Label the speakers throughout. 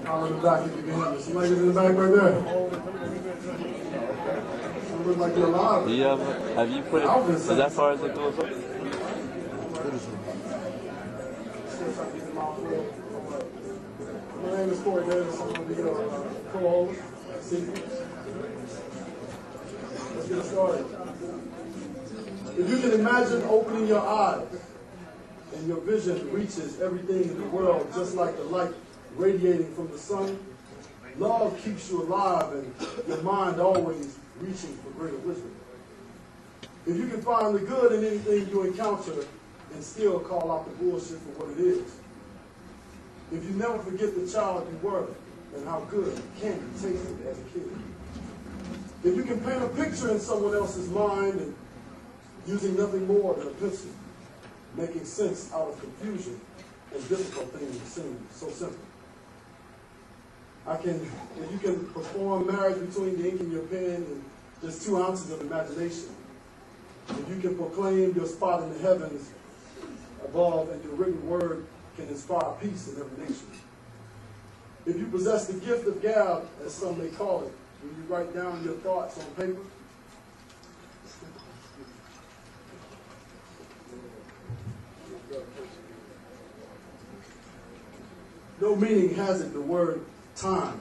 Speaker 1: All in the back if you can hear me. Somebody in the back right there. You look like you're alive.
Speaker 2: Have you put it, is that far as it goes up?
Speaker 1: My name is Corey Davis. I'm going to be your co-host. Let's get started. If you can imagine opening your eyes and your vision reaches everything in the world just like the light radiating from the sun, love keeps you alive and your mind always reaching for greater wisdom. If you can find the good in anything you encounter and still call out the bullshit for what it is. If you never forget the child you were and how good candy tasted as a kid. If you can paint a picture in someone else's mind and using nothing more than a pencil, making sense out of confusion and difficult things that seem so simple. If you can perform marriage between the ink and your pen and just 2 ounces of imagination, if you can proclaim your spot in the heavens above and your written word can inspire peace in every nation. If you possess the gift of gab, as some may call it, when you write down your thoughts on paper, no meaning has it the word time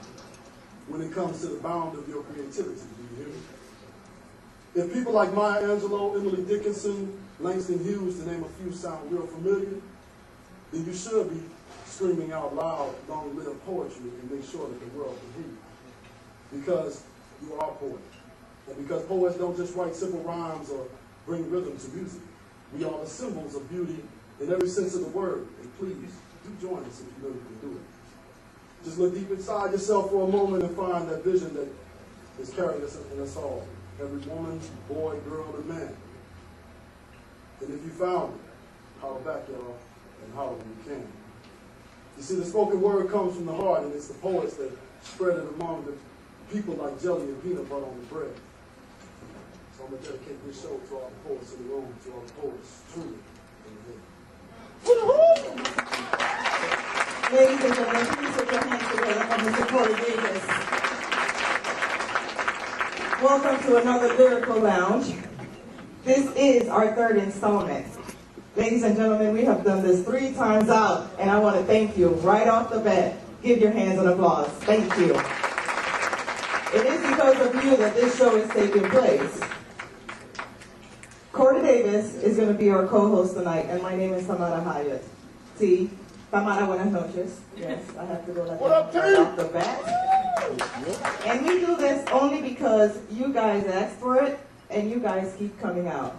Speaker 1: when it comes to the bound of your creativity. Do you hear me? If people like Maya Angelou, Emily Dickinson, Langston Hughes, to name a few, sound real familiar, then you should be screaming out loud, long live poetry, and make sure that the world can hear you. Because you are a poet. And because poets don't just write simple rhymes or bring rhythm to music. We are the symbols of beauty in every sense of the word. And please, do join us if you know you can do it. Just look deep inside yourself for a moment and find that vision that is carrying us in us all. Every woman, boy, girl, and man. And if you found it, holler back, y'all, and holler when you can. You see, the spoken word comes from the heart, and it's the poets that spread it among the people like jelly and peanut butter on the bread. So I'm going to dedicate this show to all the poets in the room, to all the poets, truly.
Speaker 3: Ladies and gentlemen, please put your hands together for Mr. Corey Davis. Welcome to another Lyrical Lounge. This is our 3rd installment. Ladies and gentlemen, we have done this 3 times out, and I want to thank you right off the bat. Give your hands an applause. Thank you. It is because of you that this show is taking place. Corey Davis is going to be our co-host tonight, and my name is Tamara Hyatt. T. Tamara, buenas noches. Yes, I have to go like that right off the bat. And we do this only because you guys asked for it, and you guys keep coming out.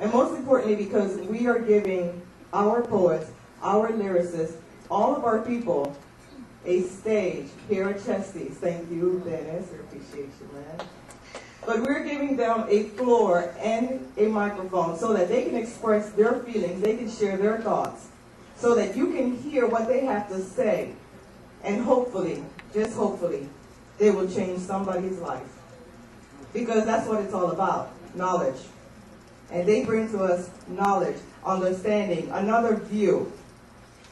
Speaker 3: And most importantly, because we are giving our poets, our lyricists, all of our people a stage here at Chesty's. Thank you, Dennis. I appreciate you, man. But we're giving them a floor and a microphone so that they can express their feelings, they can share their thoughts, so that you can hear what they have to say. And hopefully, just hopefully, they will change somebody's life. Because that's what it's all about, knowledge. And they bring to us knowledge, understanding, another view.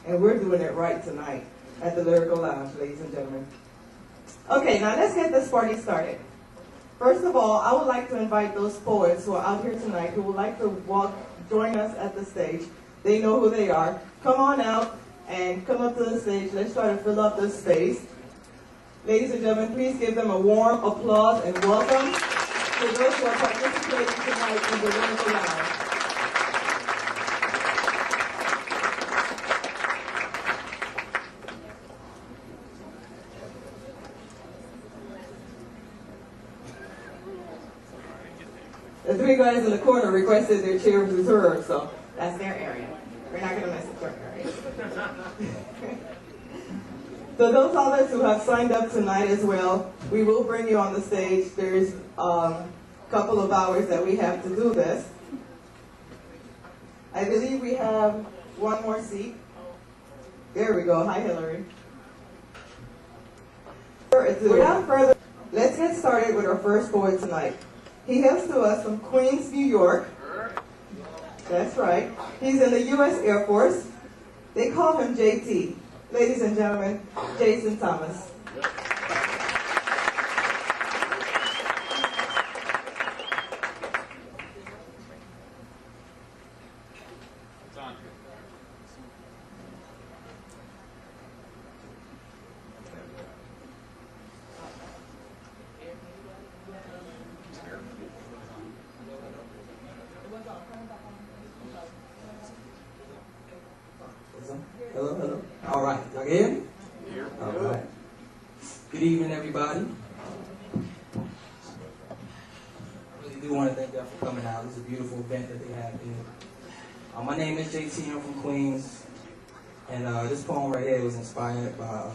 Speaker 3: And we're doing it right tonight at the Lyrical Lounge, ladies and gentlemen. Okay, now let's get this party started. First of all, I would like to invite those poets who are out here tonight who would like to join us at the stage. They know who they are. Come on out and come up to the stage. Let's try to fill up this space. Ladies and gentlemen, please give them a warm applause and welcome to those who are participating tonight in the Lyrical Lounge. The 3 guys in the corner requested their chairs reserved, so that's their area. We're not going to mess with your area. So those others who have signed up tonight as well, we will bring you on the stage. There's a couple of hours that we have to do this. I believe we have one more seat. There we go. Hi, Hillary. Without further, let's get started with our first poet tonight. He hails to us from Queens, New York. That's right. He's in the U.S. Air Force. They call him JT. Ladies and gentlemen, Jason Thomas.
Speaker 4: Hello, hello. All right, y'all hear me? All right. Good evening, everybody. I really do want to thank y'all for coming out. It's a beautiful event that they have here. My name is JT. I'm from Queens, and this poem right here was inspired by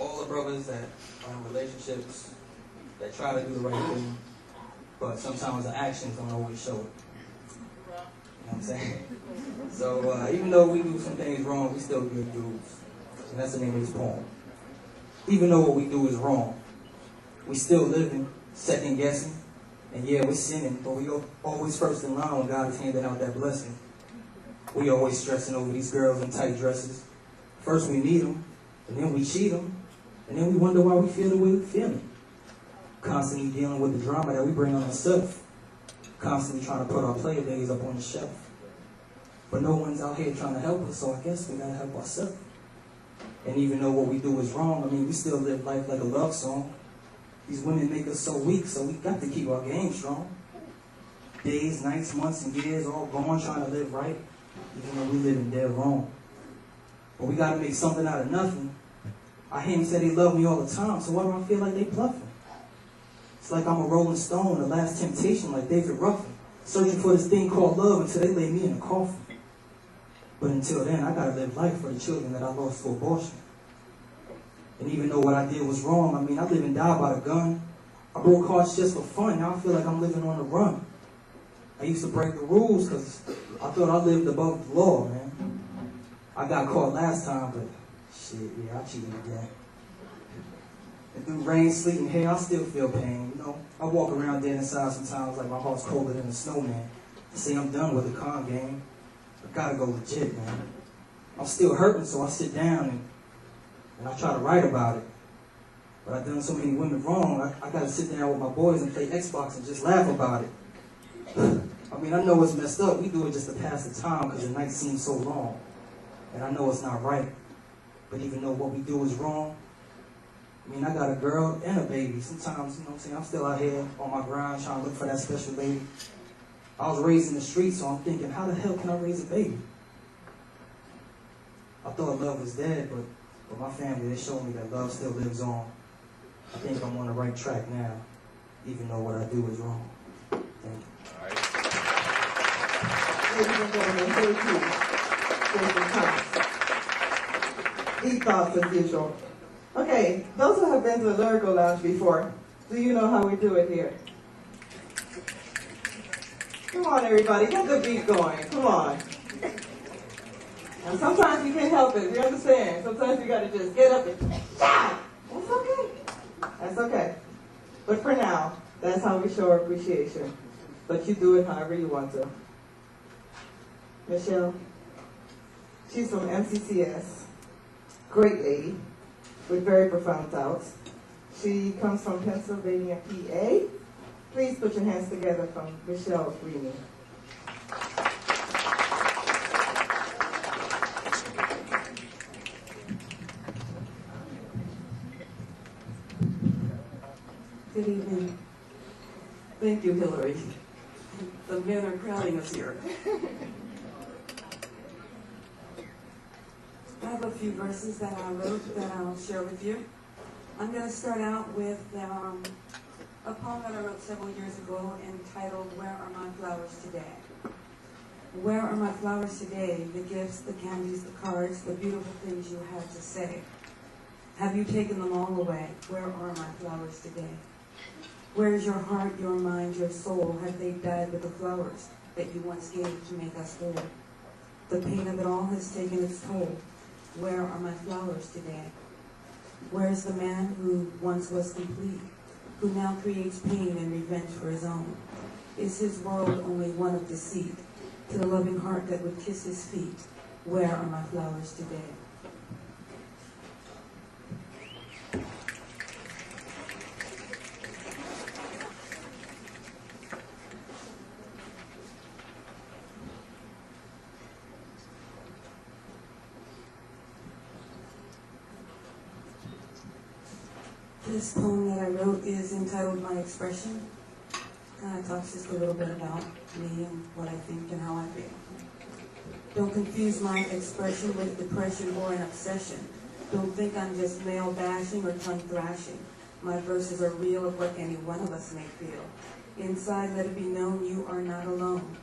Speaker 4: all the brothers that are in relationships that try to do the right thing, but sometimes the actions don't always show it. You know what I'm saying? So even though we do some things wrong, we still good dudes. And that's the name of this poem. Even though what we do is wrong, we still living, second guessing. And yeah, we're sinning, but we always first in line when God is handing out that blessing. We always stressing over these girls in tight dresses. First we meet them, and then we cheat them, and then we wonder why we feel the way we feel. Constantly dealing with the drama that we bring on ourselves. Constantly trying to put our player days up on the shelf. But no one's out here trying to help us, so I guess we gotta help ourselves. And even though what we do is wrong, I mean, we still live life like a love song. These women make us so weak, so we got to keep our game strong. Days, nights, months, and years all gone trying to live right, even though we living dead wrong. But we gotta make something out of nothing. I hear them say they love me all the time, so why do I feel like they bluffing? It's like I'm a Rolling Stone, the last temptation, like David Ruffin, searching for this thing called love until they lay me in a coffin. But until then, I gotta live life for the children that I lost to abortion. And even though what I did was wrong, I mean, I live and die by the gun. I broke hearts just for fun. Now I feel like I'm living on the run. I used to break the rules because I thought I lived above the law, man. I got caught last time, but shit, yeah, I cheated again. And through rain, sleet, and hail, I still feel pain, you know. I walk around dead inside sometimes like my heart's colder than a snowman. I say I'm done with the con game. I gotta go legit, man. I'm still hurting, so I sit down and I try to write about it. But I've done so many women wrong, I gotta sit down with my boys and play Xbox and just laugh about it. I mean, I know it's messed up. We do it just to pass the time because the night seems so long. And I know it's not right. But even though what we do is wrong, I mean, I got a girl and a baby. Sometimes, you know what I'm saying, I'm still out here on my grind trying to look for that special lady. I was raised in the streets, so I'm thinking, how the hell can I raise a baby? I thought love was dead, but my family, they showed me that love still lives on. I think I'm on the right track now, even though what I do is wrong. Thank you.
Speaker 3: Ladies and gentlemen, thank you. Jason Thomas. Deep thoughts as usual. Okay, those who have been to the Lyrical Lounge before, do you know how we do it here? Come on, everybody, get the beat going. Come on. And sometimes you can't help it. We understand. Sometimes you got to just get up and shout. That's okay. That's okay. But for now, that's how we show our appreciation. But you do it however you want to. Michelle, she's from MCCS. Great lady with very profound thoughts. She comes from Pennsylvania, PA. Please put your hands together from Michelle Greeney.
Speaker 5: Good evening. Thank you, Hillary. The men are crowding us here. I have a few verses that I wrote that I'll share with you. I'm going to start out with a poem that I wrote several years ago entitled, Where Are My Flowers Today? Where are my flowers today? The gifts, the candies, the cards, the beautiful things you had to say. Have you taken them all away? Where are my flowers today? Where is your heart, your mind, your soul? Have they died with the flowers that you once gave to make us whole? The pain of it all has taken its toll. Where are my flowers today? Where is the man who once was complete, who now creates pain and revenge for his own? Is his world only one of deceit? To the loving heart that would kiss his feet, where are my flowers today? This poem that I wrote is entitled My Expression. Kind of talks just a little bit about me and what I think and how I feel. Don't confuse my expression with depression or an obsession. Don't think I'm just male bashing or tongue thrashing. My verses are real of what any one of us may feel. Inside, let it be known you are not alone.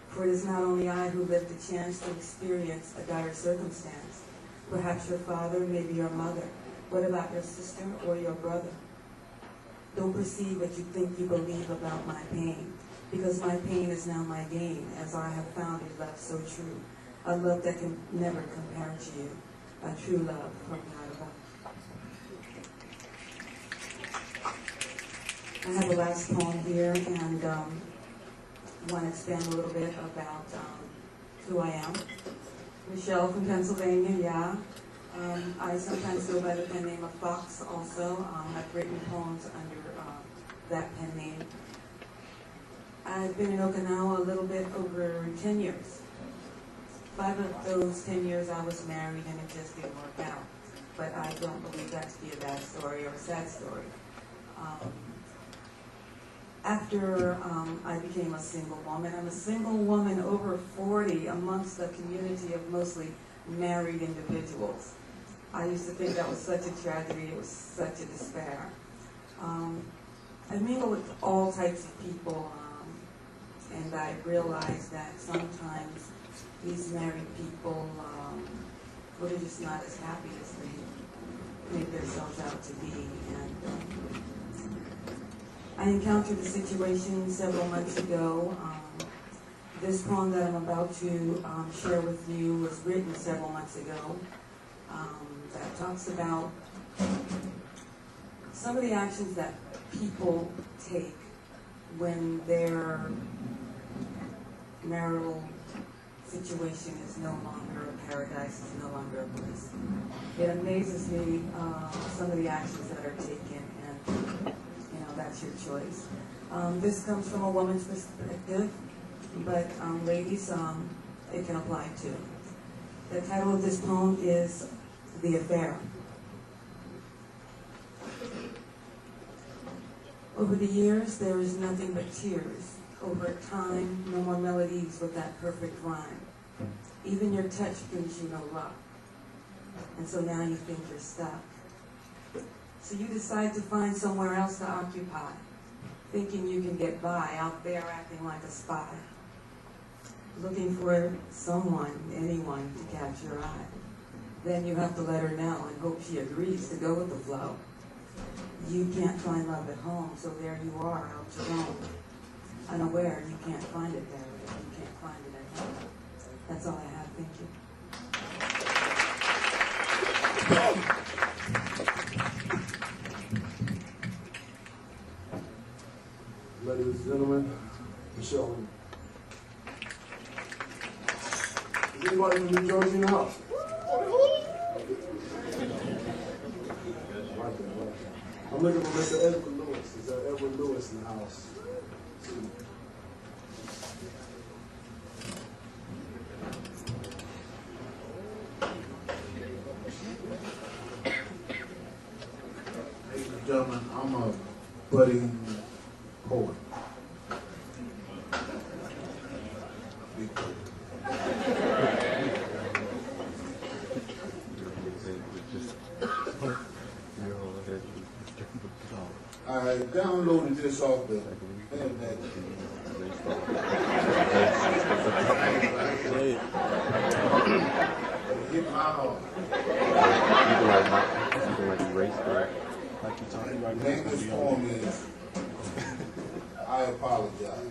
Speaker 5: For it is not only I who lived the chance to experience a dire circumstance. Perhaps your father, maybe your mother. What about your sister or your brother? Don't perceive what you think you believe about my pain, because my pain is now my gain, as I have found a love so true, a love that can never compare to you, a true love from God above. I have a last poem here, and want to expand a little bit about who I am. Michelle from Pennsylvania, yeah. I sometimes go by the pen name of Fox also. I've written poems under that pen name. I've been in Okinawa a little bit over 10 years. 5 of those 10 years I was married and it just didn't work out. But I don't believe that to be a bad story or a sad story. After I became a single woman, I'm a single woman over 40 amongst a community of mostly married individuals. I used to think that was such a tragedy, it was such a despair. I mingle with all types of people, and I realized that sometimes these married people, well, they're just not as happy as they make themselves out to be. And I encountered a situation several months ago. This poem that I'm about to share with you was written several months ago. That talks about some of the actions that people take when their marital situation is no longer a paradise, is no longer a bliss. It amazes me some of the actions that are taken, and that's your choice. This comes from a woman's perspective, but ladies, it can apply too. The title of this poem is The Affair. Over the years, there is nothing but tears. Over time, no more melodies with that perfect rhyme. Even your touch brings you no luck. And so now you think you're stuck. So you decide to find somewhere else to occupy, thinking you can get by out there acting like a spy, looking for someone, anyone to catch your eye. Then you have to let her know and hope she agrees to go with the flow. You can't find love at home, so there you are, out your own. Unaware, you can't find it there, you can't find it at home. That's all I have, thank you.
Speaker 1: Ladies and gentlemen, Michelle. Is anybody from New Jersey in the house? I'm looking for Mr. Edward Lewis. Is there Edward Lewis in the house?
Speaker 6: Ladies and gentlemen, I'm a budding poet. I downloaded this off the internet. It hit my heart. The name of this poem is I Apologize.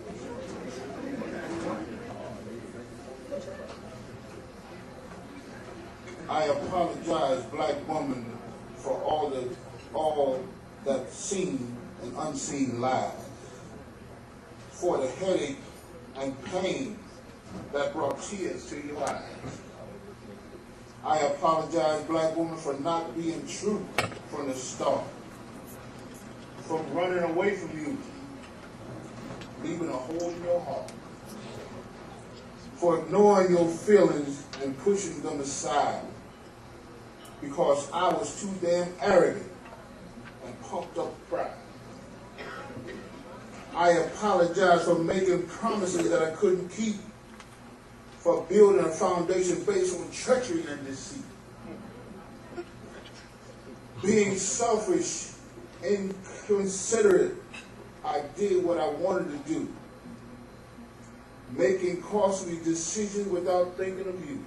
Speaker 6: I apologize, black woman, for all that seen and unseen lies, for the headache and pain that brought tears to your eyes. I apologize, black woman, for not being true from the start, from running away from you, leaving a hole in your heart, for ignoring your feelings and pushing them aside, because I was too damn arrogant and pumped up pride. I apologize for making promises that I couldn't keep, for building a foundation based on treachery and deceit. Being selfish, inconsiderate, I did what I wanted to do. Making costly decisions without thinking of you.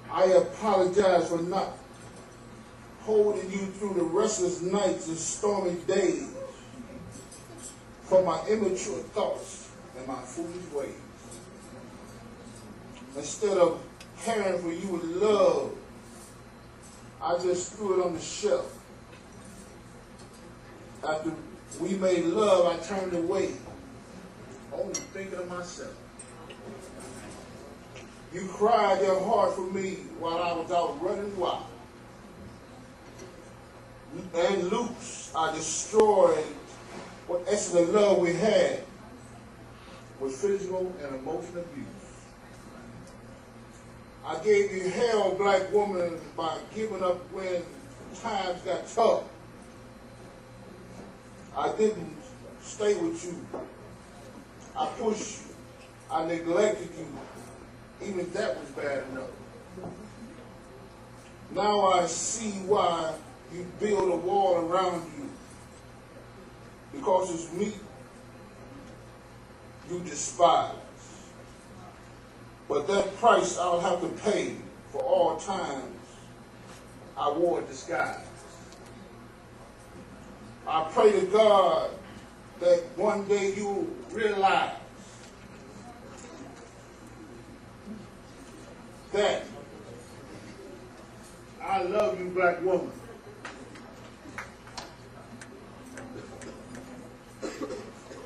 Speaker 6: I apologize for not holding you through the restless nights and stormy days, for my immature thoughts and my foolish ways. Instead of caring for you with love, I just threw it on the shelf. After we made love, I turned away, only thinking of myself. You cried your heart for me while I was out running wild. And loose, I destroyed what essence of love we had was physical and emotional abuse. I gave you hell, black woman, by giving up when times got tough. I didn't stay with you. I pushed you. I neglected you. Even that was bad enough. Now I see why you build a wall around you. Because it's me you despise. But that price I'll have to pay for all times I wore a disguise. I pray to God that one day you'll realize that I love you, black woman.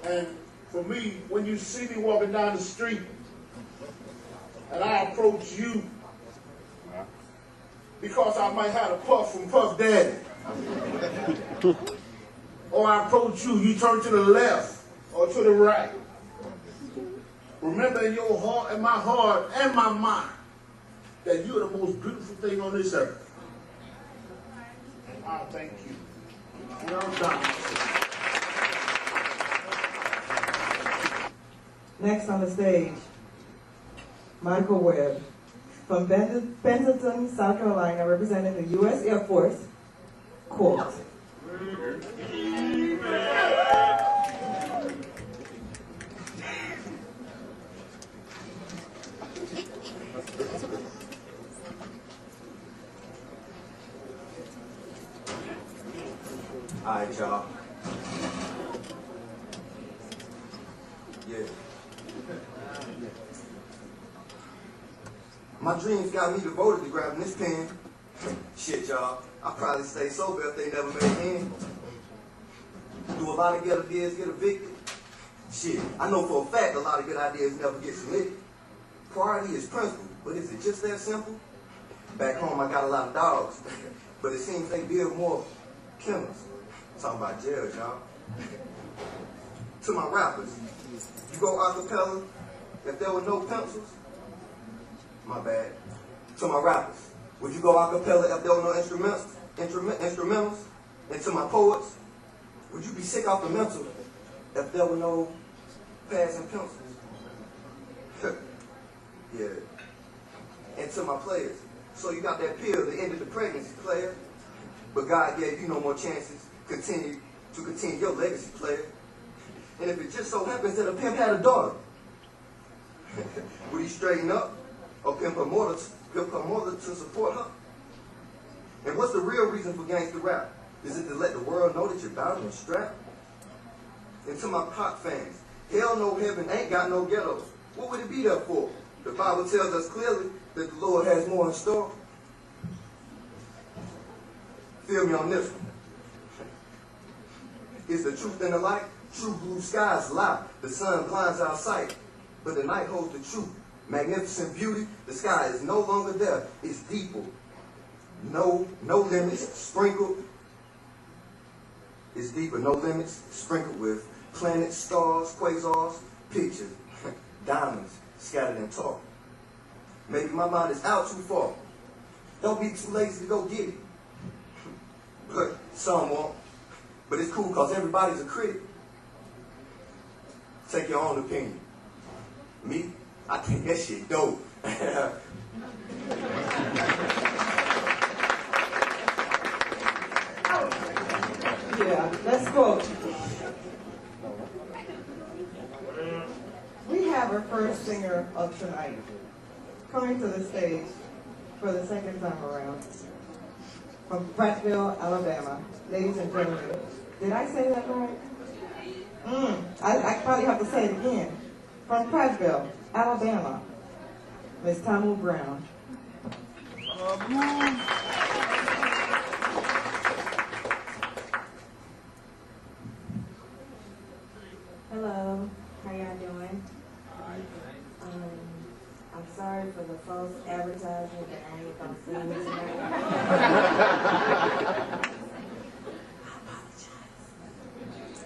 Speaker 6: And for me, when you see me walking down the street and I approach you because I might have a puff from Puff Daddy, or I approach you, you turn to the left or to the right. Remember in your heart, in my heart and my mind, that you're the most beautiful thing on this earth. I thank you. And I'm done.
Speaker 3: Next on the stage, Michael Webb from Pendleton, South Carolina, representing the U.S. Air Force, Court.
Speaker 7: All right, y'all. Yeah. My dreams got me devoted to grabbing this pen. Shit, y'all. I probably stay sober if they never made in. Do a lot of good ideas get evicted? Shit, I know for a fact a lot of good ideas never get submitted. Priority is principle, but is it just that simple? Back home I got a lot of dogs, but it seems they build more kennels. Talking about jail, y'all. To my rappers, you go acapella if there were no pencils? My bad. To my rappers, would you go acapella if there were no instrumentals? And to my poets, would you be sick off the mental if there were no pads and pencils? Yeah. And to my players, so you got that pill that ended the pregnancy, player, but God gave you no more chances to continue your legacy, player. And if it just so happens that a pimp had a daughter, would he straighten up or pimp her more to support her? And what's the real reason for gangster rap? Is it to let the world know that you're bound and strapped? And to my pop fans, hell no, heaven ain't got no ghettos. What would it be there for? The Bible tells us clearly that the Lord has more in store. Feel me on this one. Is the truth in the light? True blue skies lie. The sun blinds our sight, but the night holds the truth. Magnificent beauty, the sky is no longer there. It's deeper. No limits, sprinkled. It's deeper, no limits, sprinkled with planets, stars, quasars, pictures, diamonds scattered and tall. Maybe my mind is out too far. Don't be too lazy to go get it. but some won't. But it's cool because everybody's a critic. Take your own opinion. Me, I think that shit dope.
Speaker 3: Yeah, let's quote. We have our first singer of tonight coming to the stage for the second time around from Prattville, Alabama. Ladies and gentlemen, did I say that right? I probably have to say it again. From Prattville, Alabama, Miss Tamu Brown.
Speaker 8: Hello, how y'all doing? I'm sorry for the false advertisement that I ain't gonna see me tonight. I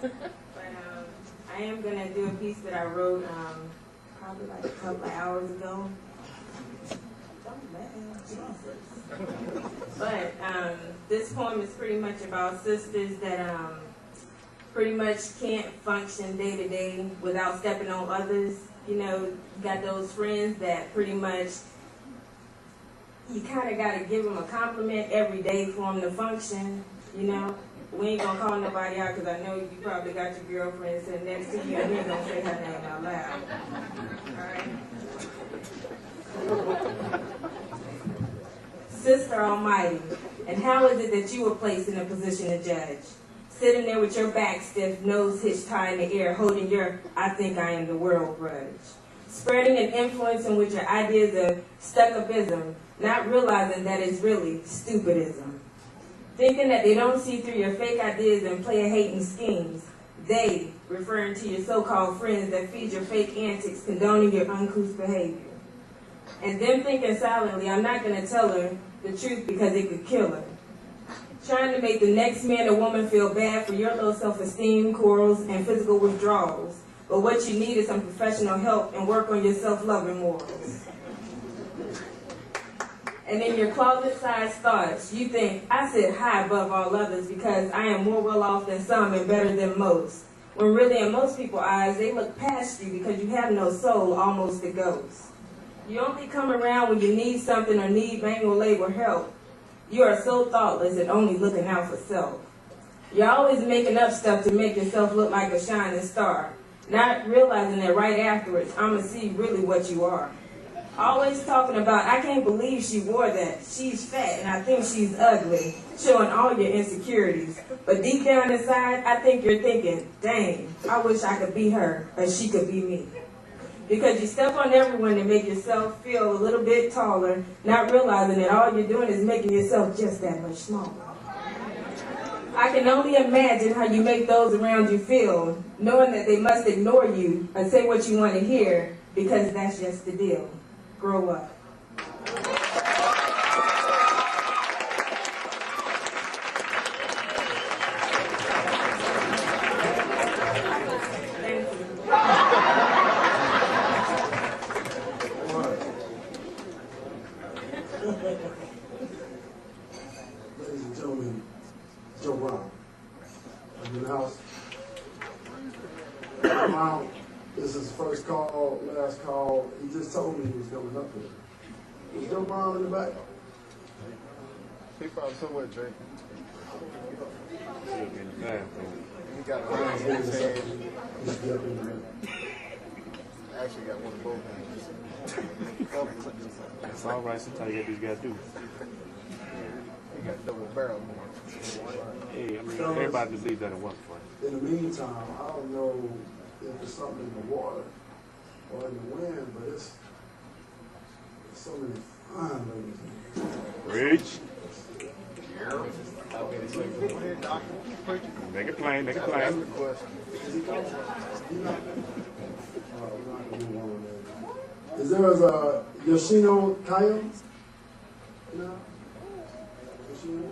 Speaker 8: apologize. But I am gonna do a piece that I wrote probably like a couple of hours ago. Don't laugh, Jesus. But this poem is pretty much about sisters that pretty much can't function day to day without stepping on others. You know, you got those friends that pretty much, you kind of got to give them a compliment every day for them to function, you know. We ain't going to call nobody out because I know you probably got your girlfriend sitting next to you and we ain't going to say her name out loud. All right? Sister Almighty, and how is it that you were placed in a position to judge? Sitting there with your back stiff, nose hitched high in the air, holding your I think I am the world grudge. Spreading an influence in which your ideas are stuck-upism, not realizing that it's really stupidism. Thinking that they don't see through your fake ideas and player-hating schemes. They, referring to your so-called friends that feed your fake antics, condoning your uncouth behavior. And them thinking silently, I'm not going to tell her the truth because it could kill her. Trying to make the next man or woman feel bad for your low self-esteem, quarrels, and physical withdrawals. But what you need is some professional help and work on your self-loving morals. And in your closet-sized thoughts, you think, I sit high above all others because I am more well off than some and better than most. When really in most people's eyes, they look past you because you have no soul, almost a ghost. You only come around when you need something or need manual labor help. You are so thoughtless and only looking out for self. You're always making up stuff to make yourself look like a shining star, not realizing that right afterwards, I'ma see really what you are. Always talking about, I can't believe she wore that. She's fat and I think she's ugly, showing all your insecurities. But deep down inside, I think you're thinking, dang, I wish I could be her or she could be me. Because you step on everyone to make yourself feel a little bit taller, not realizing that all you're doing is making yourself just that much smaller. I can only imagine how you make those around you feel, knowing that they must ignore you or say what you want to hear, because that's just the deal. Grow up.
Speaker 1: Ladies and gentlemen, Joe Brown. I'm in the house. Joe Brown, this is his first call, last call. He just told me he was coming up here. Is Joe Brown in the back?
Speaker 9: He probably somewhere, Jay. He got a
Speaker 1: Hold on,
Speaker 9: ring in
Speaker 1: wait a
Speaker 9: his
Speaker 1: second.
Speaker 9: hand.
Speaker 1: He's up in a minute.
Speaker 9: Actually got one of both hands.
Speaker 2: It's all right. Sometimes you got these guys do.
Speaker 9: He got double barrel more.
Speaker 2: Hey, I mean, everybody believes that it works for you.
Speaker 1: In the meantime, I don't know if it's something in the water or in the wind, but it's so many fine ladies in here.
Speaker 2: Rich.
Speaker 9: Go ahead, doctor.
Speaker 2: Make it plain. Make it
Speaker 9: That's
Speaker 2: plain.
Speaker 9: the question.
Speaker 1: Is he coming? He's not. We're not gonna move on with that. Is there a Yoshino Kaya? No? Yoshino?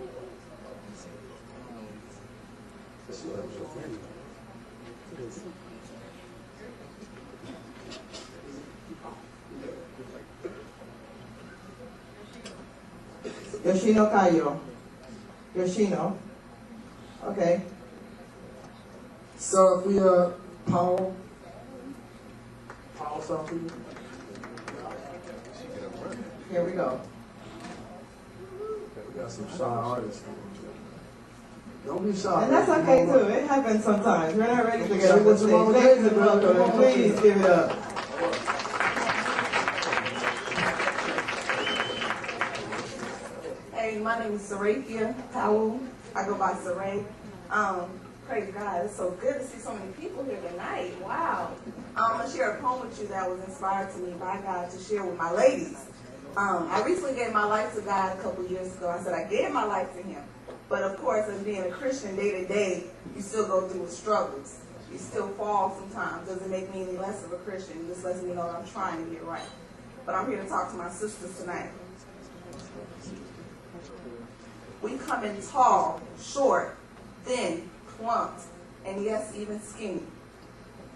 Speaker 3: Yoshino Kayo. Yoshino. Okay.
Speaker 1: Sophia Powell. Powell Sophia.
Speaker 3: Here we go.
Speaker 1: We got some shy artists. Don't be shy.
Speaker 3: And that's okay too. It happens sometimes. We're not ready to get on the
Speaker 1: What's your mama
Speaker 3: stage. Ladies
Speaker 1: Daisy,
Speaker 3: and
Speaker 1: brother?
Speaker 3: welcome.
Speaker 1: Come on,
Speaker 3: Please give it up. Hey, my name is Sarathia Powell. I go by Saray. Praise God. It's so good to see so many people here tonight. Wow. I'm going to share a poem with you that was inspired to me by God to share with my ladies. I recently gave my life to God a couple years ago. I said I gave my life to Him. But of course, as being a Christian day to day, you still go through struggles. You still fall sometimes. Doesn't make me any less of a Christian. It just lets me know that I'm trying to get right. But I'm here to talk to my sisters tonight. We come in tall, short, thin, plump, and yes, even skinny.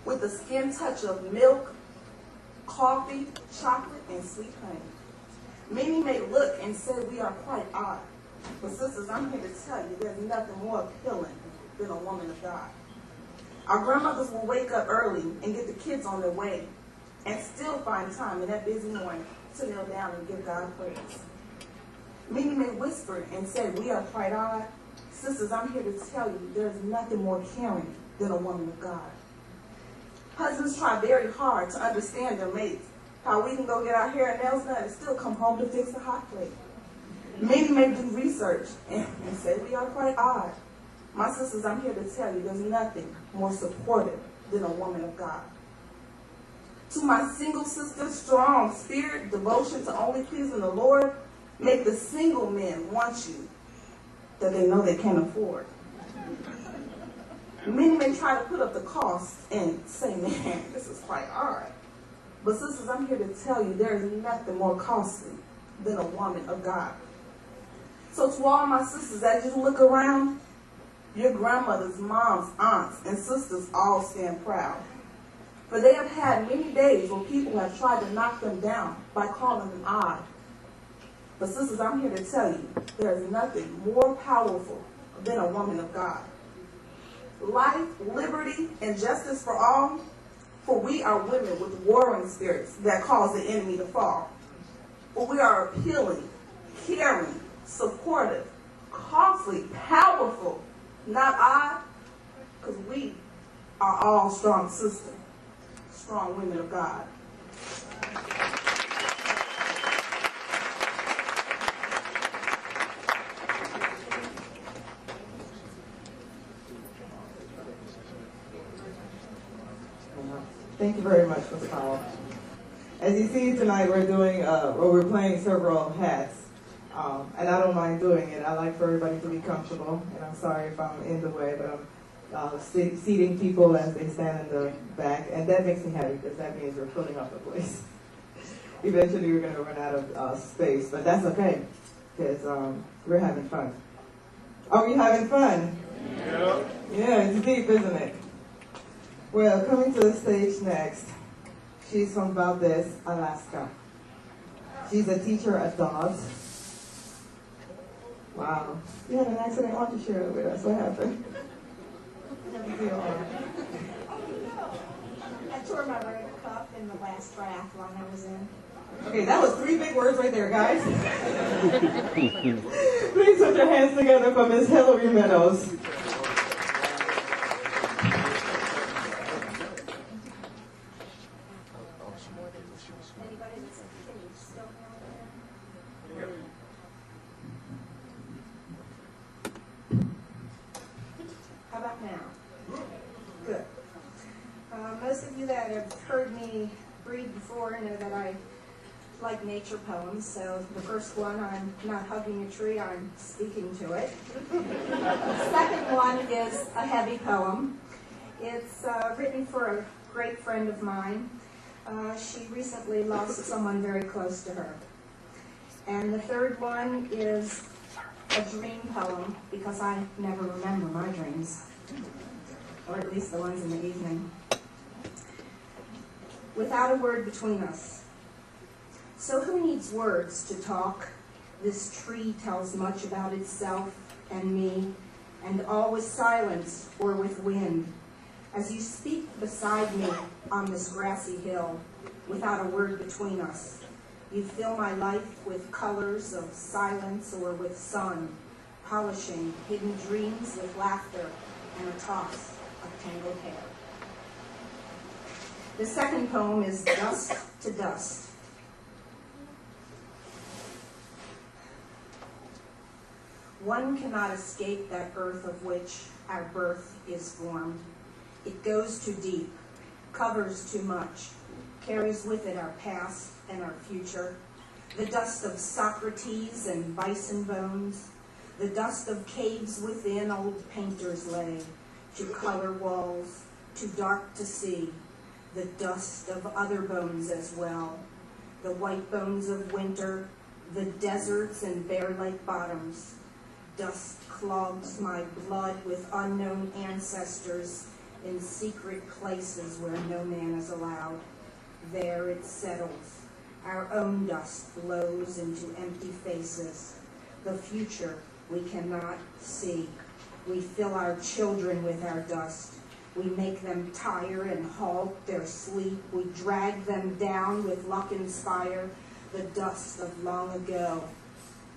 Speaker 3: With the skin touch of milk, coffee, chocolate, and sweet honey. Many may look and say we are quite odd. But sisters, I'm here to tell you there's nothing more appealing than a woman of God. Our grandmothers will wake up early and get the kids on their way and still find time in that busy morning to kneel down and give God praise. Many may whisper and say we are quite odd. Sisters, I'm here to tell you there's nothing more caring than a woman of God. Husbands try very hard to understand their mates, how we can go get our hair and nails done and still come home to fix a hot plate. Many may do research and say we are quite odd. My sisters, I'm here to tell you there's nothing more supportive than a woman of God. To my single sisters, strong spirit, devotion to only pleasing the Lord, make the single men want you that they know they can't afford. Many may try to put up the cost and say, man, this is quite hard. But sisters, I'm here to tell you there is nothing more costly than a woman of God. So to all my sisters, as you look around, your grandmothers, moms, aunts, and sisters all stand proud. For they have had many days where people have tried to knock them down by calling them odd. But sisters, I'm here to tell you, there is nothing more powerful than a woman of God. Life, liberty, and justice for all, for we are women with warring spirits that cause the enemy to fall. For we are appealing, caring, supportive, costly, powerful, not odd, because we are all strong sisters, strong women of God. Thank you very much, Ms. Powell. As you see tonight, we're playing several hats. And I don't mind doing it. I like for everybody to be comfortable. And I'm sorry if I'm in the way, but I'm seating people as they stand in the back. And that makes me happy because that means we're filling up the place. Eventually we're going to run out of space, but that's okay because we're having fun. Are we having fun? Yeah. Yeah, it's deep, isn't it? Well, coming to the stage next, she's from Valdez, Alaska. She's a teacher at dogs. Wow. You had an accident. Why don't you share it with us? What happened?
Speaker 10: I tore my rotor cuff in the last triathlon I was in.
Speaker 3: Okay, that was 3 big words right there, guys. Please put your hands together for Miss Hillary Meadows.
Speaker 10: How about now? Good. Most of you that have heard me read before know that I like nature poems. So the first one, I'm not hugging a tree, I'm speaking to it. The second one is a heavy poem. It's written for a great friend of mine. She recently lost someone very close to her. And the third one is a dream poem, because I never remember my dreams, or at least the ones in the evening. Without a word between us. So who needs words to talk? This tree tells much about itself and me and all with silence or with wind. As you speak beside me on this grassy hill, without a word between us, you fill my life with colors of silence or with sun, polishing hidden dreams with laughter and a toss of tangled hair. The second poem is Dust to Dust. One cannot escape that earth of which our birth is formed. It goes too deep, covers too much, carries with it our past and our future, the dust of Socrates and bison bones, the dust of caves within old painters lay, too color walls, too dark to see, the dust of other bones as well, the white bones of winter, the deserts and bare lake bottoms. Dust clogs my blood with unknown ancestors in secret places where no man is allowed. There it settles. Our own dust blows into empty faces. The future we cannot see. We fill our children with our dust. We make them tire and halt their sleep. We drag them down with luck inspire, the dust of long ago.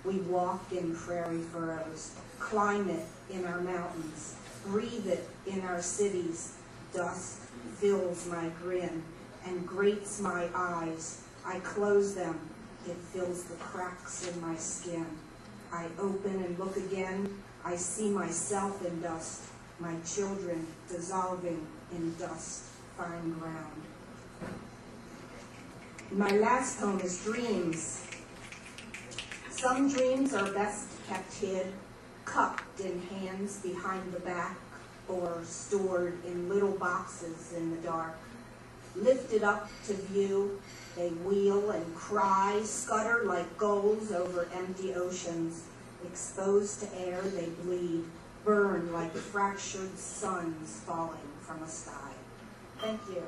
Speaker 10: We walk in prairie furrows, climb it in our mountains, breathe it in our cities. Dust fills my grin and grates my eyes. I close them, it fills the cracks in my skin. I open and look again, I see myself in dust, my children dissolving in dust, fine ground. My last poem is Dreams. Some dreams are best kept hid, cupped in hands behind the back, or stored in little boxes in the dark. Lifted up to view, they wheel and cry, scutter like gulls over empty oceans. Exposed to air, they bleed, burn like fractured suns falling from a sky. Thank you.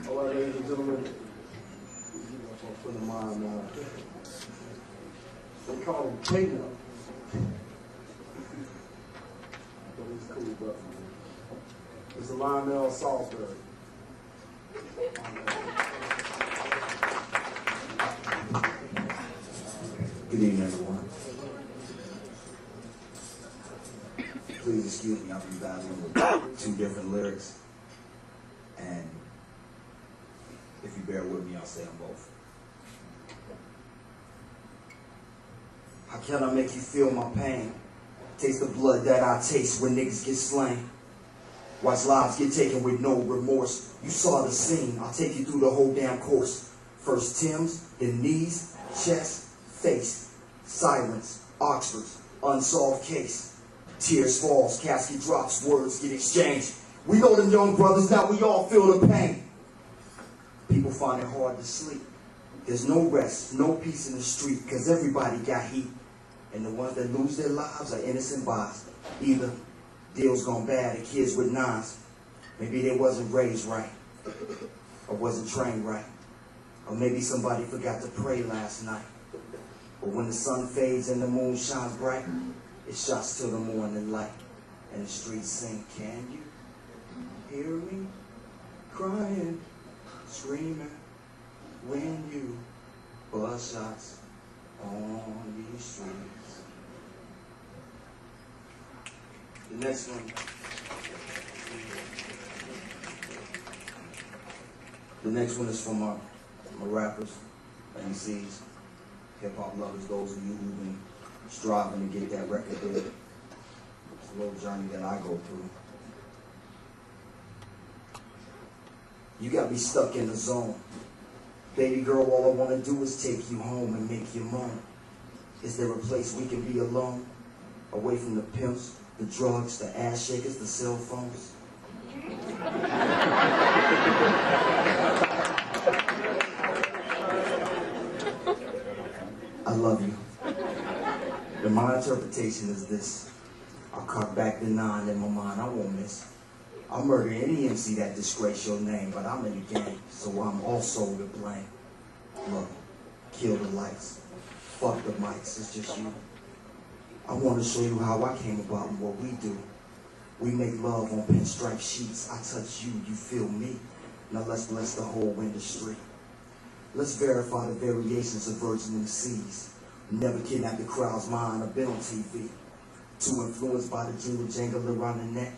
Speaker 1: All right, ladies and gentlemen, a friend of mine, they call him K-Nut. But he's cool, but it's a Lionel Salisbury.
Speaker 11: Good evening, everyone. Please excuse me, I'll be battling with two different lyrics. And if you bear with me, I'll say them both. How can I make you feel my pain? Taste the blood that I taste when niggas get slain. Watch lives get taken with no remorse. You saw the scene, I'll take you through the whole damn course. First Tim's, then knees, chest, face, silence, Oxford's, unsolved case. Tears falls, casket drops, words get exchanged. We know them young brothers, now we all feel the pain. People find it hard to sleep. There's no rest, no peace in the street, cause everybody got heat. And the ones that lose their lives are innocent boys. Either deals gone bad and kids with nines. Maybe they wasn't raised right, or wasn't trained right. Or maybe somebody forgot to pray last night. But when the sun fades and the moon shines bright, it shines till the morning light. And the streets sing, can you hear me crying, screaming when you bust shots on these streets? The next one. The next one is from my rappers, MCs, hip-hop lovers, those of you who've been striving to get that record deal. It's a little journey that I go through. You got me stuck in the zone. Baby girl, all I want to do is take you home and make you moan. Is there a place we can be alone? Away from the pimps, the drugs, the ass shakers, the cell phones? I love you. And my interpretation is this. I'll cock back the 9 in my mind, I won't miss. I'll murder any MC that disgrace your name, but I'm in the game, so I'm also to blame. Look, Kill the lights. Fuck the mics, it's just you. I want to show you how I came about and what we do. We make love on pinstripe sheets. I touch you, you feel me. Now let's bless the whole industry. Let's verify the variations of Virgin MCs. Never kidnap the crowd's mind. I've been on TV. Too influenced by the jingle jangle around the neck.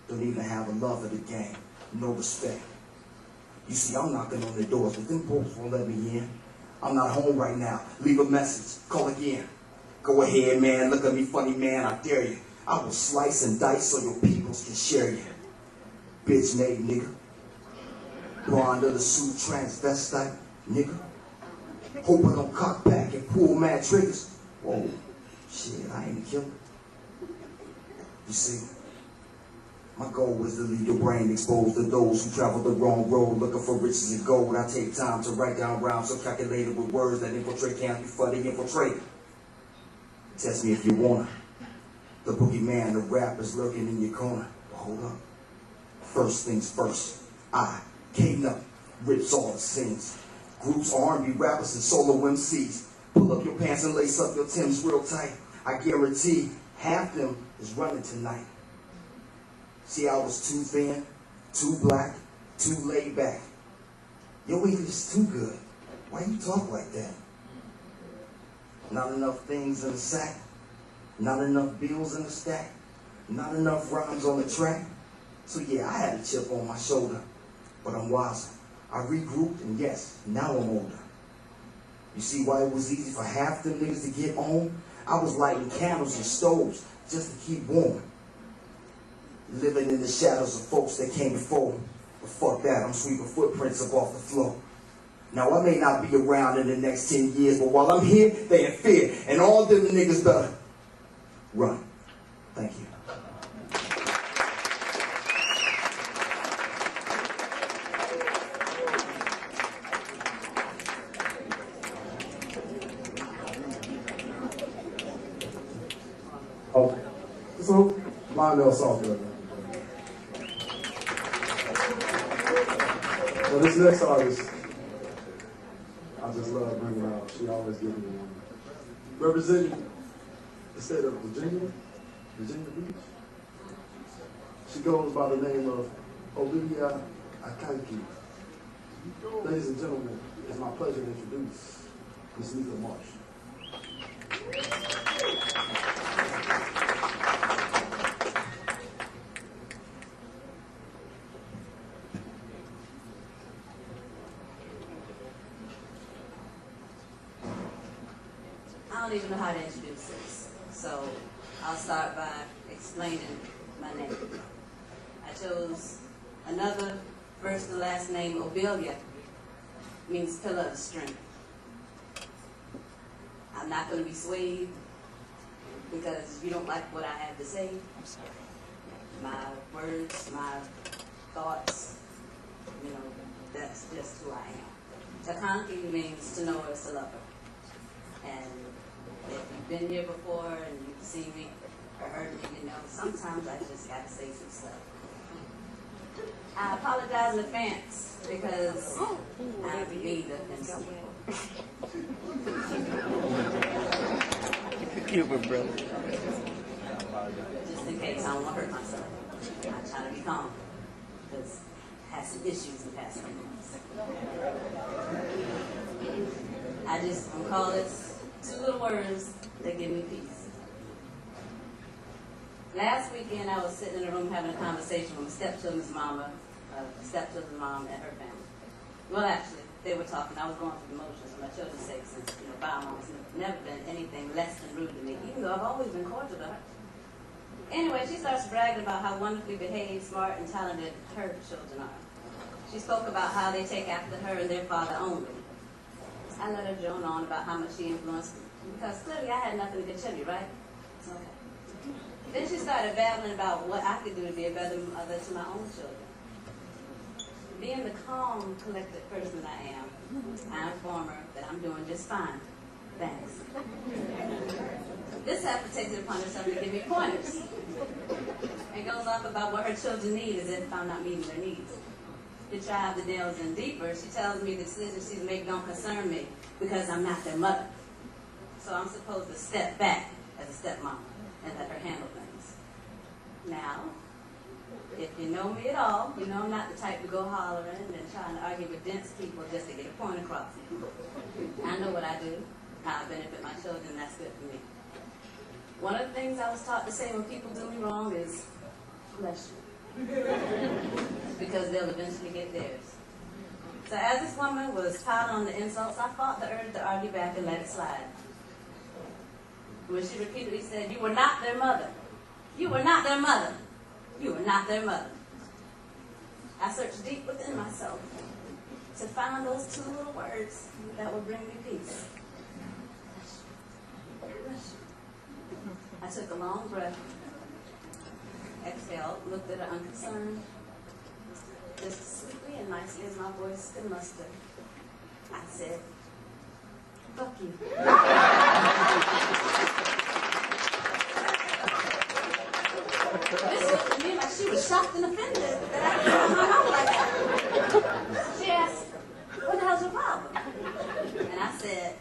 Speaker 11: Don't even have a love of the game. No respect. You see, I'm knocking on the doors, but them folks won't let me in. I'm not home right now. Leave a message. Call again. Go ahead, man. Look at me funny, man. I dare you. I will slice and dice so your peoples can share you. Bitch made nigga. Bra under the suit, transvestite nigga. Hope I don't cock back and pull mad triggers. Whoa, shit, I ain't a killer. You see, my goal was to leave your brain exposed to those who travel the wrong road looking for riches and gold. I take time to write down rhymes so calculated with words that infiltrate can't be for the infiltrate. Test me if you wanna. The boogeyman, the rap is lurking in your corner. But hold up. First things first. I, K-Nut, rips all the scenes. Groups, R&B rappers, and solo MCs. Pull up your pants and lace up your Timbs real tight. I guarantee half them is running tonight. See, I was too thin, too black, too laid back. Your English is too good. Why you talk like that? Not enough things in the sack. Not enough bills in the stack. Not enough rhymes on the track. So yeah, I had a chip on my shoulder. But I'm wiser. I regrouped, and yes, now I'm older. You see why it was easy for half them niggas to get on? I was lighting candles and stoves just to keep warm. Living in the shadows of folks that came before. But fuck that, I'm sweeping footprints up off the floor. Now I may not be around in the next 10 years, but while I'm here, they in fear. And all them niggas better run. Thank you.
Speaker 1: Okay. So, Lionel Salter. So this next artist, I just love bringing her out. She always gives me one. Representing the state of Virginia Beach. She goes by the name of Olivia Akanki. Ladies and gentlemen, it's my pleasure to introduce Miss Lisa Marsh.
Speaker 12: I don't even know how to introduce this, so I'll start by explaining my name. I chose another first and last name, Obelia, means pillar of strength. I'm not going to be swayed because you don't like what I have to say. My words, my thoughts, you know, that's just who I am. Takanki means to know is to love her. And if you've been here before and you've seen me or heard me, you know, sometimes I just got to say some stuff. I apologize in advance because I need to offend
Speaker 2: Cuban brother.
Speaker 12: just in case I don't want to hurt myself. I'm trying to be calm because I had some issues in the past few months. I just gonna call this 2 little words that give me peace. Last weekend, I was sitting in a room having a conversation with my stepchildren's mom and her family. Well, actually, they were talking. I was going through the motions for my children's sake since, you know, Bio-Mom's never been anything less than rude to me, even though I've always been cordial to her. Anyway, she starts bragging about how wonderfully behaved, smart, and talented her children are. She spoke about how they take after her and their father only. I let her drone on about how much she influenced me, because clearly I had nothing to contribute, right? Okay. Then she started babbling about what I could do to be a better mother to my own children. Being the calm, collected person I am, I inform her that I'm doing just fine. Thanks. This half takes it upon herself to give me pointers and goes off about what her children need as if I'm not meeting their needs. To try the delves in deeper, she tells me the decisions she's making don't concern me because I'm not their mother. So I'm supposed to step back as a stepmom and let her handle things. Now, if you know me at all, you know I'm not the type to go hollering and trying to argue with dense people just to get a point across. I know what I do, how I benefit my children, and that's good for me. One of the things I was taught to say when people do me wrong is, bless you. Because they'll eventually get theirs. So as this woman was piling on the insults, I fought the urge to argue back and let it slide. When she repeatedly said, "You were not their mother. You were not their mother. You were not their mother." I searched deep within myself to find those two little words that would bring me peace. I took a long breath, exhaled, looked at her unconcerned, just as sweetly and nicely as my voice could muster. I said, "Fuck you." This looked at me like she was shocked and offended that I could hung out like that. She asked, "What the hell's your problem?" And I said,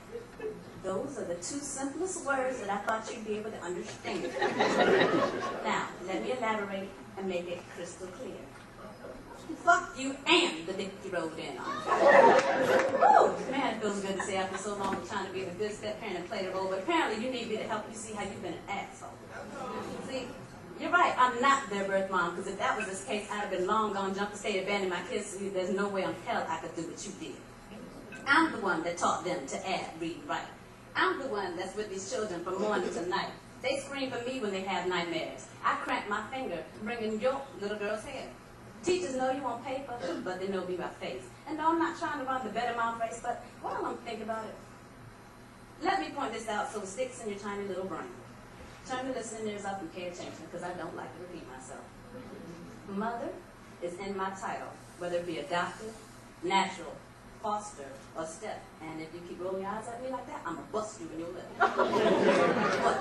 Speaker 12: "Those are the two simplest words that I thought you'd be able to understand." Now, let me elaborate and make it crystal clear. Fuck you and the dick you rolled in on. Woo! Man, it feels good to say after so long of trying to be the good step-parent and play the role, but apparently you need me to help you see how you've been an asshole. See, you're right, I'm not their birth mom, because if that was the case, I'd have been long gone, jumped the state, abandoned my kids, so there's no way on hell I could do what you did. I'm the one that taught them to add, read, and write. I'm the one that's with these children from morning to night. They scream for me when they have nightmares. I crack my finger, bringing your little girl's hair. Teachers know you on paper, but they know me by face. And no, I'm not trying to run the better mom race, but while I'm thinking about it, let me point this out so it sticks in your tiny little brain. Turn your listening ears up and pay attention, because I don't like to repeat myself. Mother is in my title, whether it be adopted, natural, foster, or step. And if you keep rolling your eyes at me like that, I'm going to bust you in your lip. What?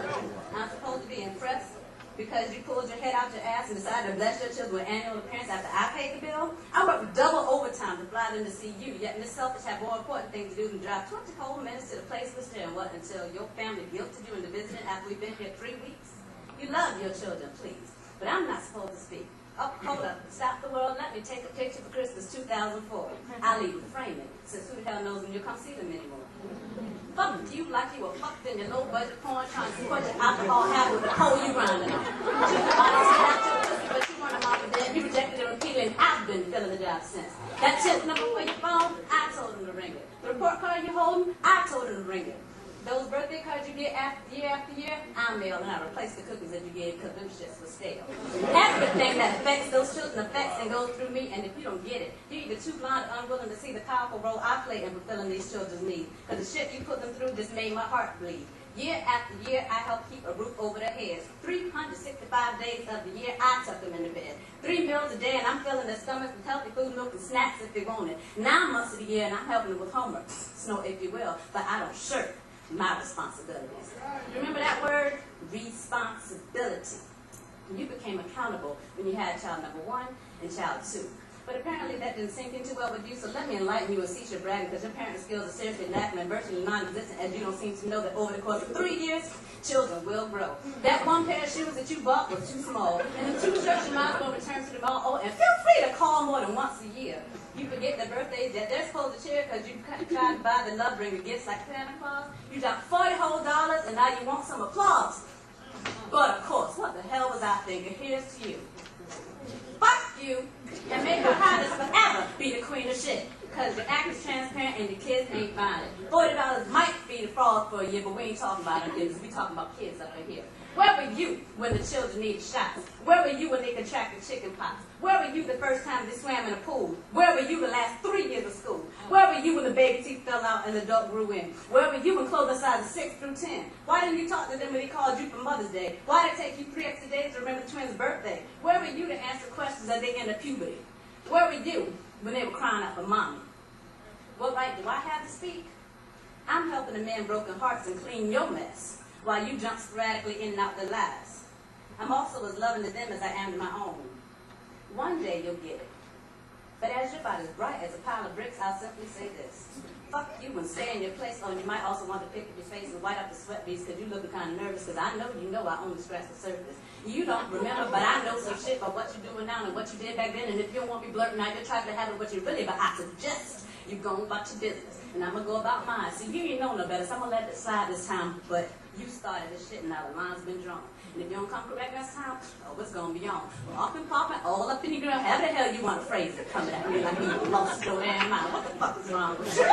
Speaker 12: I'm supposed to be impressed because you pulled your head out your ass and decided to bless your children with annual appearance after I paid the bill? I worked double overtime to fly them to see you, yet Miss Selfish had more important things to do than drive 20 cold minutes to the place of there and what until your family guilted you into visiting after we've been here 3 weeks? You love your children, please, but I'm not supposed to speak. Oh, hold up. Stop the world. Let me take a picture for Christmas 2004. I'll even frame it, since who the hell knows when you'll come see them anymore. Fuck you like you were fucked in your low-budget porn trying to support your alcohol habit with a pole you grinding on. But you weren't off of them. You rejected it repeatedly, and I've been filling the job since. That chip number for your phone, I told him to ring it. The report card you're holding, I told him to ring it. Those birthday cards you get after year, I mailed and I replaced the cookies that you gave because them shits were stale. Everything that affects those children affects and goes through me, and if you don't get it, you're either too blind or unwilling to see the powerful role I play in fulfilling these children's needs. Because the shit you put them through just made my heart bleed. Year after year, I help keep a roof over their heads. 365 days of the year, I tuck them into bed. 3 meals a day, and I'm filling their stomachs with healthy food, milk, and snacks if they want it. 9 months of the year, and I'm helping them with homework. Snow, if you will, but I don't shirk my responsibilities. Remember that word? Responsibility. You became accountable when you had child number 1 and child 2. But apparently that didn't sink in too well with you, so let me enlighten you and cease your bragging, because your parenting skills are seriously lacking and virtually non-existent, as you don't seem to know that over the course of 3 years, children will grow. That one pair of shoes that you bought was too small, and the 2 shirts you might as well return to the mall. Oh, and feel free to call more than once a year. You forget the birthdays that they're supposed to share because you tried to buy the love bringer gifts like Santa Claus. You dropped $40 whole, and now you want some applause. But of course, what the hell was I thinking? Here's to you. Fuck you, and make your highness forever be the queen of shit. Because your act is transparent and the kids ain't buying it. $40 might be the fraud for a year, but we ain't talking about them kids. We talking about kids up in here. Where were you when the children needed shots? Where were you when they contracted chicken pox? Where were you the first time they swam in a pool? Where were you the last 3 years of school? Where were you when the baby teeth fell out and the adult grew in? Where were you when clothing sizes 6 through 10? Why didn't you talk to them when they called you for Mother's Day? Why did it take you 3 extra days to remember the twins' birthday? Where were you to answer questions as they enter puberty? Where were you when they were crying out for mommy? What right do I have to speak? I'm helping the men broken hearts and clean your mess while you jump sporadically in and out their lives. I'm also as loving to them as I am to my own. One day you'll get it. But as you're about as bright as a pile of bricks, I'll simply say this. Fuck you and stay in your place. Oh, and you might also want to pick up your face and white up the sweat beads because you're looking kind of nervous because I know you know I only scratched the surface. You don't remember, but I know some shit about what you're doing now and what you did back then. And if you don't want me blurting out your trifling habit, what you really, but I suggest you go about your business. And I'm going to go about mine. See, you ain't know no better, so I'm going to let it slide this time. But you started this shit and now the line's been drawn. And if you don't come correct next time, oh, it's going to be on. Up and popping, all up in your girl. How the hell you want to phrase it? Coming at me like you lost your damn mind. What the fuck is wrong with you?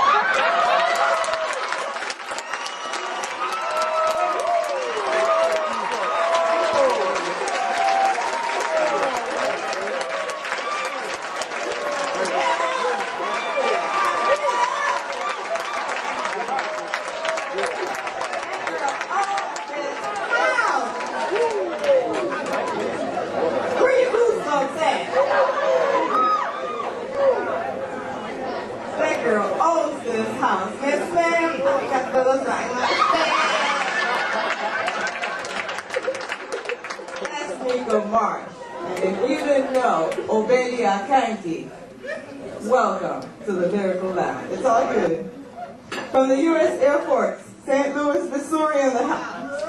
Speaker 3: Welcome to the Lyrical Lounge. It's all good. From the U.S. Air Force, St. Louis, Missouri in the house.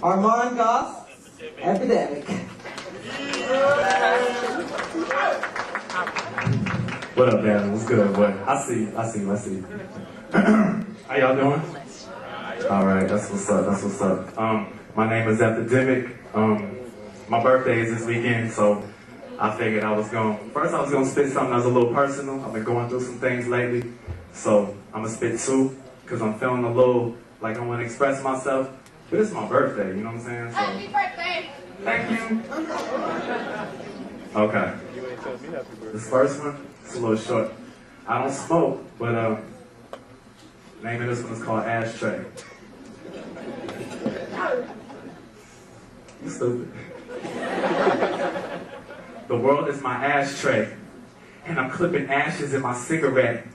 Speaker 3: Armand Goss, Epidemic.
Speaker 13: What up, man? What's good, boy? I see. How y'all doing? All right, that's what's up. My name is Epidemic. My birthday is this weekend, so I figured I was gonna spit something that's a little personal. I've been going through some things lately, so I'm gonna spit two, because I'm feeling a little like I want to express myself. But it's my birthday, you know what I'm saying? So,
Speaker 12: Happy birthday!
Speaker 13: thank you. Okay. This first one, it's a little short. I don't smoke, but the name of this one is called Ashtray. You stupid. The world is my ashtray, and I'm clipping ashes in my cigarette,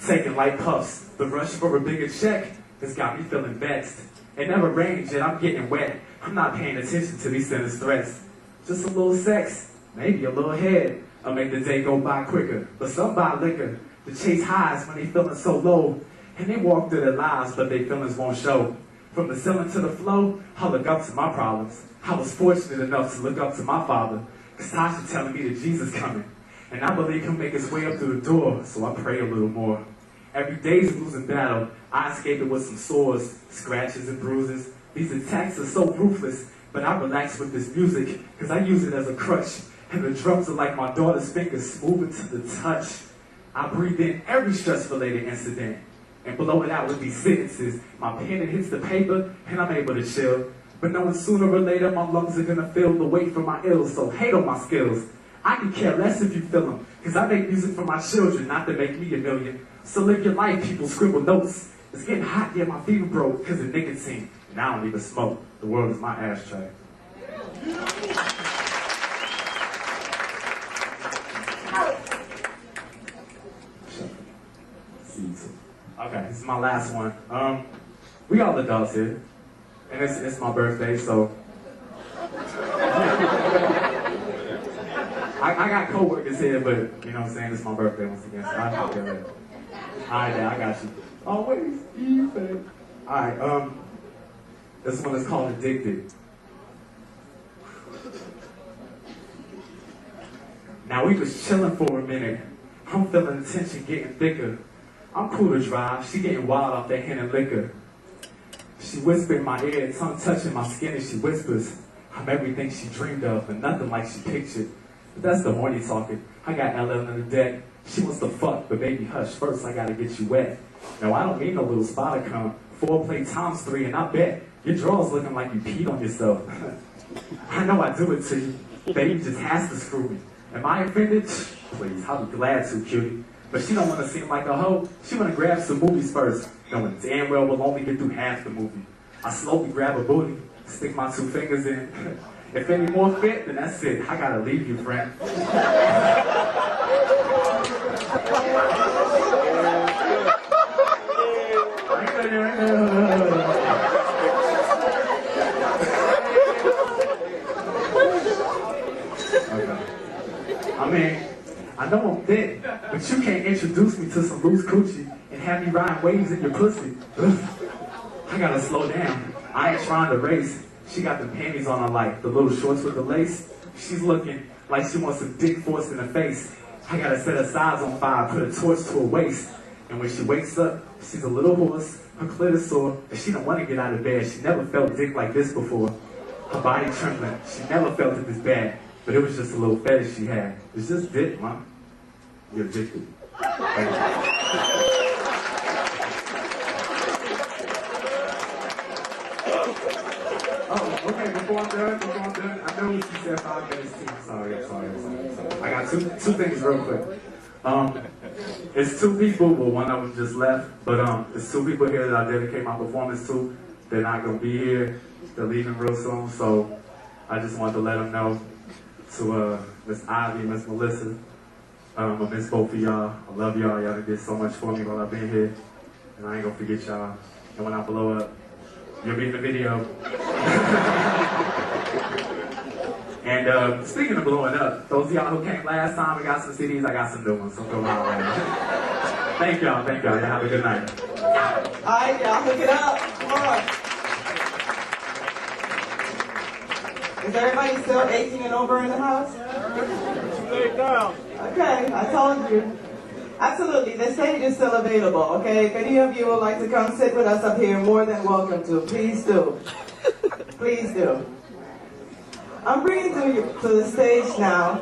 Speaker 13: taking light puffs. The rush for a bigger check has got me feeling vexed. It never rains, yet I'm getting wet. I'm not paying attention to these sentence threats. Just a little sex, maybe a little head, I'll make the day go by quicker. But some buy liquor to chase highs when they feeling so low, and they walk through their lives, but their feelings won't show. From the ceiling to the floor, I look up to my problems. I was fortunate enough to look up to my father. Tasha telling me that Jesus coming, and I believe he'll make his way up through the door, so I pray a little more. Every day's a losing battle. I escape it with some sores, scratches and bruises. These attacks are so ruthless, but I relax with this music, because I use it as a crutch, and the drums are like my daughter's fingers, smoothing to the touch. I breathe in every stress-related incident, and blow it out with these sentences. My pen hits the paper, and I'm able to chill. But knowing sooner or later my lungs are gonna feel the weight from my ills, so hate on my skills. I can care less if you feel them, cause I make music for my children, not to make me a million. So live your life, people, scribble notes. It's getting hot, yeah, my fever broke, cause of nicotine, and I don't even smoke. The world is my ashtray. Okay, this is my last one. We all adults here. And it's my birthday, so I got co-workers here, but you know what I'm saying, it's my birthday once again, so I can feel it. Alright, Dad, I got you. Always even. Alright, this one is called Addicted. Now we was chilling for a minute. I'm feeling the tension getting thicker. I'm cool to drive, she getting wild off that hen and liquor. She whispered in my ear, tongue touching my skin, and she whispers, I'm everything she dreamed of, and nothing like she pictured. But that's the horny talking. I got LL on the deck. She wants to fuck, but baby, hush. First, I gotta get you wet. Now, I don't mean no little spot to come. 4-play times 3, and I bet your drawers looking like you peed on yourself. I know I do it to you. Baby just has to screw me. Am I offended? Please, I'll be glad to, cutie. But she don't want to seem like a hoe. She want to grab some movies first, knowing damn well we'll only get through half the movie. I slowly grab a booty, stick my 2 fingers in. If any more fit, then that's it. I gotta leave you, friend. Okay. I mean, I I know I'm thick, but you can't introduce me to some loose coochie and have me riding waves in your pussy. Ugh. I gotta slow down. I ain't trying to race. She got the panties on her like the little shorts with the lace. She's looking like she wants some dick forced in her face. I gotta set her sides on fire, put a torch to her waist. And when she wakes up, she's a little horse, her clit is sore, and she don't want to get out of bed. She never felt dick like this before. Her body trembling, she never felt it this bad, but it was just a little fetish she had. It's just dick, Mom. You're addicted. Oh, okay, before I'm done, I know she said 5 minutes too. Sorry. I got two things real quick. It's 2 people, well, one of them just left, but it's 2 people here that I dedicate my performance to. They're not gonna be here. They're leaving real soon, so I just wanted to let them know. To Miss Ivy, Miss Melissa, I miss both of y'all. I love y'all. Y'all did so much for me while I've been here, and I ain't gonna forget y'all. And when I blow up, you'll be in the video. And speaking of blowing up, those of y'all who came last time and got some CDs, I got some new ones, so go out right. Thank y'all. Y'all have a good night.
Speaker 3: All right, y'all, hook it up. Come on. Is everybody still 18 and over in the house?
Speaker 2: Lay down.
Speaker 3: Okay, I told you. Absolutely, the stage is still available, okay? If any of you would like to come sit with us up here, more than welcome to. Please do. Please do. I'm bringing to the stage now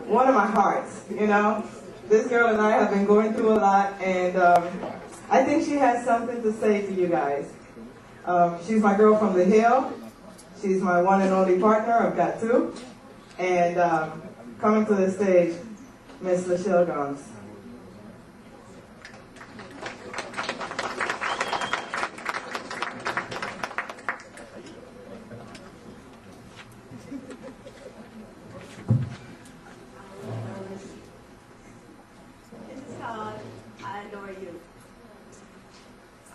Speaker 3: one of my hearts, you know? This girl and I have been going through a lot, and I think she has something to say to you guys. She's my girl from the Hill. She's my one and only partner. I've got 2. And coming to the stage, Miss Lachelle Gomes.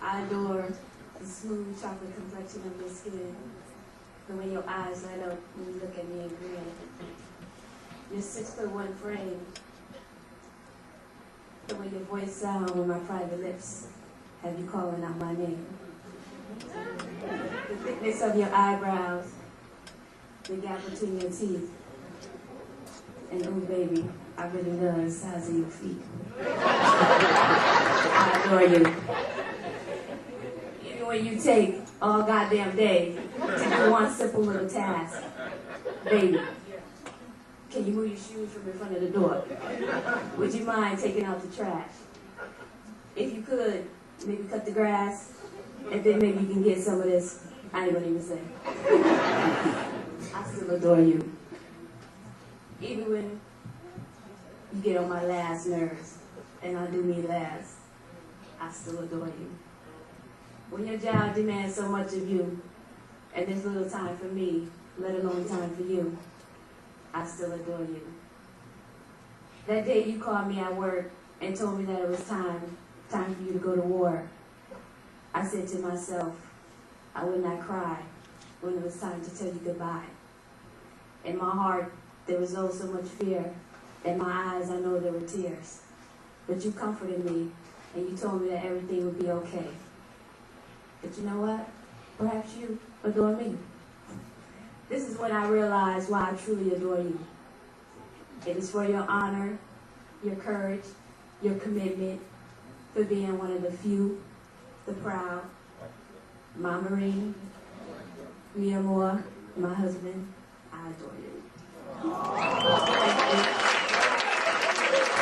Speaker 14: I adore the smooth chocolate complexion of your skin, the way your eyes light up when you look at me and grin, your 6'1" frame, the way your voice sounds when my private lips have you calling out my name, the thickness of your eyebrows, the gap between your teeth, and oh baby, I really love the size of your feet. I adore you. Even when you take all goddamn day to do one simple little task. Baby, can you move your shoes from in front of the door? Would you mind taking out the trash? If you could, maybe cut the grass, and then maybe you can get some of this. I ain't gonna even say. I still adore you. Even when you get on my last nerves, and I do me last, I still adore you. When your job demands so much of you, and there's little time for me, let alone time for you, I still adore you. That day you called me at work and told me that it was time for you to go to war. I said to myself, I would not cry when it was time to tell you goodbye. In my heart, there was oh so much fear. In my eyes, I know there were tears. But you comforted me, and you told me that everything would be okay. But you know what? Perhaps you adore me. This is when I realized why I truly adore you. It is for your honor, your courage, your commitment, for being one of the few, the proud, my Marine, mi amor, my husband. I adore you. Thank you.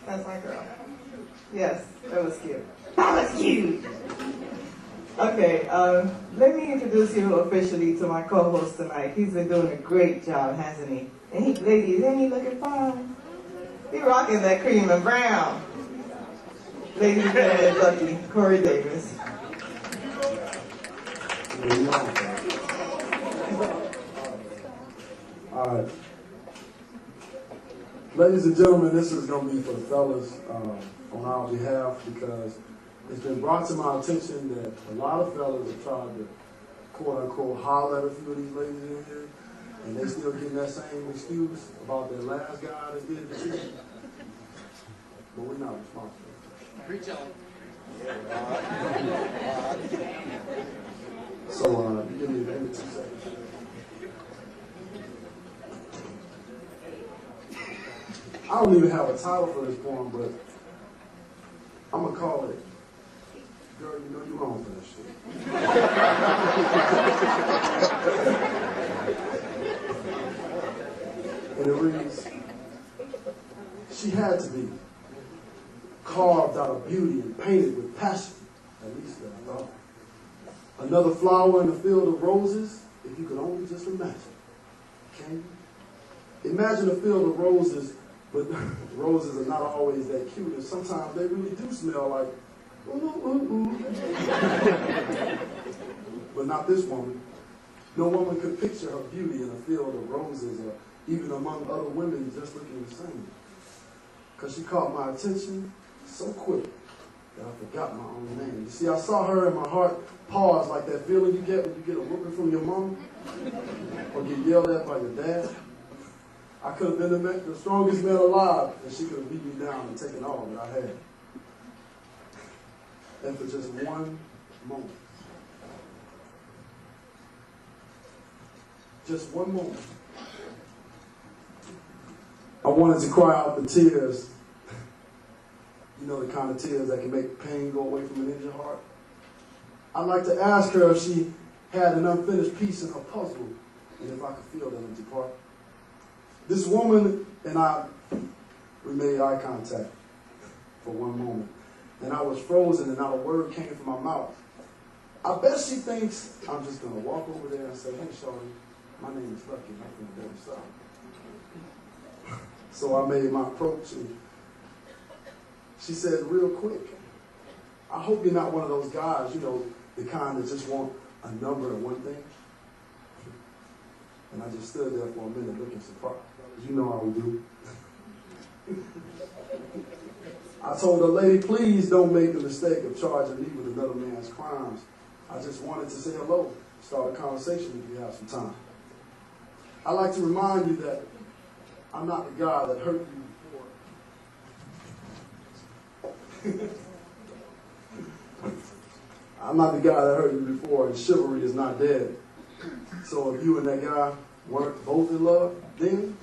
Speaker 3: That's my girl. Yes, that was cute. That was cute! Okay, let me introduce you officially to my co-host tonight. He's been doing a great job, hasn't he? And he, ladies, ain't he looking fine? He rocking that cream and brown. Ladies and gentlemen, lucky, Corey Davis.
Speaker 1: All right. Ladies and gentlemen, this is going to be for the fellas on our behalf because it's been brought to my attention that a lot of fellas have tried to quote-unquote holler at a few of these ladies in here, and they still getting that same excuse about their last guy that did the shit. But we're not responsible.
Speaker 9: Preach on.
Speaker 1: So give me 2 seconds. I don't even have a title for this poem, but I'm going to call it, Girl, You Know You're Wrong for That Shit. And it reads, she had to be carved out of beauty and painted with passion, at least that I thought. Another flower in the field of roses, if you could only just imagine. Can you? Imagine a field of roses, but roses are not always that cute, and sometimes they really do smell like, ooh, ooh, ooh. But not this woman. No woman could picture her beauty in a field of roses or even among other women just looking the same. Because she caught my attention so quick that I forgot my own name. You see, I saw her and my heart pause like that feeling you get when you get a whooping from your mom or get yelled at by your dad. I could have been the strongest man alive, and she could have beat me down and taken all that I had. And for just one moment, just one moment, I wanted to cry out the tears, you know, the kind of tears that can make pain go away from an injured heart. I'd like to ask her if she had an unfinished piece in her puzzle, and if I could feel that empty part. This woman and I, we made eye contact for one moment, and I was frozen and not a word came from my mouth. I bet she thinks I'm just going to walk over there and say, hey, shorty, my name is Lucky, I'm from the other side. So I made my approach, and she said real quick, I hope you're not one of those guys, you know, the kind that just want a number and one thing. And I just stood there for a minute looking surprised. You know how we do. I told her, lady, please don't make the mistake of charging me with another man's crimes. I just wanted to say hello, start a conversation if you have some time. I'd like to remind you that I'm not the guy that hurt you before. I'm not the guy that hurt you before, and chivalry is not dead. So if you and that guy weren't both in love, then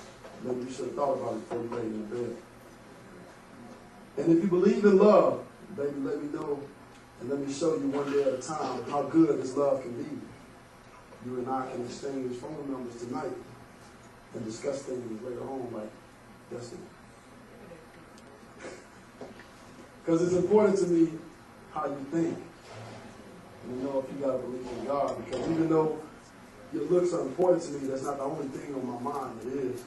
Speaker 1: maybe you should have thought about it before you laid in the bed. And if you believe in love, baby, let me know, and let me show you one day at a time how good this love can be. You and I can exchange phone numbers tonight and discuss things later on like destiny. Because it's important to me how you think. And you know if you got to believe in God, because even though your looks are important to me, that's not the only thing on my mind. It is.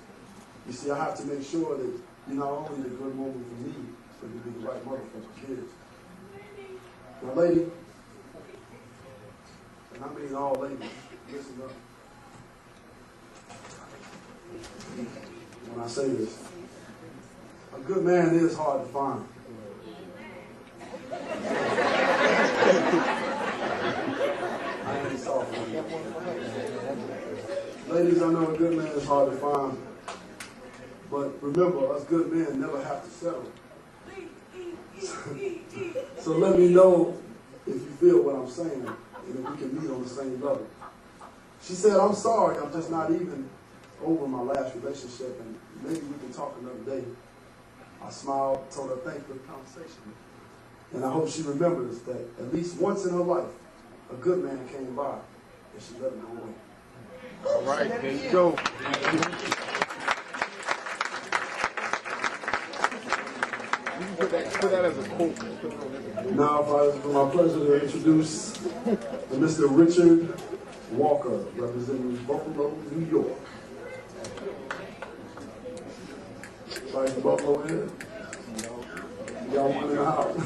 Speaker 1: You see, I have to make sure that you're not only the good woman for me, but you be the right mother for the kids. Now, lady, and I mean all ladies, listen up. When I say this, a good man is hard to find. I ain't soft. Ladies, I know a good man is hard to find, but remember, us good men never have to settle. So let me know if you feel what I'm saying, and if we can meet on the same level. She said, I'm sorry, I'm just not even over my last relationship, and maybe we can talk another day. I smiled, told her thank you for the conversation. And I hope she remembers that at least once in her life, a good man came by, and she let him go away.
Speaker 9: All right, there you go. You can put that as a quote.
Speaker 1: Now, it's my pleasure to introduce Mr. Richard Walker, representing Buffalo, New York. Like the Buffalo here? Y'all want in the house?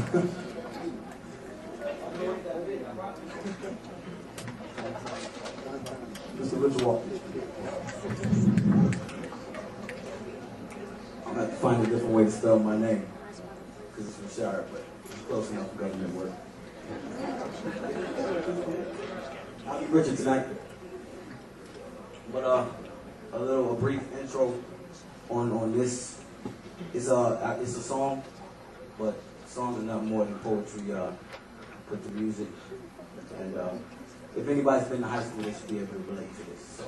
Speaker 1: Mr. Richard Walker.
Speaker 15: different way to spell my name, because it's from Shire, but it's close enough for government work. I'll be Richard tonight, but a brief intro on this. It's a song, but songs are not more than poetry with the music. And if anybody's been to high school, they should be able to relate to this. So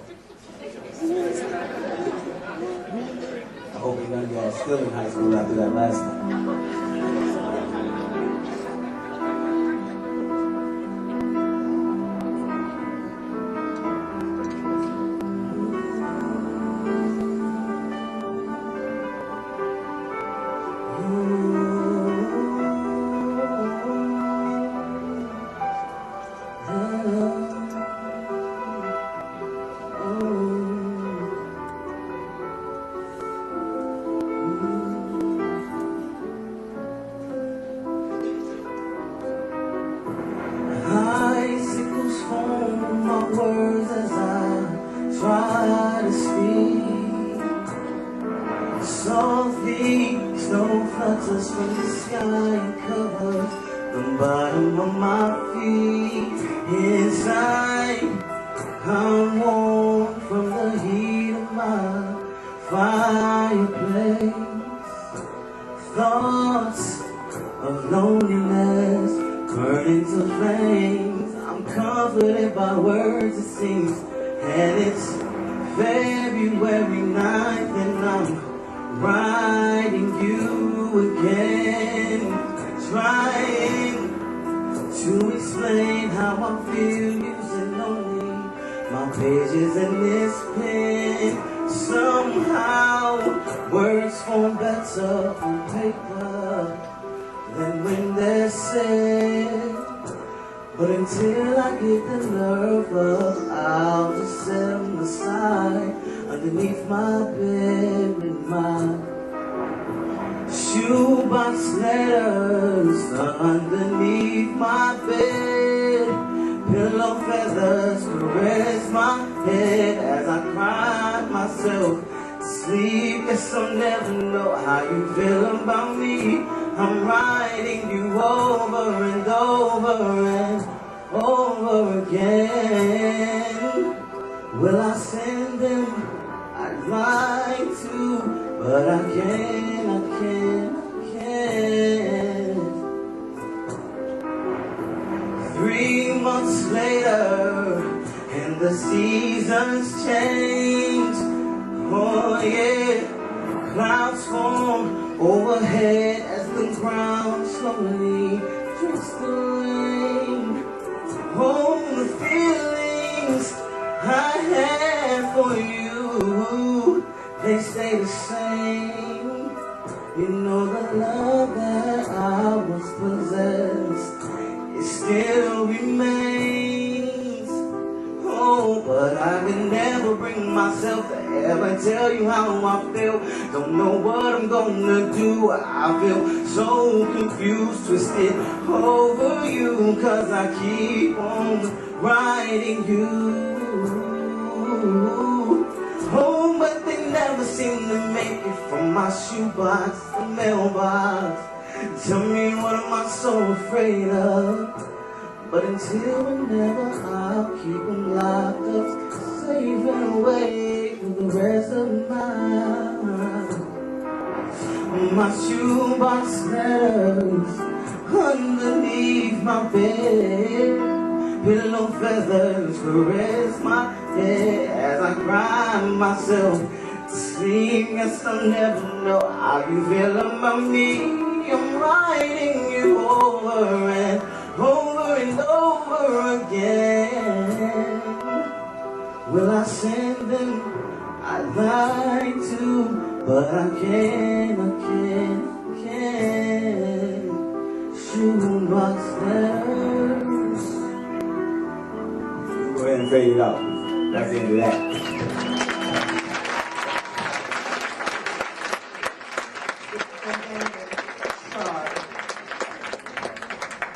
Speaker 15: I hope none of y'all are still in high school after that last one.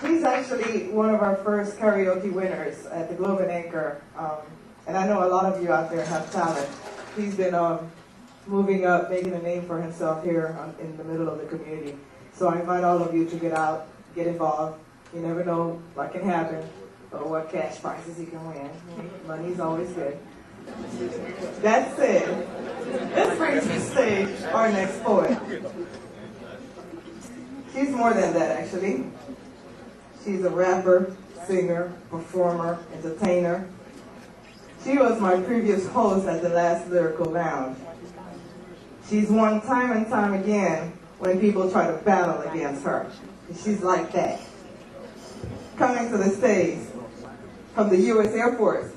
Speaker 3: He's actually one of our first karaoke winners at the Globe and Anchor. And I know a lot of you out there have talent. He's been moving up, making a name for himself here in the middle of the community. So I invite all of you to get out, get involved. You never know what can happen or what cash prizes you can win. Money's always good. That said, let's bring to the stage our next poet. She's more than that, actually. She's a rapper, singer, performer, entertainer. She was my previous host at the last Lyrical Lounge. She's won time and time again when people try to battle against her. She's like that. Coming to the stage from the U.S. Air Force.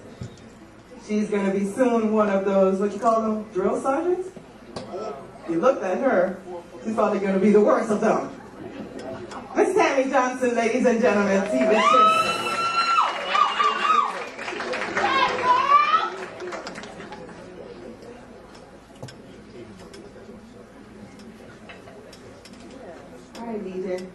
Speaker 3: She's going to be soon one of those, what you call them, drill sergeants? You looked at her, she's probably going to be the worst of them. Miss Tammy Johnson, ladies and gentlemen, see this shit.
Speaker 8: All right, DJ.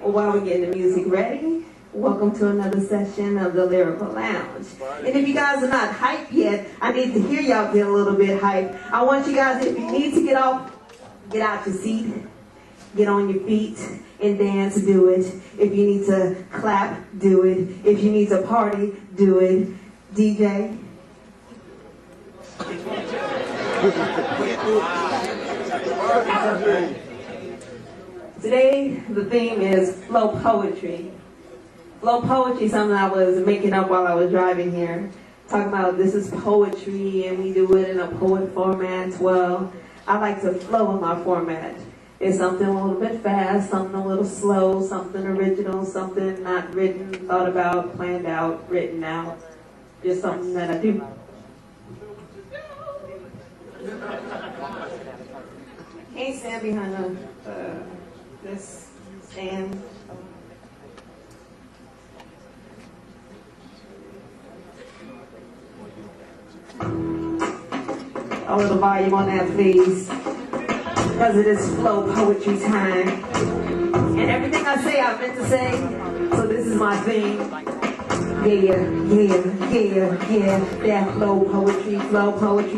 Speaker 8: Well, while we're getting the music ready, welcome to another session of the Lyrical Lounge. And if you guys are not hyped yet, I need to hear y'all get a little bit hyped. I want you guys, if you need to get out your seat, get on your feet and dance, do it. If you need to clap, do it. If you need to party, do it. DJ. Today, the theme is flow poetry. Flow poetry is something I was making up while I was driving here. Talking about this is poetry and we do it in a poet format. Well, I like to flow in my format. It's something a little bit fast, something a little slow, something original, something not written, thought about, planned out, written out. Just something that I do. Can't stand behind this stand. A little volume on that, please. Because it is flow poetry time. And everything I say, I meant to say. So this is my thing. Yeah. That flow poetry,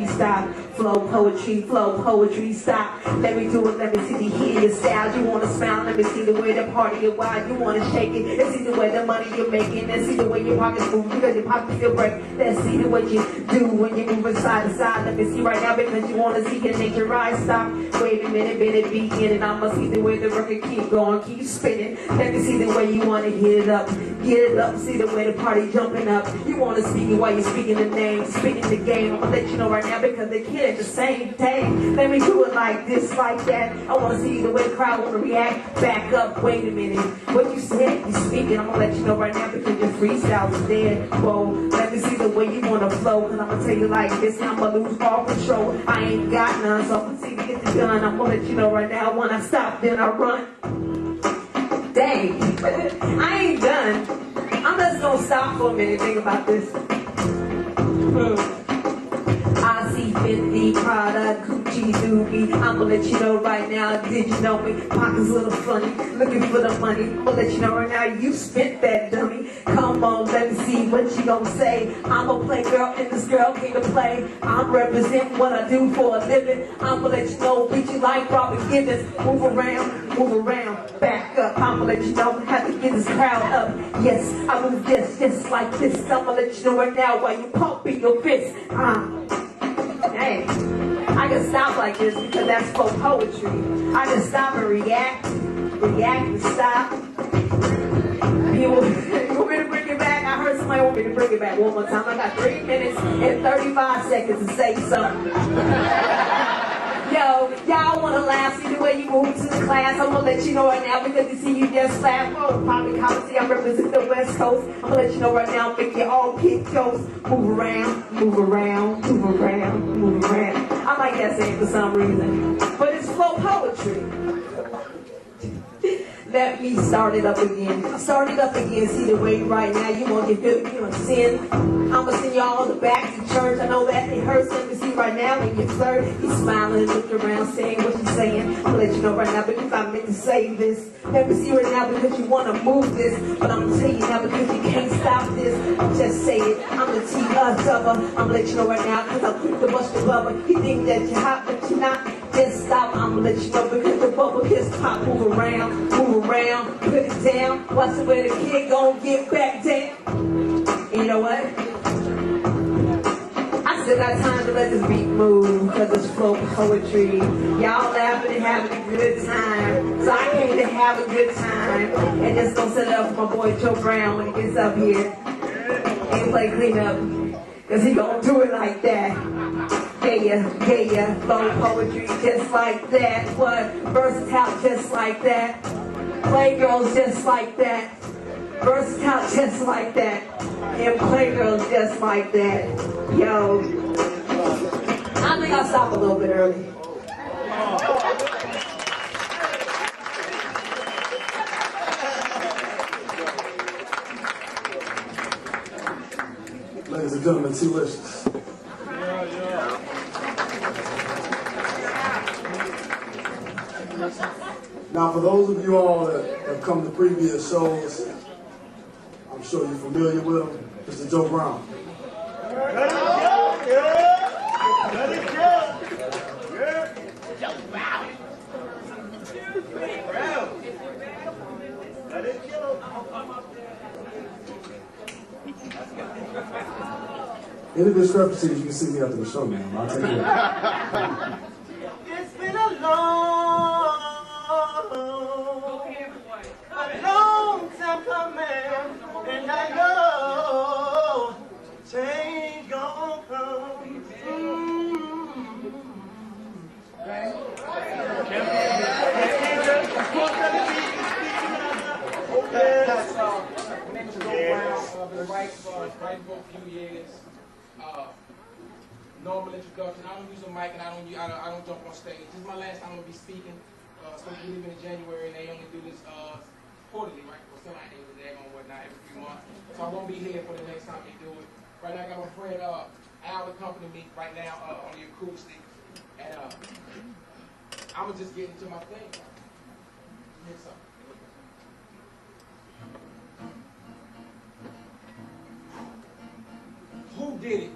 Speaker 8: stop. Flow poetry, stop. Let me do it, let me see the hear your style. You wanna smile, let me see the way the party you wild. You wanna shake it, let's see the way the money you're making. Let's see the way your pockets move, because your pockets still break. Let's see the way you do when you're moving side to side. Let me see right now, because you wanna see your nature rise. Stop, wait a minute, begin. And I'ma see the way the record keep going, keep spinning. Let me see the way you wanna get it up. See the way the party jumping up. You wanna speak it while you're speaking the name, spitting the game. I'ma let you know right now, because they can't at the same thing. Let me do it like this, like that. I wanna see the way the crowd wanna react. Back up, wait a minute. What you said, you speaking. I'm gonna let you know right now, because your freestyle is dead. Whoa, let me see the way you wanna flow. And I'm gonna tell you like this, I'm gonna lose all control. I ain't got none, so I'm gonna see to get the gun. I'm gonna let you know right now, when I stop, then I run. Dang, I ain't done. I'm just gonna stop for a minute, think about this. I see 50 Prada, Gucci, Doobie. I'ma let you know right now, did you know me? Pockets a little funny, looking for the money. I'ma let you know right now, you spent that dummy. Come on, let me see what you gonna say. I'm a play girl and this girl came to play. I'm representing what I do for a living. I'ma let you know, beat you like Robin Givens. Move around, back up. I'ma let you know, have to get this crowd up. Yes, I move this, just like this. I'ma let you know right now, while you pumping your fist. Hey, I can stop like this because that's for poetry. I can stop and react and stop. You want me to bring it back? I heard somebody want me to bring it back one more time. I got 3 minutes and 35 seconds to say something. Yo, y'all wanna laugh, see the way you move to the class. I'm gonna let you know right now, because you see you just laugh. Oh, probably Coliseum, I represent the West Coast. I'm gonna let you know right now, make you all kick toes. Move around. I like that saying for some reason, but it's flow poetry.
Speaker 14: let me start it up again. Start it up again. See the way right now you want to feel me on sin. I'ma send y'all the back to church. I know that it hurts. Let me see right now when you flirt. He's smiling and looking around saying what he's saying. I'ma let you know right now because I meant to say this. Let me see right now because you want to move this. But I'm gonna tell you now because you can't stop this. Just say it. I'm the T-Cover. I'm gonna let you know right now because I'm quick to bust the bubble. You think that you're hot but you're not. Just stop. I'm gonna let you know because the bubble just pop. Move around, put it down. Watch the way the kid gon' get back down. And you know what? I still got time to let this beat move, cause it's flow poetry. Y'all laughing and having a good time. So I came to have a good time. And just gonna set it up for my boy Joe Brown when he gets up here. And play cleanup. Cause he gon' do it like that. Yeah, flow poetry just like that. What? Versatile just like that. Playgirls just like that. Versatile just like that. And playgirls just like that. Yo. I think I'll stop a little bit early.
Speaker 1: Ladies and gentlemen, T-Licious. Now, for those of you all that have come to previous shows, I'm sure you're familiar with him, Mr. Joe Brown.
Speaker 16: Let it go! Yeah! Let it go! Yeah! Joe Brown! Let it go!
Speaker 1: Any discrepancies, you can see me after the show, man. I'll take it.
Speaker 16: It's been a long time coming, and I know change gon' come.
Speaker 17: Right for a few years. Normal introduction. I don't use a mic and I don't jump on stage. This is my last time I'm gonna be speaking. Supposed to be leaving in January, and they only do this quarterly, right? Or semi-annually, they're gonna whatnot every few months. So I won't be here for the next time they do it. Right now, I got my friend Al accompanying me right now on the acoustic, and I'm gonna just get into my thing. Here's something. Who did it?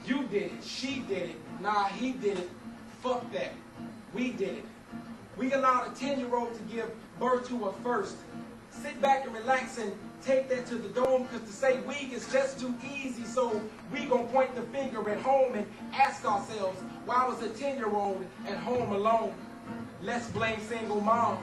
Speaker 17: You did it. She did it. Nah, he did it. Fuck that. We did it. We allowed a 10-year-old to give birth to a first. Sit back and relax and take that to the dome, because to say weak is just too easy. So we gonna point the finger at home and ask ourselves, why was a 10-year-old at home alone? Let's blame single mom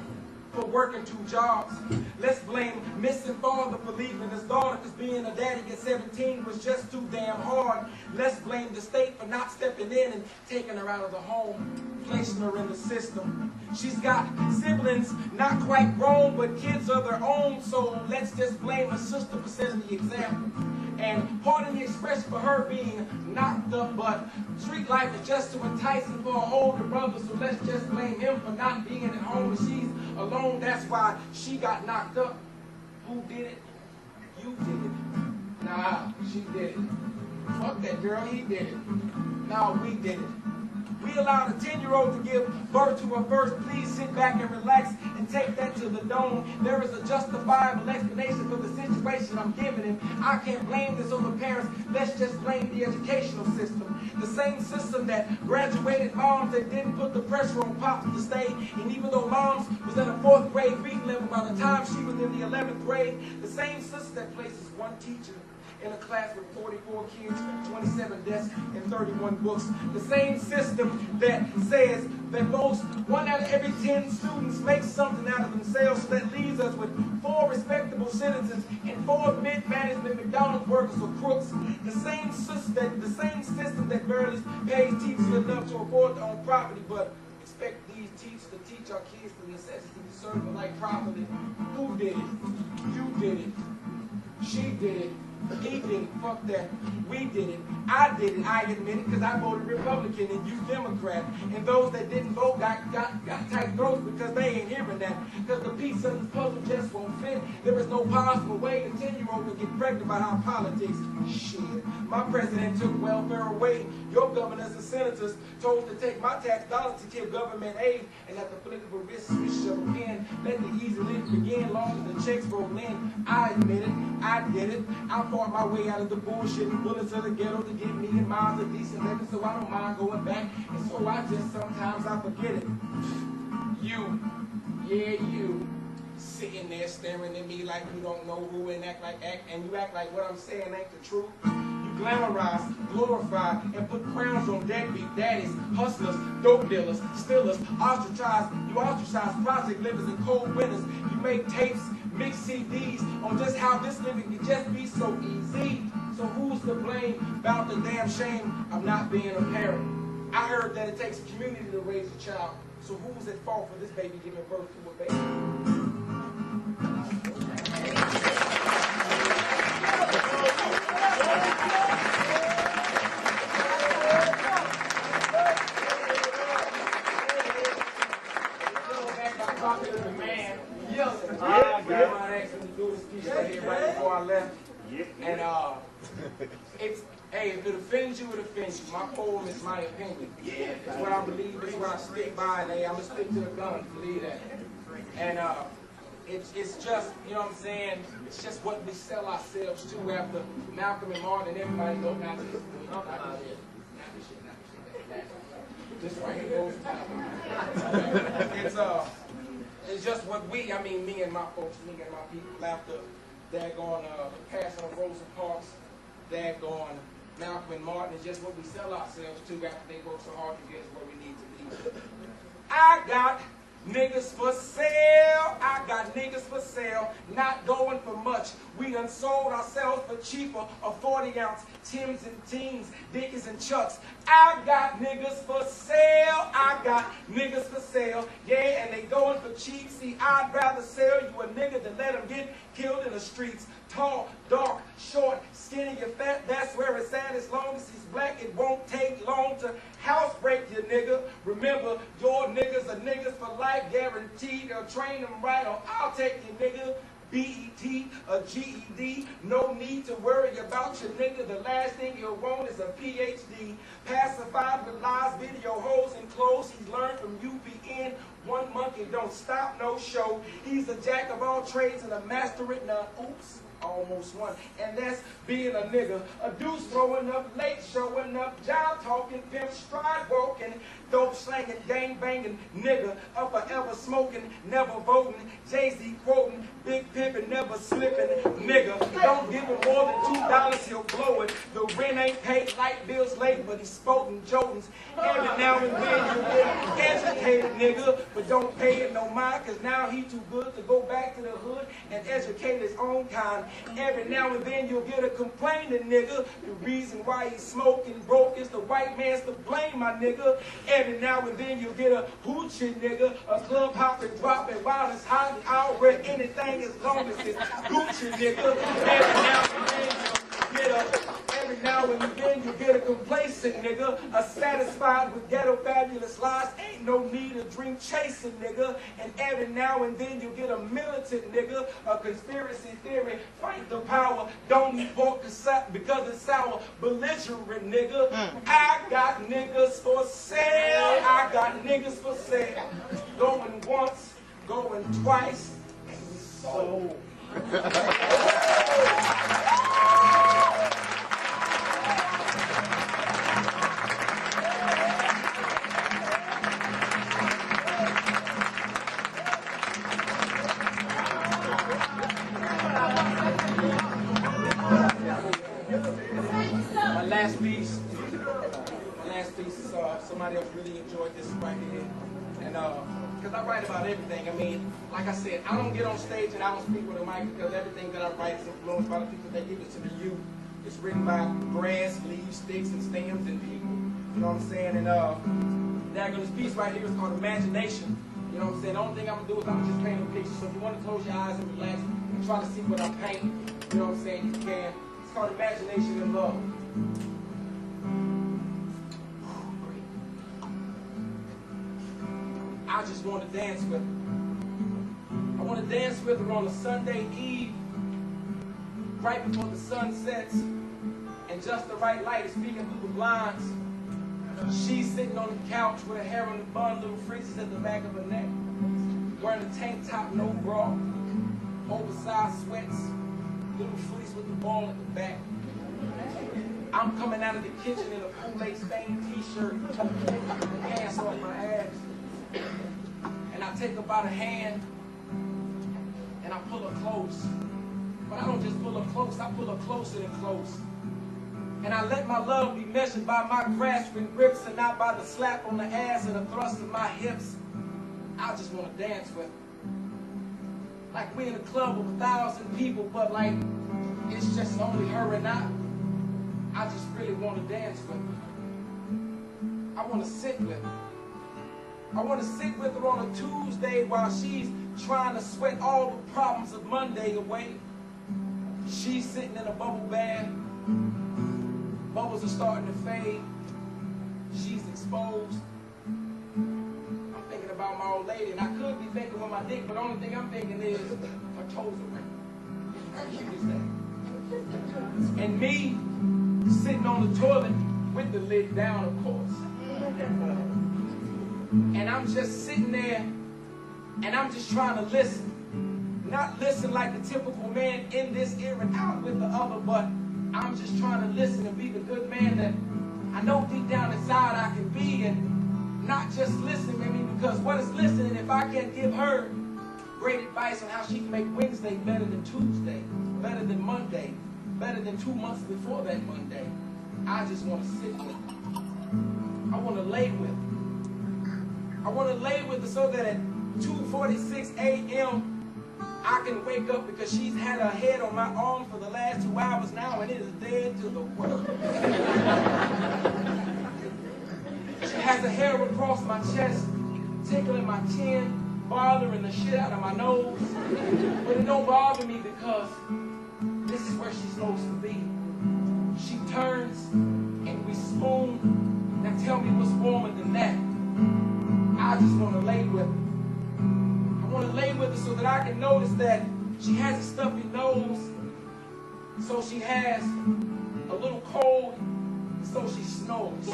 Speaker 17: for working 2 jobs. Let's blame missing father for leaving his daughter, because being a daddy at 17 was just too damn hard. Let's blame the state for not stepping in and taking her out of the home, placing her in the system. She's got siblings, not quite grown, but kids of their own, so let's just blame her sister for setting the example. And pardon the expression for her being knocked up, but street life is just too enticing for her older brother, so let's just blame him for not being at home when she's alone. That's why she got knocked up. Who did it? You did it. Nah, she did it. Fuck that girl, he did it. Nah, we did it. We allowed a 10-year-old to give birth to her first. Please sit back and relax and take that to the dome. There is a justifiable explanation for the situation I'm giving him. I can't blame this on the parents. Let's just blame the educational system. The same system that graduated moms that didn't put the pressure on pops to stay. And even though moms was in a 4th grade reading level by the time she was in the 11th grade, the same system that places one teacher in a class with 44 kids, 27 desks, and 31 books. The same system that says that 1 out of every 10 students makes something out of themselves, so that leaves us with 4 respectable citizens and 4 mid-management McDonald's workers or crooks. The same system that barely pays teachers enough to afford their own property, but expect these teachers to teach our kids the necessity to serve the life properly. Who did it? You did it. She did it. He did it. Fuck that. We did it. I did it. I admit it, because I voted Republican and you Democrat. And those that didn't vote got tight throats because they ain't hearing that. Because the piece of the puzzle just won't fit. There is no possible way a 10-year-old can get pregnant by our politics. Shit. My president took welfare away. Your governors and senators told to take my tax dollars to give government aid and let the political risks be shoved in. Let the easy living begin long as the checks roll in. I admit it, I did it. I fought my way out of the bullshit and bullets of the ghetto to get me and miles of decent living, so I don't mind going back. And so I just sometimes I forget it. You, yeah, you, sitting there staring at me like you don't know who and you act like what I'm saying ain't the truth. You glamorize, glorify, and put crowns on deadbeat daddies, hustlers, dope dealers, stealers, ostracize. You ostracize project livers and cold winners. You make tapes, mix CDs on just how this living can just be so easy. So who's to blame about the damn shame of not being a parent? I heard that it takes a community to raise a child. So who's at fault for this baby giving birth to a baby? Right before I left. And hey, if it offends you, it offends you. My poem is my opinion. It's what I believe, it's what I stick by, and hey, I'm gonna stick to the gun, believe that. And it's just, you know what I'm saying, it's just what we sell ourselves to after Malcolm and Martin and everybody go, not this, not this right here goes. It's just what we, I mean, me and my folks, me and my people, after daggone passing of Rosa Parks, daggone Malcolm and Martin, is just what we sell ourselves to after they work so hard to get us where we need to be. I got niggas for sale, I got niggas for sale, not going for much. We done sold ourselves for cheaper, a 40-ounce Timbs and Teens, Dickies and Chucks. I got niggas for sale, I got niggas for sale, yeah, and they going for cheap. See, I'd rather sell you a nigga than let him get killed in the streets. Tall, dark, short, skinny, or fat, that's where it's at. As long as he's black, it won't take long to housebreak you, nigga. Remember, your niggas are niggas for life, guaranteed. They'll train them right, or I'll take you, nigga. BET, a GED, no need to worry about your nigga. The last thing you'll want is a PhD. Pacified with lies, video, holes, and clothes. He's learned from UPN. One monkey don't stop, no show. He's a jack of all trades and a master at none. Oops. Almost one, and that's being a nigga. A deuce throwing up, late showing up, job talking, pimp stride walking, dope slanging, gang banging, nigga. Up forever smoking, never voting. Jay-Z quoting, big pimpin', never slipping, nigga. Don't give him more than $2, he'll blow it. The rent ain't paid, light bills late, but he's spoken Jordans. Every now and then you get educated, nigga, but don't pay it no mind, cause now he too good to go back to the hood and educate his own kind. Every now and then you'll get a complaining nigga. The reason why he's smoking broke is the white man's to blame, my nigga. Every now and then you'll get a hoochie nigga, a club hopping, dropping while it's hot. I'll wear anything as long as it's Gucci nigga. Every now and then you get a complacent nigga, a satisfied with ghetto fabulous lies. Ain't no need of dream chasing nigga. And every now and then you get a militant nigga, a conspiracy theory, fight the power, don't eat pork because it's sour, belligerent nigga. I got niggas for sale, I got niggas for sale. Going once, going twice, and we sold. My last piece is somebody else really enjoyed this right here. And because I write about everything. I mean, like I said, I don't get on stage and I don't speak with a mic because everything that I write is influenced by the people that give it to the youth. It's written by grass, leaves, sticks, and stems and people. You know what I'm saying? And this piece right here is called Imagination. You know what I'm saying? The only thing I'm going to do is I'm going to just paint a picture. So if you want to close your eyes and relax and try to see what I paint, you know what I'm saying, you can. It's called Imagination and Love. I just want to dance with her. I want dance with her on a Sunday eve, right before the sun sets, and just the right light is peeking through the blinds. She's sitting on the couch with her hair in a bun, little frizzies at the back of her neck, wearing a tank top, no bra, oversized sweats, little fleece with the ball at the back. I'm coming out of the kitchen in a Kool-Aid stained t-shirt, pants off my ass, and I take her by the hand and I pull her close. But I don't just pull her close, I pull her closer and close. And I let my love be measured by my grasping grips and not by the slap on the ass and the thrust of my hips. I just want to dance with her. Like we in a club of 1,000 people, but like it's just only her and I just really want to dance with her. I want to sit with her. I want to sit with her on a Tuesday while she's trying to sweat all the problems of Monday away. She's sitting in a bubble bath. Bubbles are starting to fade. She's exposed. I'm thinking about my old lady, and I could be thinking with my dick, but the only thing I'm thinking is her toes are ringing. How cute is that? And me sitting on the toilet with the lid down, of course. And I'm just sitting there, and I'm just trying to listen. Not listen like the typical man in this ear and out with the other, but I'm just trying to listen and be the good man that I know deep down inside I can be, and not just listen, maybe because what is listening if I can't give her great advice on how she can make Wednesday better than Tuesday, better than Monday, better than 2 months before that Monday. I just want to sit with her. I want to lay with her. I want to lay with her so that at 2:46 a.m. I can wake up because she's had her head on my arm for the last 2 hours now and it is dead to the world. She has her hair across my chest, tickling my chin, bothering the shit out of my nose. But it don't bother me because this is where she's supposed to be. She turns and we spoon. Now tell me what's warmer than that. I just want to lay with her. I want to lay with her so that I can notice that she has a stuffy nose, so she has a little cold, so she snores.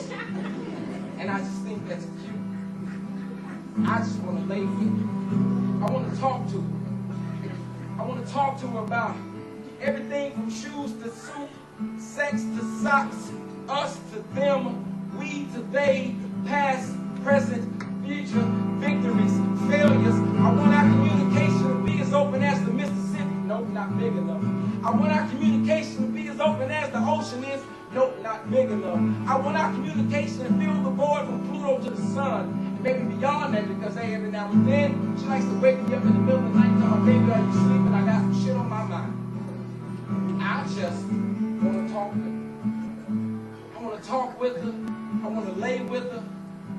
Speaker 17: And I just think that's cute. I just want to lay with her. I want to talk to her. I want to talk to her about everything from shoes to soup, sex to socks, us to them, we to they, past, present, future, victories, failures. I want our communication to be as open as the Mississippi. Nope, not big enough. I want our communication to be as open as the ocean is. Nope, not big enough. I want our communication to fill the void from Pluto to the sun. And maybe beyond that, because hey, every now and then, she likes to wake me up in the middle of the night and tell my baby, are you sleeping? I got some shit on my mind. I just want to talk with her. I want to talk with her. I want to lay with her.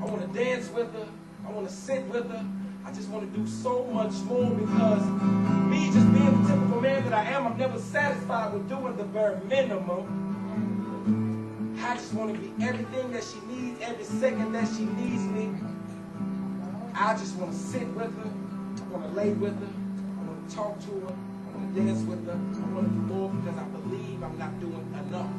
Speaker 17: I want to dance with her. I want to sit with her. I just want to do so much more because me just being the typical man that I am, I'm never satisfied with doing the bare minimum. I just want to be everything that she needs, every second that she needs me. I just want to sit with her. I want to lay with her. I want to talk to her. I want to dance with her. I want to do more because I believe I'm not doing enough.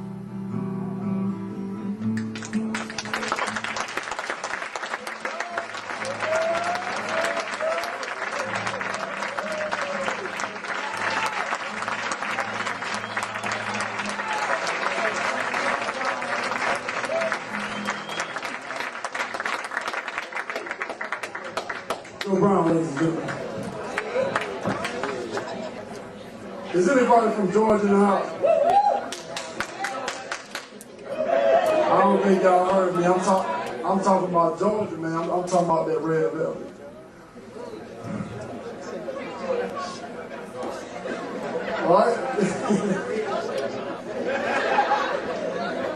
Speaker 1: Joe Brown, ladies and gentlemen. Is anybody from Georgia in the house? I don't think y'all heard me. I'm talking about Georgia, man. I'm talking about that red velvet. All right?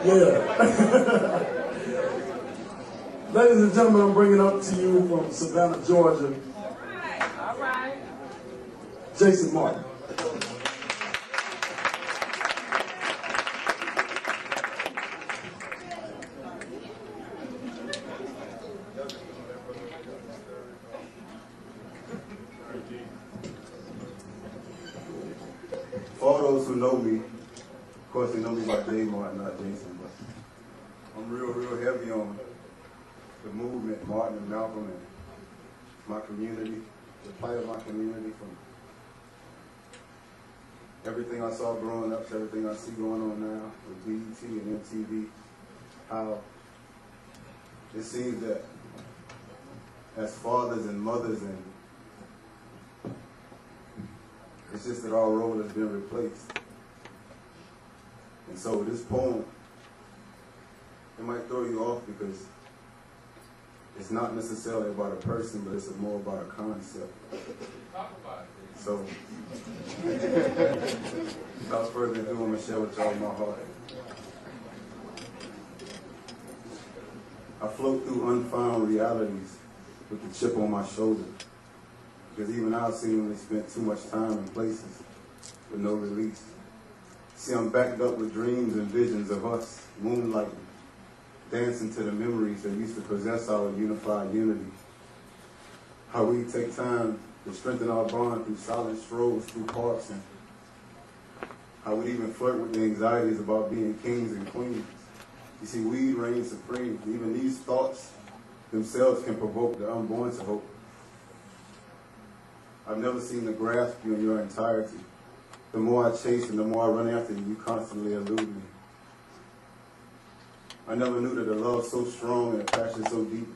Speaker 1: Yeah. Ladies and gentlemen, I'm bringing up to you from Savannah, Georgia,
Speaker 8: All right.
Speaker 1: Jason Martin.
Speaker 18: those who know me, of course they know me by J Martin, not Jason, but I'm real heavy on the movement, Martin and Malcolm, and my community, the plight of my community, from everything I saw growing up to everything I see going on now with BET and MTV, how it seems that as fathers and mothers, and it's just that our role has been replaced. And so this poem, it might throw you off because it's not necessarily about a person, but it's more about a concept.
Speaker 17: Talk about it.
Speaker 18: So, without further ado, I'm going to share with y'all my heart. I float through unfound realities with the chip on my shoulder, because even I've seemingly spent too much time in places with no release. See, I'm backed up with dreams and visions of us moonlighting, dancing to the memories that used to possess our unified unity. How we take time to strengthen our bond through silent strolls through parks, and how we even flirt with the anxieties about being kings and queens. You see, weed reigns supreme. Even these thoughts themselves can provoke the unborn to hope. I've never seen the grasp you in your entirety. The more I chase and the more I run after you, you constantly elude me. I never knew that a love so strong and a passion so deep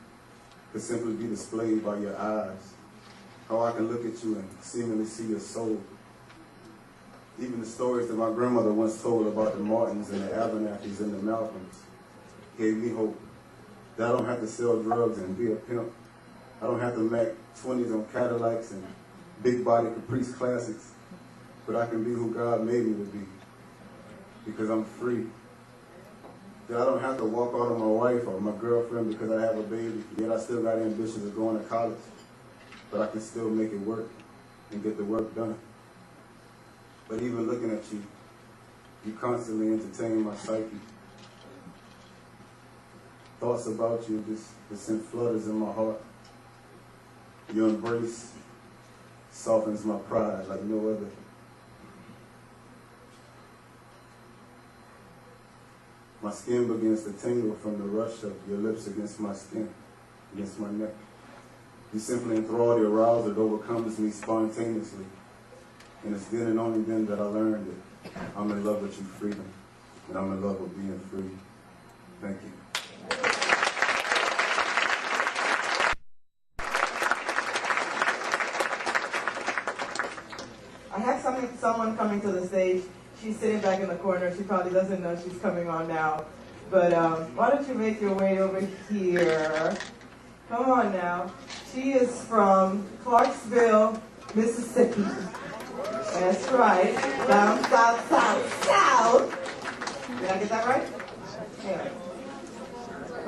Speaker 18: could simply be displayed by your eyes. How I can look at you and seemingly see your soul. Even the stories that my grandmother once told about the Martins and the Abernathy's and the Malcolms gave me hope that I don't have to sell drugs and be a pimp. I don't have to Mac 20s on Cadillacs and big body Caprice classics, but I can be who God made me to be, because I'm free. That I don't have to walk out on my wife or my girlfriend because I have a baby, yet I still got ambitions of going to college, but I can still make it work and get the work done. But even looking at you, you constantly entertain my psyche. Thoughts about you just send flutters in my heart. Your embrace softens my pride like no other. My skin begins to tingle from the rush of your lips against my skin, against my neck. You simply enthrall the arousal that overcomes me spontaneously. And it's then and only then that I learned that I'm in love with you, freedom, and I'm in love with being free. Thank you.
Speaker 3: I have someone coming to the stage. She's sitting back in the corner. She probably doesn't know she's coming on now. But why don't you make your way over here? Come on now. She is from Clarksville, Mississippi. That's right. Down south, south, south. Did I get that right? Yeah.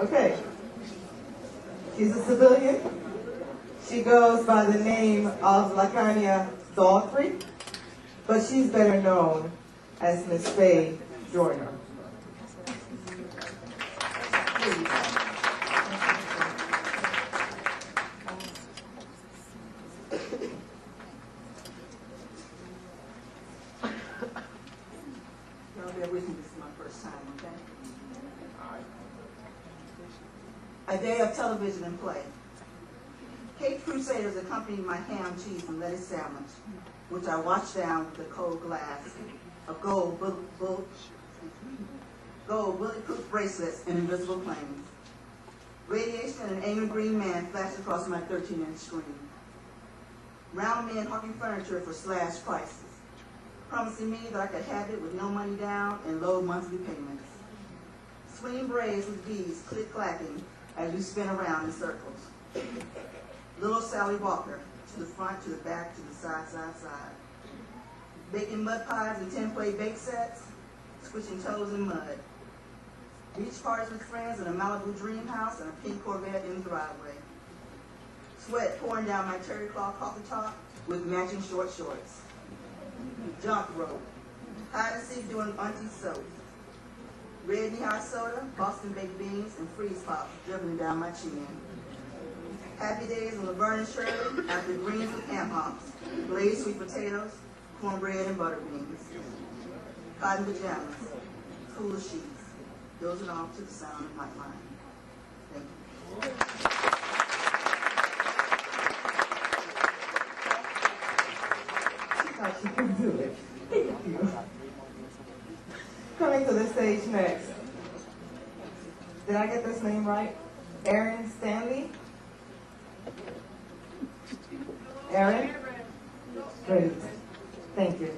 Speaker 3: Okay. She's a civilian. She goes by the name of Lakanya Daughtry, but she's better known as Miss Faye Joyner.
Speaker 19: Y'all bear with me, this is my first time, okay? A day of television and play. Cape Crusaders accompanied my ham, cheese, and lettuce sandwich, which I washed down with a cold glass of gold bulletproof bracelets and invisible planes. Radiation and an angry green man flashed across my 13-inch screen. Round men hawking furniture for slashed prices, promising me that I could have it with no money down and low monthly payments. Swinging braids with beads click-clacking as we spin around in circles. Little Sally Walker, to the front, to the back, to the side, side, side. Baking mud pies and 10-plate bake sets, squishing toes in mud. Beach parties with friends in a Malibu dream house and a pink Corvette in the driveway. Sweat pouring down my terry cloth coffee top with matching short shorts. Jump rope. Hide and seek doing auntie soap. Red knee-high soda, Boston baked beans, and freeze pops dribbling down my chin. Happy days in Laverne and Shirley after greens with ham hocks, glazed sweet potatoes, cornbread, and butter beans. cotton pajamas, cooler sheets, dozing off to the sound of night line. Thank you.
Speaker 3: She thought she could do it. Thank you. Coming to the stage next. Did I get this name right? Aaron Stanley? Aaron? Great. Thank you.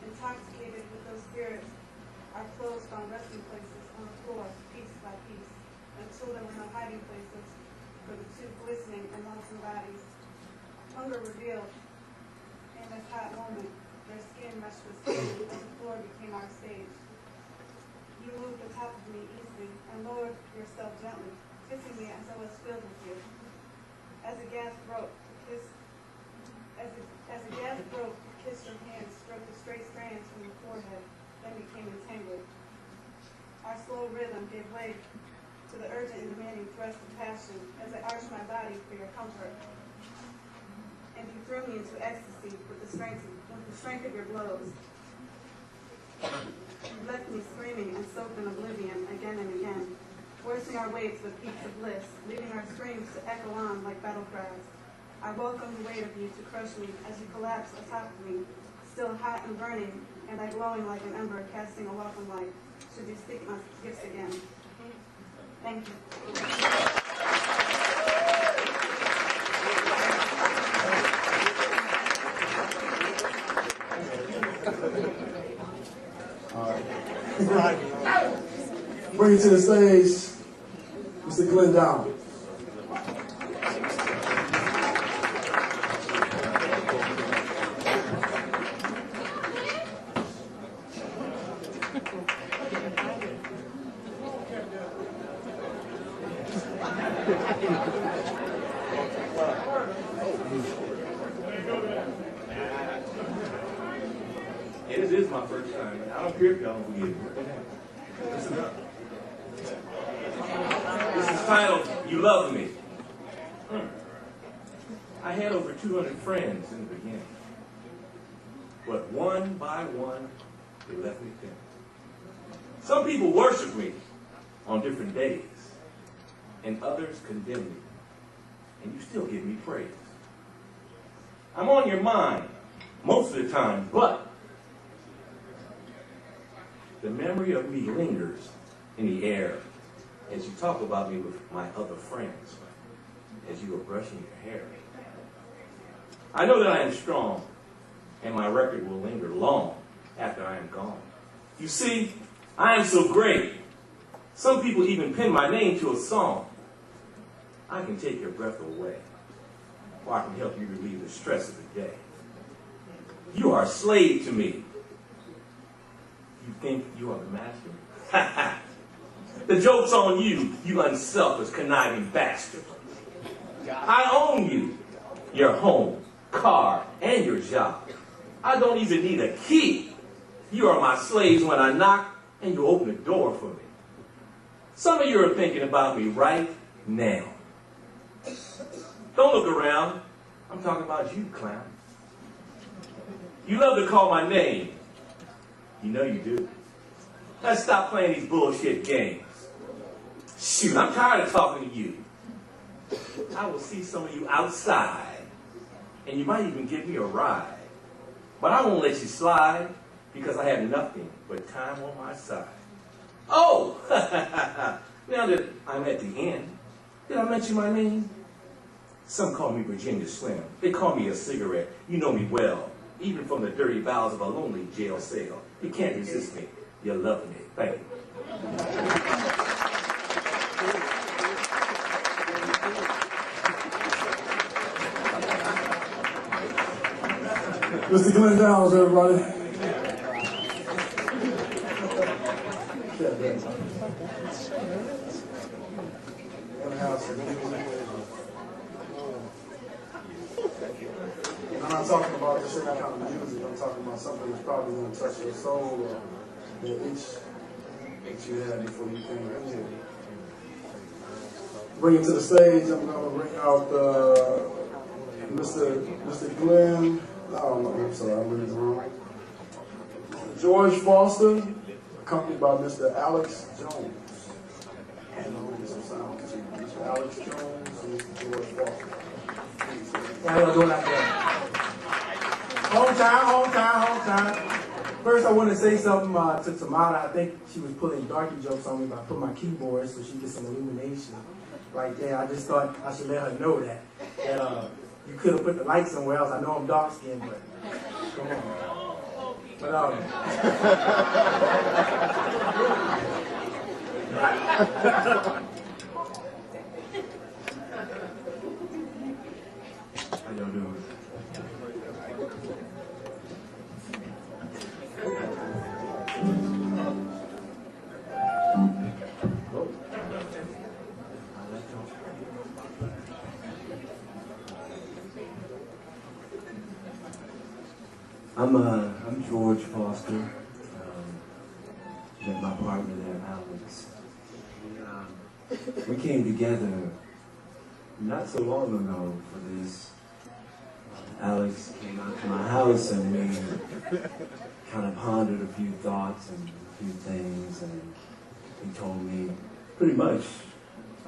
Speaker 20: Intoxicated with those spirits, our clothes found resting places on the floor, piece by piece, until there were no hiding places for the two glistening and molten bodies. Hunger revealed, in this hot moment, their skin meshed with skin as the floor became our stage. You moved on top of me easily and lowered yourself gently, kissing me as I was filled with you. As a gas broke, kissed your hands, stroked the straight strands from your forehead, then became entangled. Our slow rhythm gave way to the urgent and demanding thrust of passion as I arched my body for your comfort. And you threw me into ecstasy with the strength of your blows. You left me screaming and soaked in oblivion again and again, forcing our way to the peaks of bliss, leaving our screams to echo on like battle cries. I welcomed the weight of you to crush me as you collapsed atop of me, still hot and burning, and I glowing like an ember casting a welcome light, should you seek my gifts again. Thank you.
Speaker 1: All right. Bring it to the stage, Mr. Glenn Down.
Speaker 21: This is my first time. I don't care if y'all don't believe it. Listen up. This is titled, You Love Me. I had over 200 friends in the beginning. But one by one, they left me thin. Some people worship me on different days, and others condemn me. And you still give me praise. I'm on your mind most of the time, but the memory of me lingers in the air as you talk about me with my other friends, as you are brushing your hair. I know that I am strong, and my record will linger long after I am gone. You see, I am so great. Some people even pin my name to a song. I can take your breath away, or I can help you relieve the stress of the day. You are a slave to me. You think you are the master? The joke's on you, you unselfish, conniving bastard. I own you, your home, car, and your job. I don't even need a key. You are my slaves when I knock, and you open the door for me. Some of you are thinking about me right now. Don't look around. I'm talking about you, clown. You love to call my name. You know you do. Let's stop playing these bullshit games. Shoot, I'm tired of talking to you. I will see some of you outside, and you might even give me a ride. But I won't let you slide because I have nothing but time on my side. Oh, now that I'm at the end, did I mention my name? Some call me Virginia Slim. They call me a cigarette. You know me well, even from the dirty bowels of a lonely jail cell. You can't resist me. You love me. Thank you.
Speaker 1: Mr. Glenn Downs, everybody. I'm not talking about just that kind of music. I'm talking about something that's probably going to touch your soul or the itch that you had before you came in here. Bring it to the stage. I'm going to bring out Mr. Glenn. Oh, no, I'm sorry, I'm reading it wrong. George Foster, accompanied by Mr. Alex Jones. And some sound to Mr. Alex Jones and Mr. George Foster.
Speaker 4: How y'all doing out there? Home time. First, I want to say something to Tamara. I think she was pulling darky jokes on me by putting my keyboard so she gets some illumination right there. I just thought I should let her know that you could have put the light somewhere else. I know I'm dark skinned, but come on. But
Speaker 21: How y'all doing? I'm George Foster. Met my partner there, Alex. We came together not so long ago for this. Alex came out to my house and we kind of pondered a few thoughts and a few things, and he told me pretty much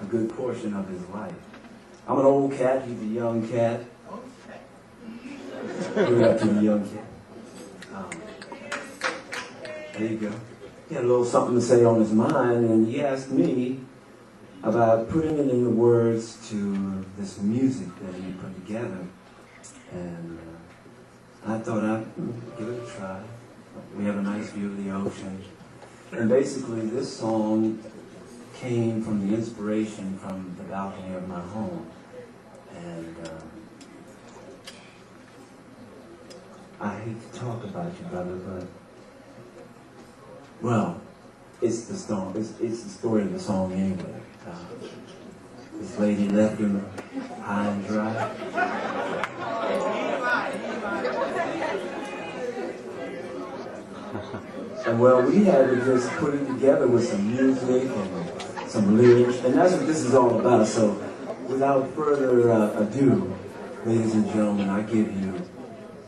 Speaker 21: a good portion of his life. I'm an old cat, he's a young cat. We're up to the young cat. There you go. He had a little something to say on his mind, and he asked me about putting it into words to this music that he put together. And I thought I'd give it a try. We have a nice view of the ocean. And basically this song came from the inspiration from the balcony of my home. And I hate to talk about you, brother, but well, it's the song. It's the story of the song anyway. This lady left him high and dry. And well, we had to just put it together with some music and some lyrics, and that's what this is all about. So, without further ado, ladies and gentlemen, I give you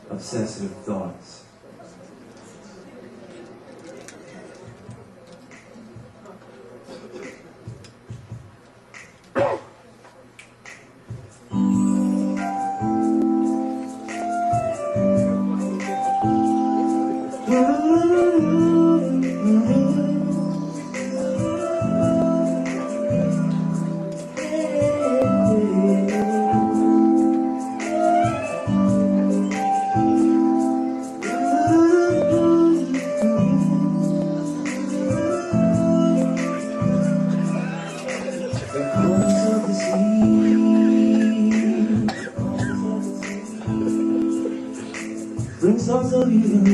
Speaker 21: Obsessive Thoughts. Bring songs of you and me.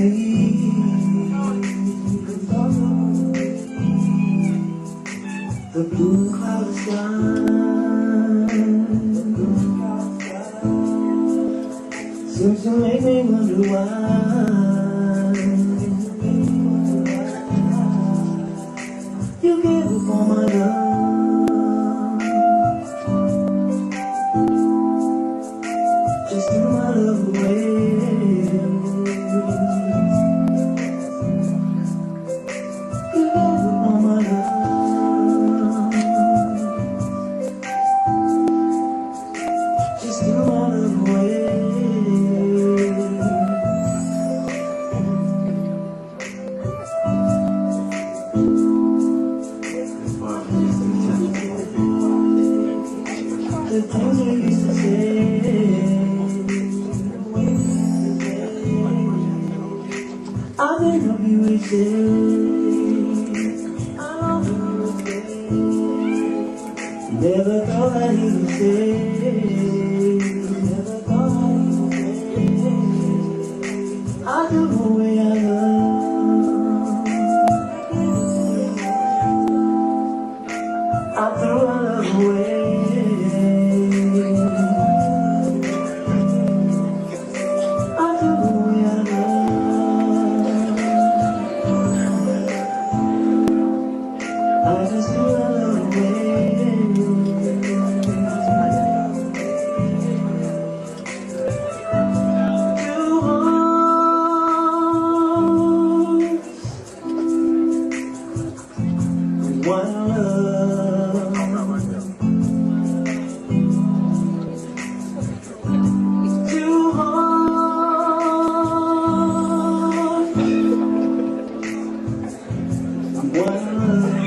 Speaker 21: The blue cloud sky seems to make me wonder why you gave up all my love, just threw my love away. The things we used to say.
Speaker 16: would say, I love you would say. Never thought that he would say, never thought that he would say, I do the way I love, I threw our love away. I do the way I love, I just threw our love away. One love, two hearts, one love,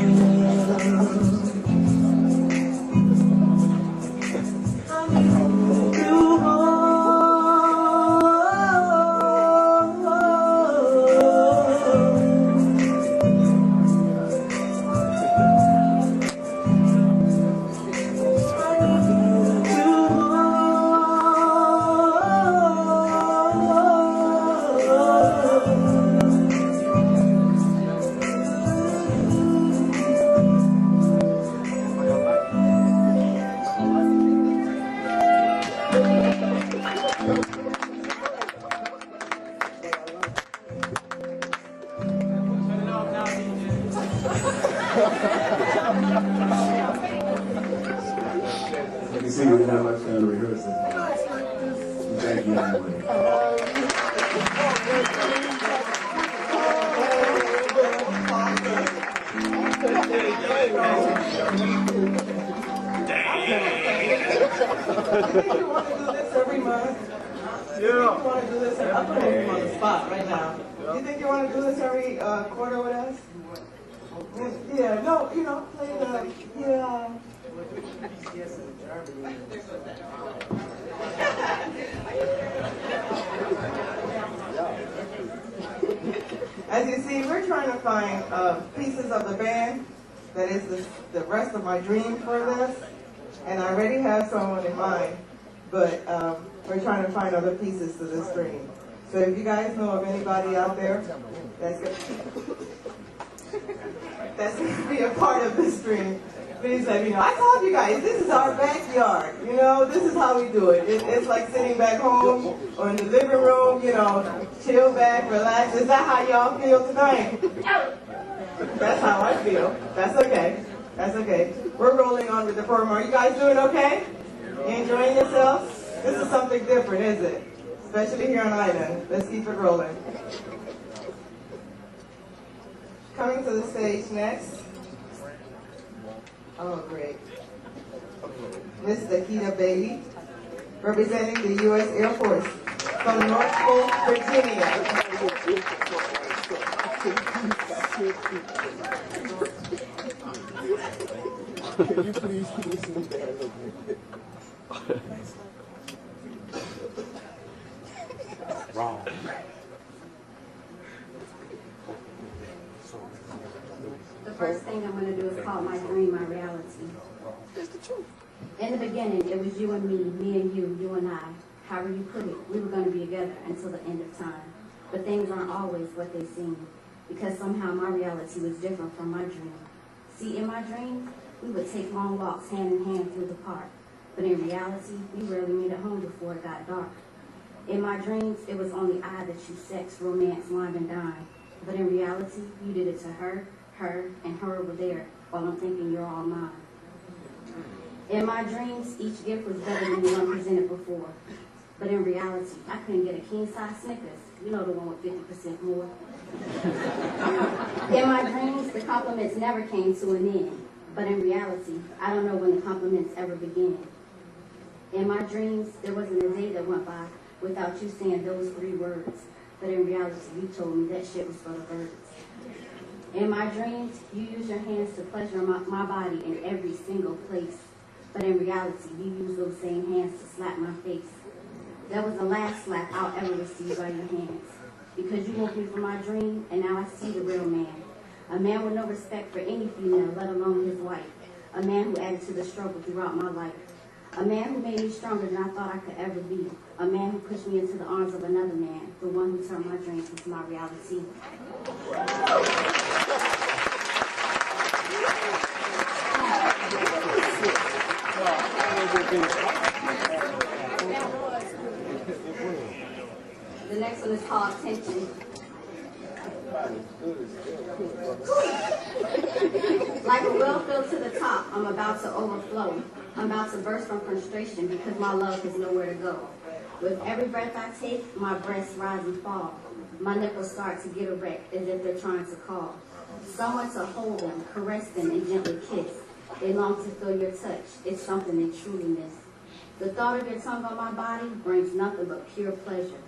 Speaker 16: two
Speaker 18: You can see we're not much trying to rehearse it. Thank you, young lady.
Speaker 3: You want to do this every month? You want to do this? I'm putting you on the spot right now. You think you want to do this every quarter with us? Yeah, no, play the, yeah. As you see, we're trying to find pieces of the band that is the rest of my dream for this. And I already have someone in mind, but we're trying to find other pieces to this dream. So if you guys know of anybody out there that's going to be a part of this dream, please let me know. I told you guys, this is our backyard. This is how we do it. It's like sitting back home or in the living room, chill back, relax. Is that how y'all feel tonight? That's how I feel. That's okay. That's okay. We're rolling on with the program. Are you guys doing okay? You enjoying yourselves? This is something different, isn't it? Especially here on Island. Let's keep it rolling. Coming to the stage next. Oh, great. Miss Dakita Bailey, representing the U.S. Air Force from Norfolk, Virginia.
Speaker 16: Can you please listen to that a little bit?
Speaker 2: Wrong.
Speaker 14: The first thing I'm going to do is call my dream my reality.
Speaker 16: That's the truth.
Speaker 14: In the beginning, it was you and me and you and I. However you put it, we were going to be together until the end of time. But things aren't always what they seem, because somehow my reality was different from my dream. See, in my dream, we would take long walks hand in hand through the park. But in reality, we rarely made it home before it got dark. In my dreams, it was only I that you sex, romance, wine, and dine. But in reality, you did it to her, and her over there, while I'm thinking you're all mine. In my dreams, each gift was better than the one presented before. But in reality, I couldn't get a king-size Snickers. You know, the one with 50% more. In my dreams, the compliments never came to an end. But in reality, I don't know when the compliments ever began. In my dreams, there wasn't a day that went by without you saying those 3 words. But in reality, you told me that shit was for the birds. In my dreams, you use your hands to pleasure my body in every single place. But in reality, you use those same hands to slap my face. That was the last slap I'll ever receive by your hands. because you woke me from my dream, and now I see the real man. A man with no respect for any female, let alone his wife. A man who added to the struggle throughout my life. A man who made me stronger than I thought I could ever be. A man who pushed me into the arms of another man. The one who turned my dreams into my reality. The next one is called Tension. Like a well filled to the top, I'm about to overflow. I'm about to burst from frustration because my love has nowhere to go. With every breath I take, my breasts rise and fall. My nipples start to get erect as if they're trying to call. Someone to hold them, caress them, and gently kiss. They long to feel your touch. It's something they truly miss. The thought of your tongue on my body brings nothing but pure pleasure.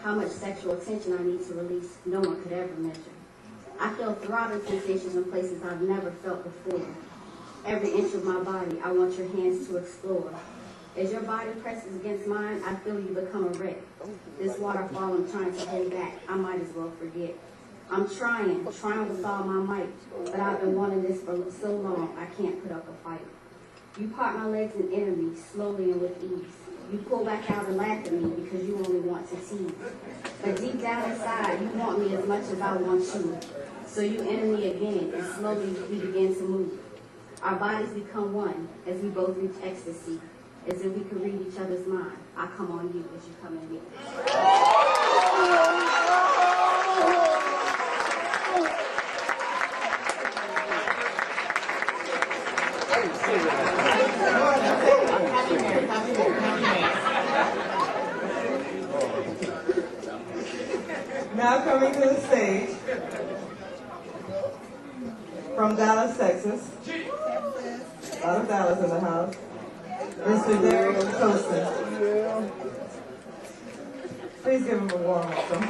Speaker 14: How much sexual attention I need to release, no one could ever measure. I feel throbbing sensations in places I've never felt before. Every inch of my body, I want your hands to explore. As your body presses against mine, I feel you become a wreck. This waterfall I'm trying to hold back, I might as well forget. I'm trying with all my might, but I've been wanting this for so long, I can't put up a fight. You part my legs and enter me, slowly and with ease. You pull back out and laugh at me because you only want to tease. But deep down inside, you want me as much as I want you. So you enter me again, and slowly we begin to move. Our bodies become one as we both reach ecstasy, as if we could read each other's mind. I come on you as you come in me.
Speaker 3: Now coming to the stage, from Dallas, Texas. A lot of Dallas in the house. Mr. Derek Toaston. Please give him a warm welcome.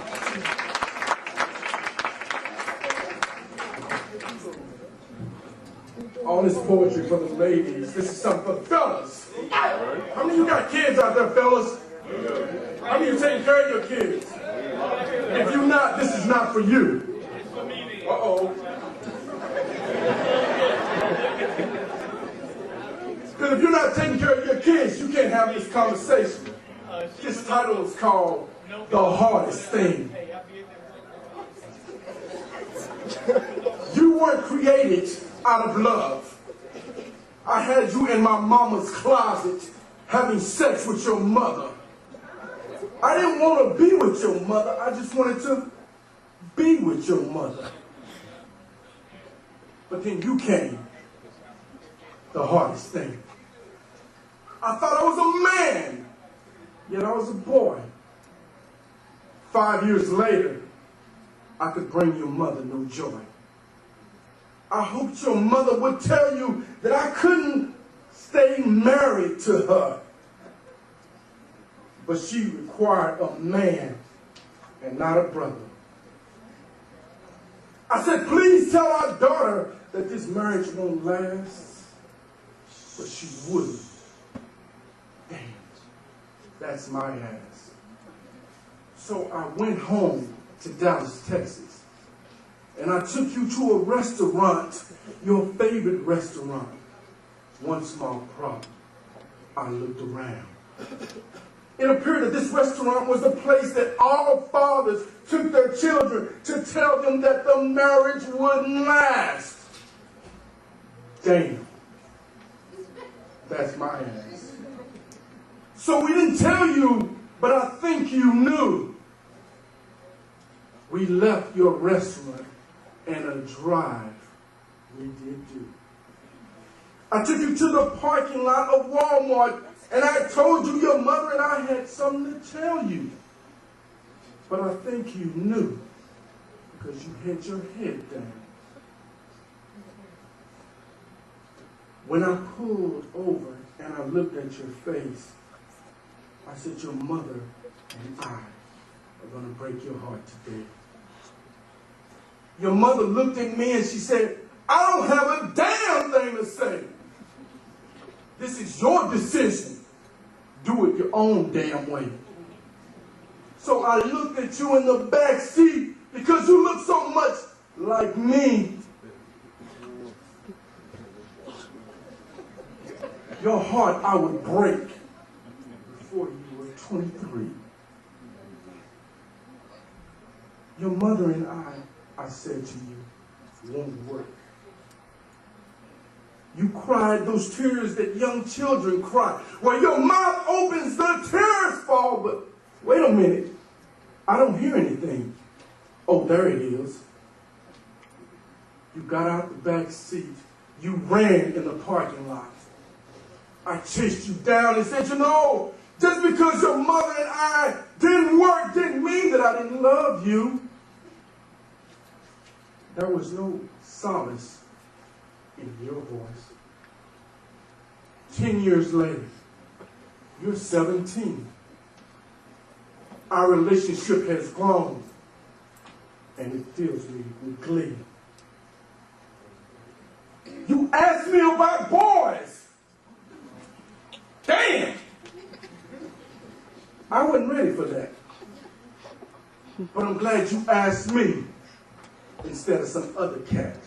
Speaker 4: All this poetry for the ladies. This is something for the fellas. How many of you got kids out there, fellas? How many of you taking care of your kids? If you're not, this is not for you. Uh-oh. Because if you're not taking care of your kids, you can't have this conversation. This title is called The Hardest Thing. You weren't created out of love. I had you in my mama's closet having sex with your mother. I didn't want to be with your mother. I just wanted to be with your mother. But then you came. The hardest thing. I thought I was a man, yet I was a boy. 5 years later, I could bring your mother no joy. I hoped your mother would tell you that I couldn't stay married to her. But she required a man and not a brother. I said, please tell our daughter that this marriage won't last. But she wouldn't. Damn, that's my ass. So I went home to Dallas, Texas. And I took you to a restaurant, your favorite restaurant. One small problem. I looked around. It appeared that this restaurant was the place that all fathers took their children to tell them that the marriage wouldn't last. Damn. That's my ass. So we didn't tell you, but I think you knew. We left your restaurant and a drive we did do. I took you to the parking lot of Walmart and I told you your mother and I had something to tell you. But I think you knew because you had your head down. When I pulled over and I looked at your face, I said, your mother and I are going to break your heart today. Your mother looked at me and she said, I don't have a damn thing to say. This is your decision. Do it your own damn way. So I looked at you in the back seat because you look so much like me. Your heart I would break before you were 23. Your mother and I said to you, won't work. You cried those tears that young children cry. When your mouth opens, the tears fall. But wait a minute. I don't hear anything. Oh, there it is. You got out the back seat. You ran in the parking lot. I chased you down and said, you know, just because your mother and I didn't work didn't mean that I didn't love you. There was no solace in your voice. 10 years later, you're 17. Our relationship has grown, and it fills me with glee. You asked me about boys. Damn! I wasn't ready for that. But I'm glad you asked me instead of some other cat.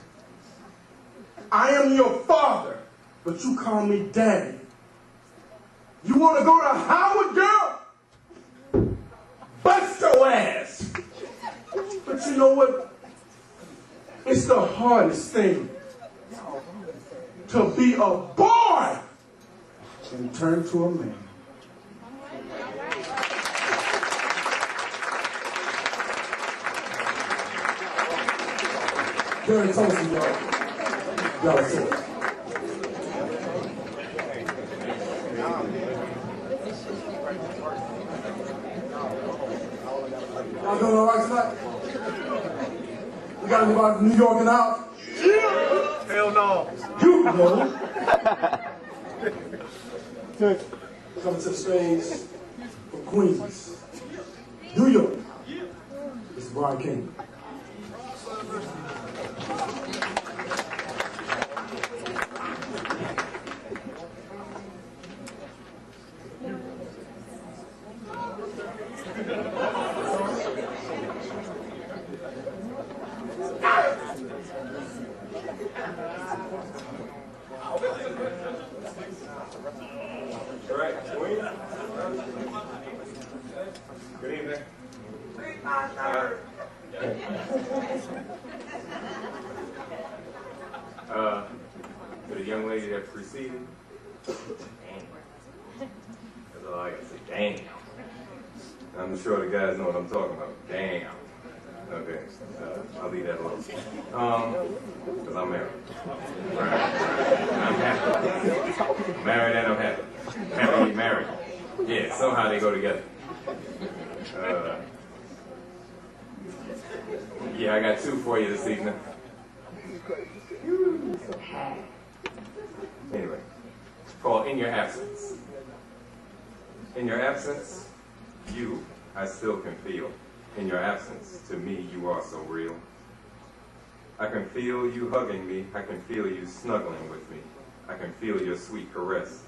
Speaker 4: I am your father, but you call me daddy. You want to go to Howard, girl? Bust your ass. But you know what? It's the hardest thing to be a boy and turn to a man. Very toasty, y'all. Y'all see it. Y'all doing all right tonight? We got anybody from New York and out?
Speaker 16: Hell no.
Speaker 4: You know. Coming to the stage from Queens, New York. This is Brian King.
Speaker 21: Good evening. To the young lady that preceded, damn. That's all I gotta say, damn. I'm sure the guys know what I'm talking about. Damn. Okay, I'll leave that alone. Because I'm married. Right. I'm happy. Married and I'm happy. Happy married. Yeah, somehow they go together. Yeah, I got two for you this evening. Anyway, called In Your Absence. In your absence, you, I still can feel. In your absence, to me, you are so real. I can feel you hugging me. I can feel you snuggling with me. I can feel your sweet caress.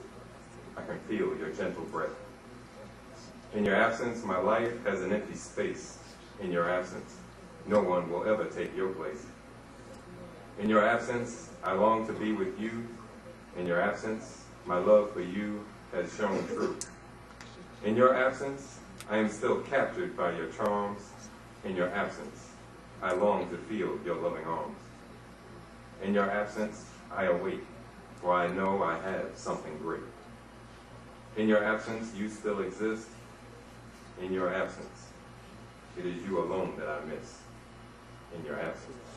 Speaker 21: I can feel your gentle breath. In your absence, my life has an empty space. In your absence, no one will ever take your place. In your absence, I long to be with you. In your absence, my love for you has shown true. In your absence, I am still captured by your charms. In your absence, I long to feel your loving arms. In your absence, I await, for I know I have something great. In your absence, you still exist. In your absence, it is you alone that I miss. In your absence.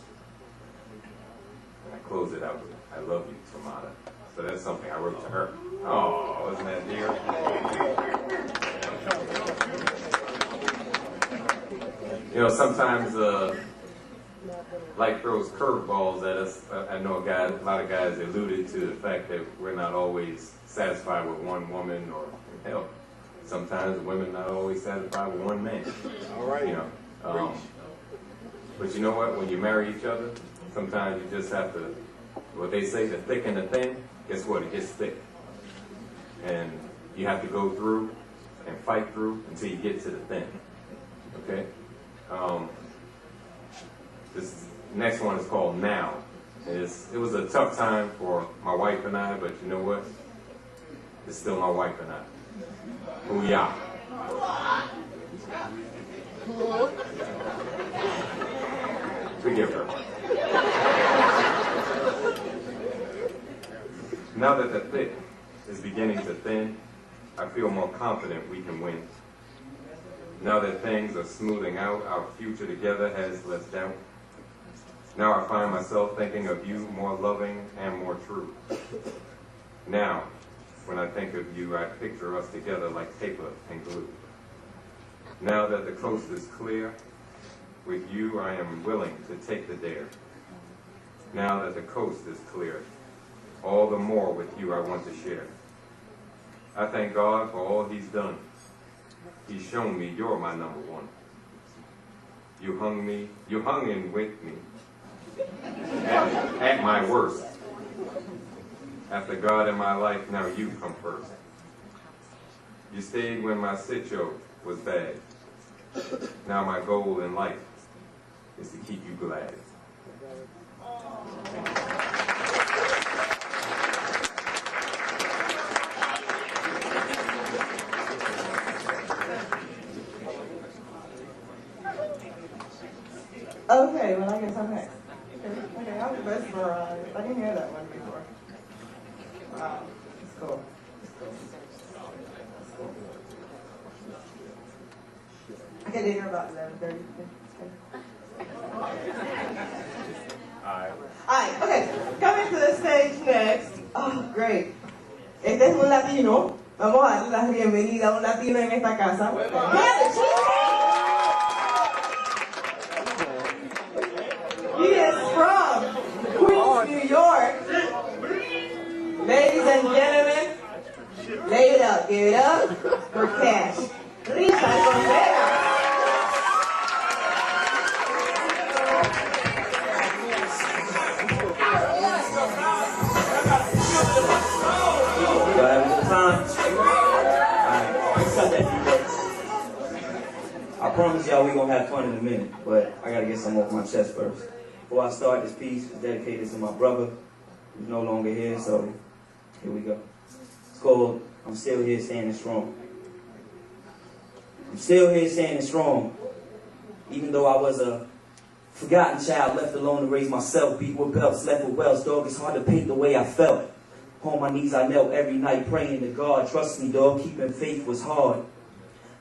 Speaker 21: And I close it out with, I love you, Tamada. So that's something I wrote to her. Oh, isn't that dear? You know, sometimes life throws curveballs at us. I know a lot of guys alluded to the fact that we're not always satisfied with one woman, or hell, sometimes women not always satisfied with one man.
Speaker 16: All right.
Speaker 21: You know, but you know what? When you marry each other, sometimes you just have to, what they say, the thick and the thin, guess what? It gets thick. And you have to go through and fight through until you get to the thin.
Speaker 5: Okay. This next one is called Now. It was a tough time for my wife and I, but you know what? It's still my wife and I. Booyah. Forgive her. Now that the thick is beginning to thin, I feel more confident we can win. Now that things are smoothing out, our future together has less doubt. Now I find myself thinking of you more loving and more true. Now, when I think of you, I picture us together like paper and glue. Now that the coast is clear, with you I am willing to take the dare. Now that the coast is clear, all the more with you I want to share. I thank God for all He's done. He's shown me you're my number one. You hung in with me at my worst. After God in my life, now you come first. You stayed when my sitcho was bad. Now my goal in life is to keep you glad.
Speaker 3: Okay, well I guess I'm next. Okay, I'm the best for I didn't hear that one before. Wow, that's cool. That's cool. I get in here about 11:30. Alright, okay. Coming to the stage next. Oh, great. Este es un latino. Vamos a darle la bienvenida a un latino en esta casa. He is from Queens, New York. Ladies and gentlemen, lay it up, give it up for Cash. Risa Contreras.
Speaker 15: Y'all having a good time? Alright, cut that feedback. I promise y'all we're gonna have fun in a minute, but I gotta get some off my chest first. Before I start, this piece is dedicated to my brother, who's no longer here, so here we go. It's called I'm Still Here Standing Strong. I'm still here standing strong, even though I was a forgotten child, left alone to raise myself, beat with belts, left with welts, dog, it's hard to paint the way I felt. On my knees I knelt every night praying to God. Trust me, dog, keeping faith was hard.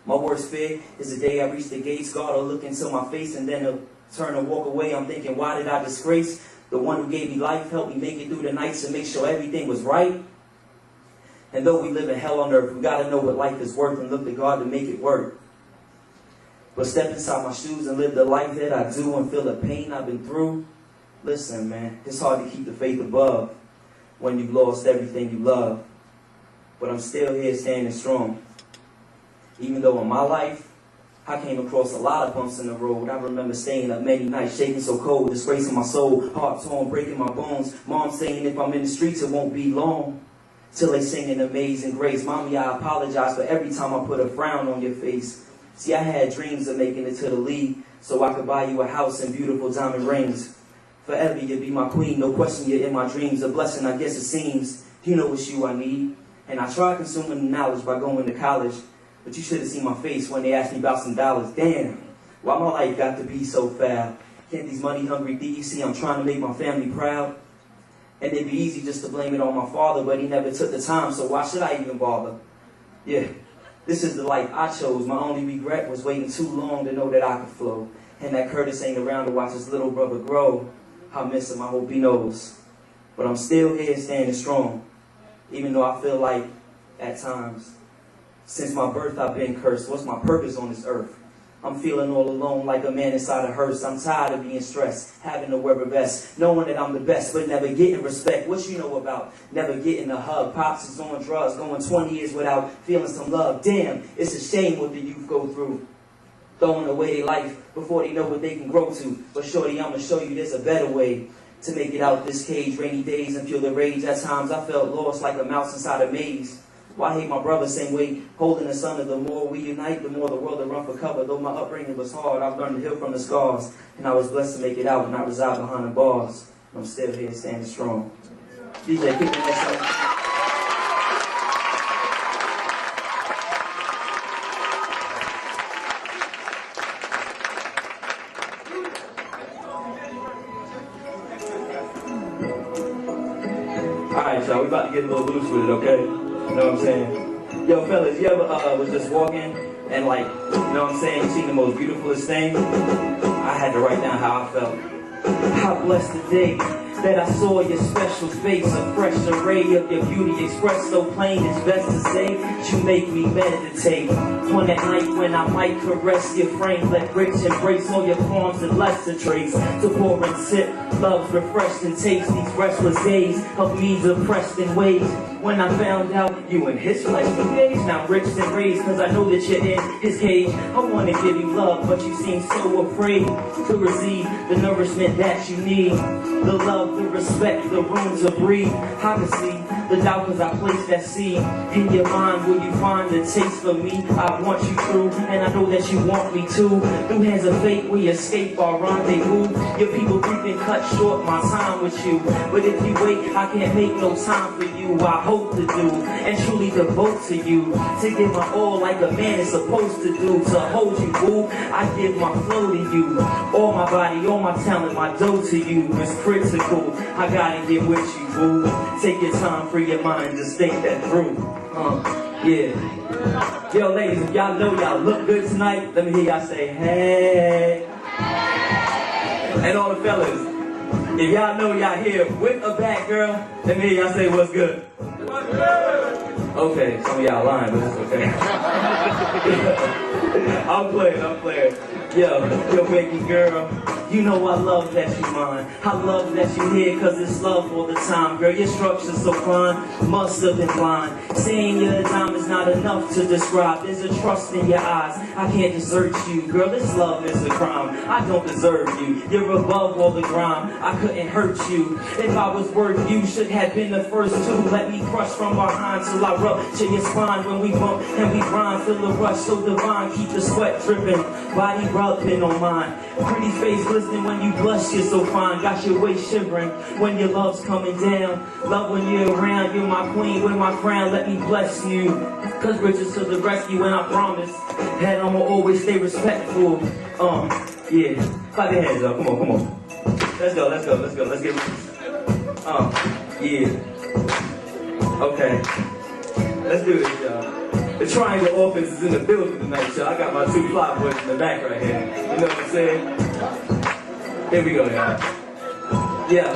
Speaker 15: My worst fear is the day I reach the gates. God will look into my face and then he'll turn and walk away. I'm thinking, why did I disgrace the one who gave me life, helped me make it through the nights and make sure everything was right? And though we live in hell on earth, we got to know what life is worth and look to God to make it work. But step inside my shoes and live the life that I do and feel the pain I've been through. Listen, man, it's hard to keep the faith above when you've lost everything you love. But I'm still here standing strong. Even though in my life, I came across a lot of bumps in the road. I remember staying up many nights, shaking so cold, disgracing my soul, heart torn, breaking my bones. Mom saying if I'm in the streets, it won't be long till they sing an Amazing Grace. Mommy, I apologize for every time I put a frown on your face. See, I had dreams of making it to the league so I could buy you a house and beautiful diamond rings. Forever you'll be my queen, no question you're in my dreams. A blessing, I guess it seems. You know it's you I need. And I tried consuming the knowledge by going to college. But you should have seen my face when they asked me about some dollars. Damn, why my life got to be so foul? Can't these money-hungry thieves see I'm trying to make my family proud? And it'd be easy just to blame it on my father, but he never took the time, so why should I even bother? Yeah, this is the life I chose. My only regret was waiting too long to know that I could flow. And that Curtis ain't around to watch his little brother grow. I miss him, I hope he knows. But I'm still here standing strong, even though I feel like, at times, since my birth I've been cursed. What's my purpose on this earth? I'm feeling all alone like a man inside a hearse. I'm tired of being stressed, having to wear a vest, knowing that I'm the best, but never getting respect. What you know about never getting a hug? Pops is on drugs, going 20 years without feeling some love. Damn, it's a shame what the youth go through, throwing away their life before they know what they can grow to. But shorty, I'm gonna show you there's a better way to make it out this cage. Rainy days and feel the rage. At times I felt lost like a mouse inside a maze.
Speaker 11: Why hate my brother same way, holding the sun, the more we unite, the more the world will run for cover. Though my upbringing was hard, I've learned to heal from the scars, and I was blessed to make it out and not reside behind the bars. I'm still here standing strong. DJ, keep the next one. Alright, y'all, we about to get a little loose with it, okay? You know what I'm saying? Yo, fellas, you ever was just walking and like, you know what I'm saying, you seen the most beautifulest thing? I had to write down how I felt. How blessed the day that I saw your special face, a fresh array of your beauty expressed so plain. It's best to say that you make me meditate on that night when I might caress your frame. Let rich embrace all your forms and lesser traits. To pour and sip, love's refreshed and taste. These restless days of me depressed in ways. When I found out you in his flesh engaged, now rich and raised, cause I know that you're in his cage. I wanna give you love, but you seem so afraid to receive the nourishment that you need. The love, the respect, the room to breathe. I can see the doubt cause I placed that seed in your mind. Will you find the taste for me? I want you through, and I know that you want me too. Through hands of fate we escape our rendezvous. Your people creeping cut short my time with you. But if you wait, I can't make no time for you. I hope to do, and truly devote to you. To give my all like a man is supposed to do. To hold you, boo, I give my flow to you. All my body, all my talent, my dough to you. It's critical, I gotta get with you, boo. Take your time, free your mind, just think that through. Yeah. Yo, ladies, if y'all know y'all look good tonight, let me hear y'all say, hey. And all the fellas, if y'all know y'all here with a bad girl, let me hear y'all say what's good. Okay, some of y'all lying, but it's okay. I'm playing. Yo, baby girl, you know I love that you mine. I love that you here, cause it's love all the time. Girl, your structure's so fine, must have been blind. Saying you're a dime is not enough to describe. There's a trust in your eyes, I can't desert you. Girl, this love is a crime, I don't deserve you. You're above all the grime, I couldn't hurt you. If I was worth you, should have been the first to let me crush from behind till I rupture your spine. When we bump and we grind, feel the rush so divine. Keep the sweat dripping, body rubbing on mine. Pretty face glistening when you blush, you're so fine. Got your waist shivering when your love's coming down. Love when you're around, you're my queen, wear my crown, let me bless you. Cause riches to the rescue, and I promise that I'ma always stay respectful. Yeah. Clap your hands up, come on. Let's go, let's get yeah. Okay. Let's do this, y'all. The Triangle Offense is in the building tonight, y'all. I got my two fly boys in the back right here. You know what I'm saying? Here we go, y'all. Yeah.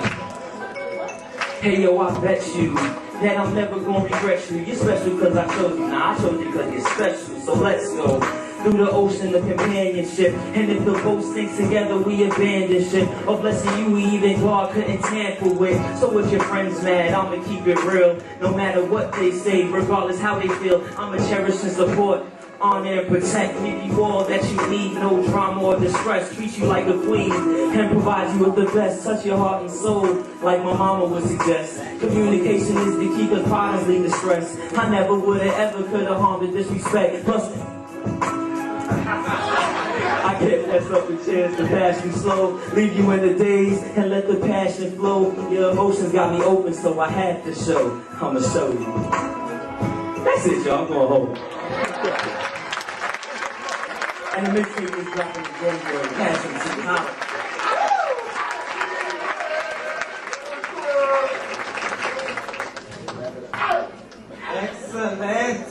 Speaker 11: Hey, yo, I bet you that I'm never gonna regret you. You're special cause I chose you. Nah, I chose you cause you're special. So let's go through the ocean of companionship. And if the boat sinks together, we abandon ship. A blessing you even God couldn't tamper with. So if your friends mad, I'ma keep it real. No matter what they say, regardless how they feel, I'ma cherish and support, honor and protect. Give you all that you need, no drama or distress. Treat you like a queen and provide you with the best. Touch your heart and soul like my mama would suggest. Communication is the key, cause problems lead to stress. I never would've ever could've harmed or disrespect. Plus, I can't mess up the chance to pass you slow. Leave you in the daze and let the passion flow. Your emotions got me open, so I had to show. I'ma show you. That's it, y'all. I'm going home. And the mixtape is dropping in January. Passion to the house.
Speaker 3: Excellent.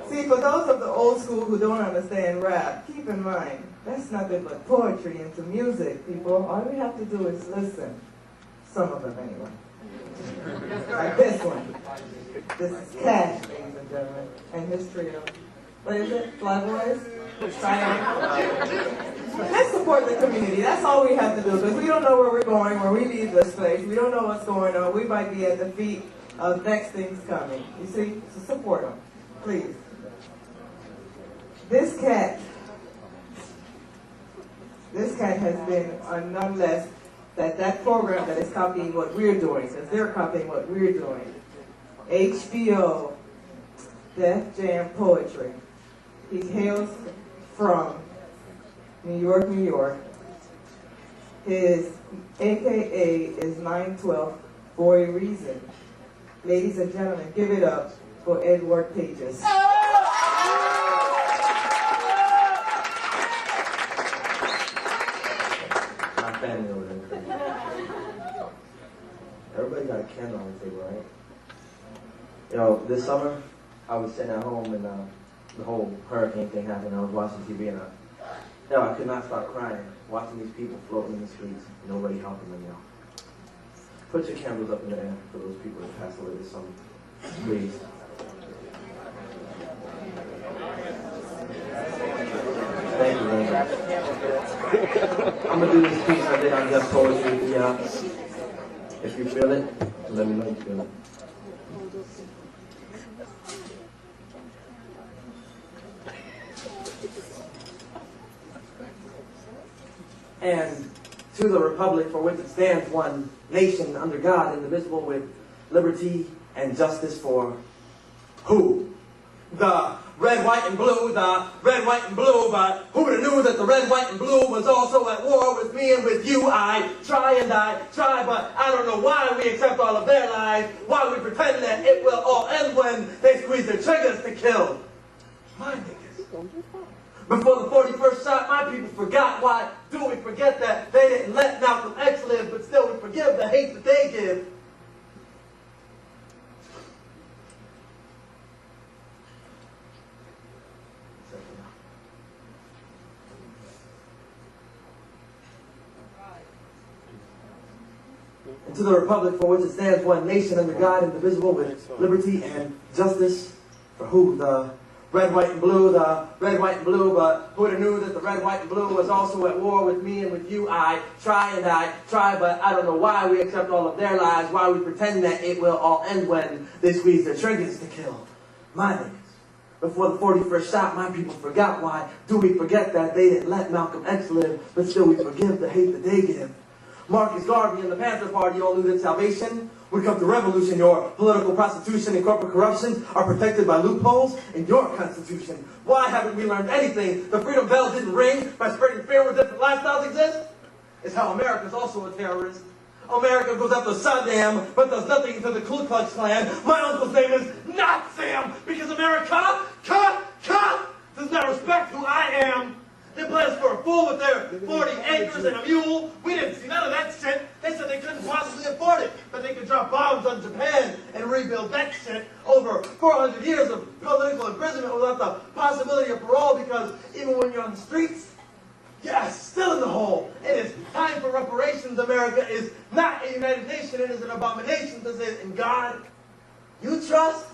Speaker 3: See, for those of the old school who don't understand rap, keep in mind, that's nothing but poetry into music, people. All we have to do is listen. Some of them, anyway. Like this one. This is Cash, ladies and gentlemen, and his trio. What is it? Flyboys? Let's support the community. That's all we have to do, because we don't know where we're going, where we leave this place. We don't know what's going on. We might be at the feet of next things coming. You see? So support them, please. This cat has been none less that program that is copying what we're doing, because they're copying what we're doing. HBO, Def Jam Poetry. He hails from New York, New York. His AKA is 912 for a reason. Ladies and gentlemen, give it up for Edward Pages.
Speaker 15: My family over there. Everybody got a candle on the table, right? You know, this summer, I was sitting at home and the whole hurricane thing happened. I was watching TV and I could not stop crying, watching these people floating in the streets, nobody helping them, y'all. Put your candles up in the air for those people that passed away this summer, please. Thank you very much. I'm gonna do this piece I did on Def Poetry. Yeah. If you feel it, let me know you feel it. And to the republic for which it stands, one nation under God, indivisible, with liberty and justice for who? The red, white, and blue, the red, white, and blue, but who would have knew that the red, white, and blue was also at war with me and with you? I try, but I don't know why we accept all of their lies, why we pretend that it will all end when they squeeze their triggers to kill my niggas. Before the 41st shot, my people forgot. Why do we forget that they didn't let Malcolm X live, but still we forgive the hate that they give? And to the republic for which it stands, one nation under God, indivisible, with liberty and justice for who? The red, white, and blue, the red, white, and blue, but who would have knew that the red, white, and blue was also at war with me and with you? I try, but I don't know why we accept all of their lies, why we pretend that it will all end when they squeeze their triggers to kill my niggas. Before the 41st shot, my people forgot. Why do we forget that they didn't let Malcolm X live, but still we forgive the hate that they give? Marcus Garvey and the Panther Party all knew that salvation would come to revolution. Your political prostitution and corporate corruption are protected by loopholes in your constitution. Why haven't we learned anything? The freedom bell didn't ring by spreading fear where different lifestyles exist. It's how America's also a terrorist. America goes after Saddam, but does nothing to the Ku Klux Klan. My uncle's name is not Sam, because America, does not respect who I am. They play us for a fool with their 40 acres and a mule. We didn't see none of that shit. They said they couldn't possibly afford it, but they could drop bombs on Japan and rebuild that shit. Over 400 years of political imprisonment without the possibility of parole, because even when you're on the streets, yes, still in the hole. It is time for reparations. America is not a United Nation. It is an abomination to say in God you trust,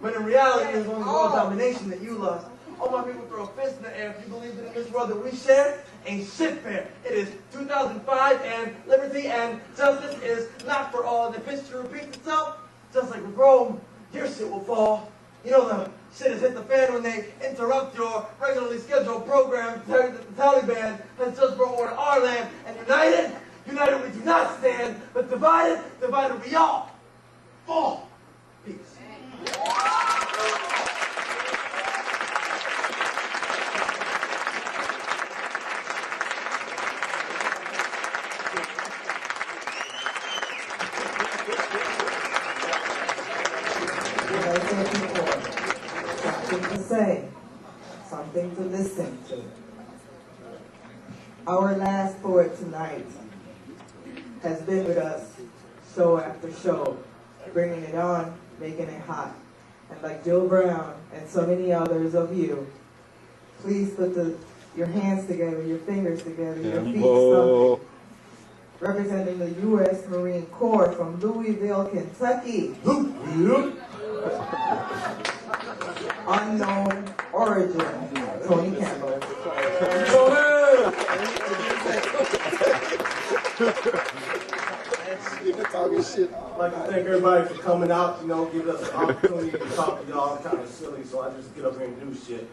Speaker 15: when in reality it is only world domination that you lost. All my people throw a fist in the air if you believe that in this world that we share ain't shit fair. It is 2005 and liberty and justice is not for all. And if history repeats itself, just like with Rome, your shit will fall. You know the shit has hit the fan when they interrupt your regularly scheduled program, telling that the Taliban has just brought war to our land. And united we do not stand, but divided we all fall. Peace.
Speaker 3: Something to listen to. Our last poet tonight has been with us show after show, bringing it on, making it hot. And like Joe Brown and so many others of you, please put your hands together, your fingers together, your feet stumping. Representing the U.S. Marine Corps from Louisville, Kentucky. Unknown origin, Tony Campbell.
Speaker 4: I'd like to thank everybody for coming out, giving us the opportunity to talk to y'all. I'm kind of silly, so I just get up here and do shit.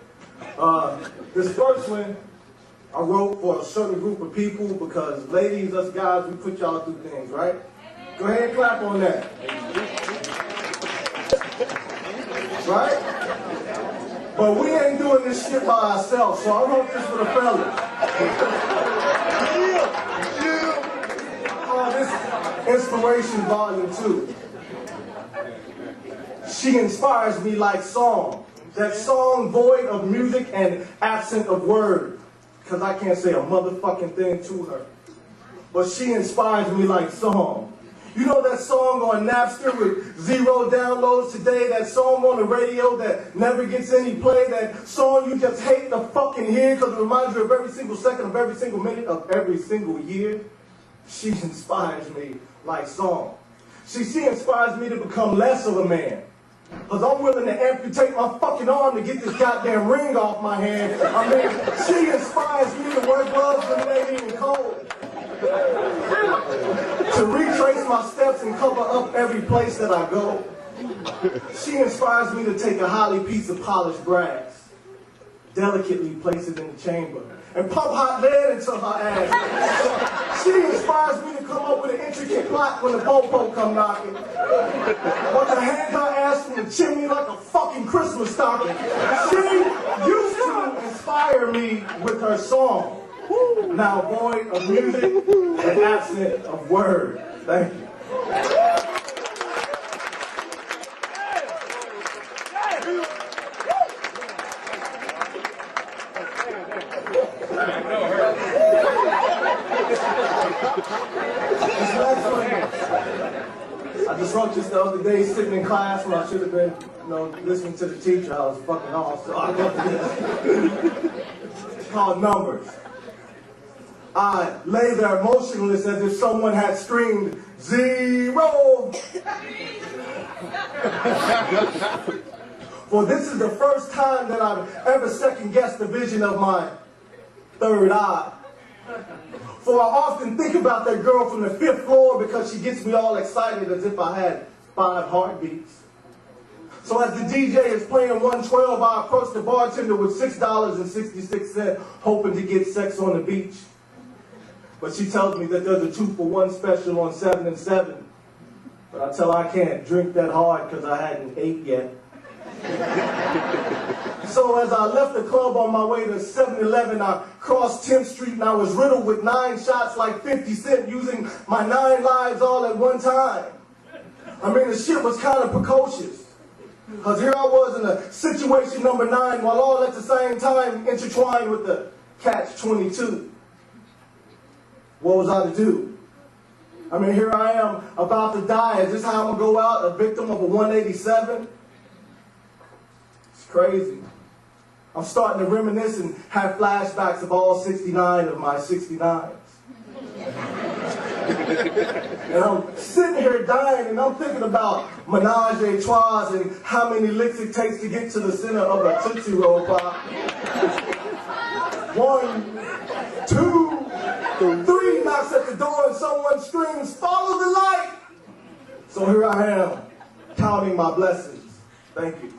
Speaker 4: This first one, I wrote for a certain group of people because ladies, us guys, we put y'all through things, right? Go ahead and clap on that.
Speaker 6: right? But we ain't doing this shit by ourselves, so I wrote this for the fellas. This Inspiration Volume 2. She inspires me like song. That song void of music and absent of word. Because I can't say a motherfucking thing to her. But she inspires me like song. You know that song on Napster with 0 downloads today? That song on the radio that never gets any play? That song you just hate to fucking hear because it reminds you of every single second of every single minute of every single year? She inspires me like song. She inspires me to become less of a man. Because I'm willing to amputate my fucking arm to get this goddamn ring off my hand. I mean, she inspires me to wear gloves when it ain't even cold. To retrace my steps and cover up every place that I go. She inspires me to take a holly piece of polished brass, delicately place it in the chamber, and pump hot lead into her ass. She inspires me to come up with an intricate plot when the po-po come knocking. Or to hang her ass from the chimney like a fucking Christmas stocking. She used to inspire me with her song. Now void of music and absent of word. Thank you. I just wrote this the other day sitting in class when I should have been, listening to the teacher. I was fucking off, so I wrote this. It's called Numbers. I lay there motionless as if someone had screamed, 0! For this is the first time that I've ever second-guessed the vision of my third eye. For I often think about that girl from the 5th floor because she gets me all excited as if I had 5 heartbeats. So as the DJ is playing 112, I approach the bartender with $6.66, hoping to get sex on the beach. But she tells me that there's a 2-for-1 special on 7 and 7. But I tell her I can't drink that hard because I hadn't ate yet. So as I left the club on my way to 7-Eleven, I crossed 10th Street and I was riddled with 9 shots like 50 Cent, using my 9 lives all at one time. I mean, the shit was kind of precocious. Because here I was in a situation number 9, while all at the same time intertwined with the catch-22. What was I to do? I mean, here I am about to die. Is this how I'm going to go out, a victim of a 187? It's crazy. I'm starting to reminisce and have flashbacks of all 69 of my 69s. And I'm sitting here dying and I'm thinking about menage a trois and how many licks it takes to get to the center of a Tootsie Roll Pop. 1, 2, 3 knocks at the door and someone screams, "Follow the light!" So here I am, counting my blessings. Thank you.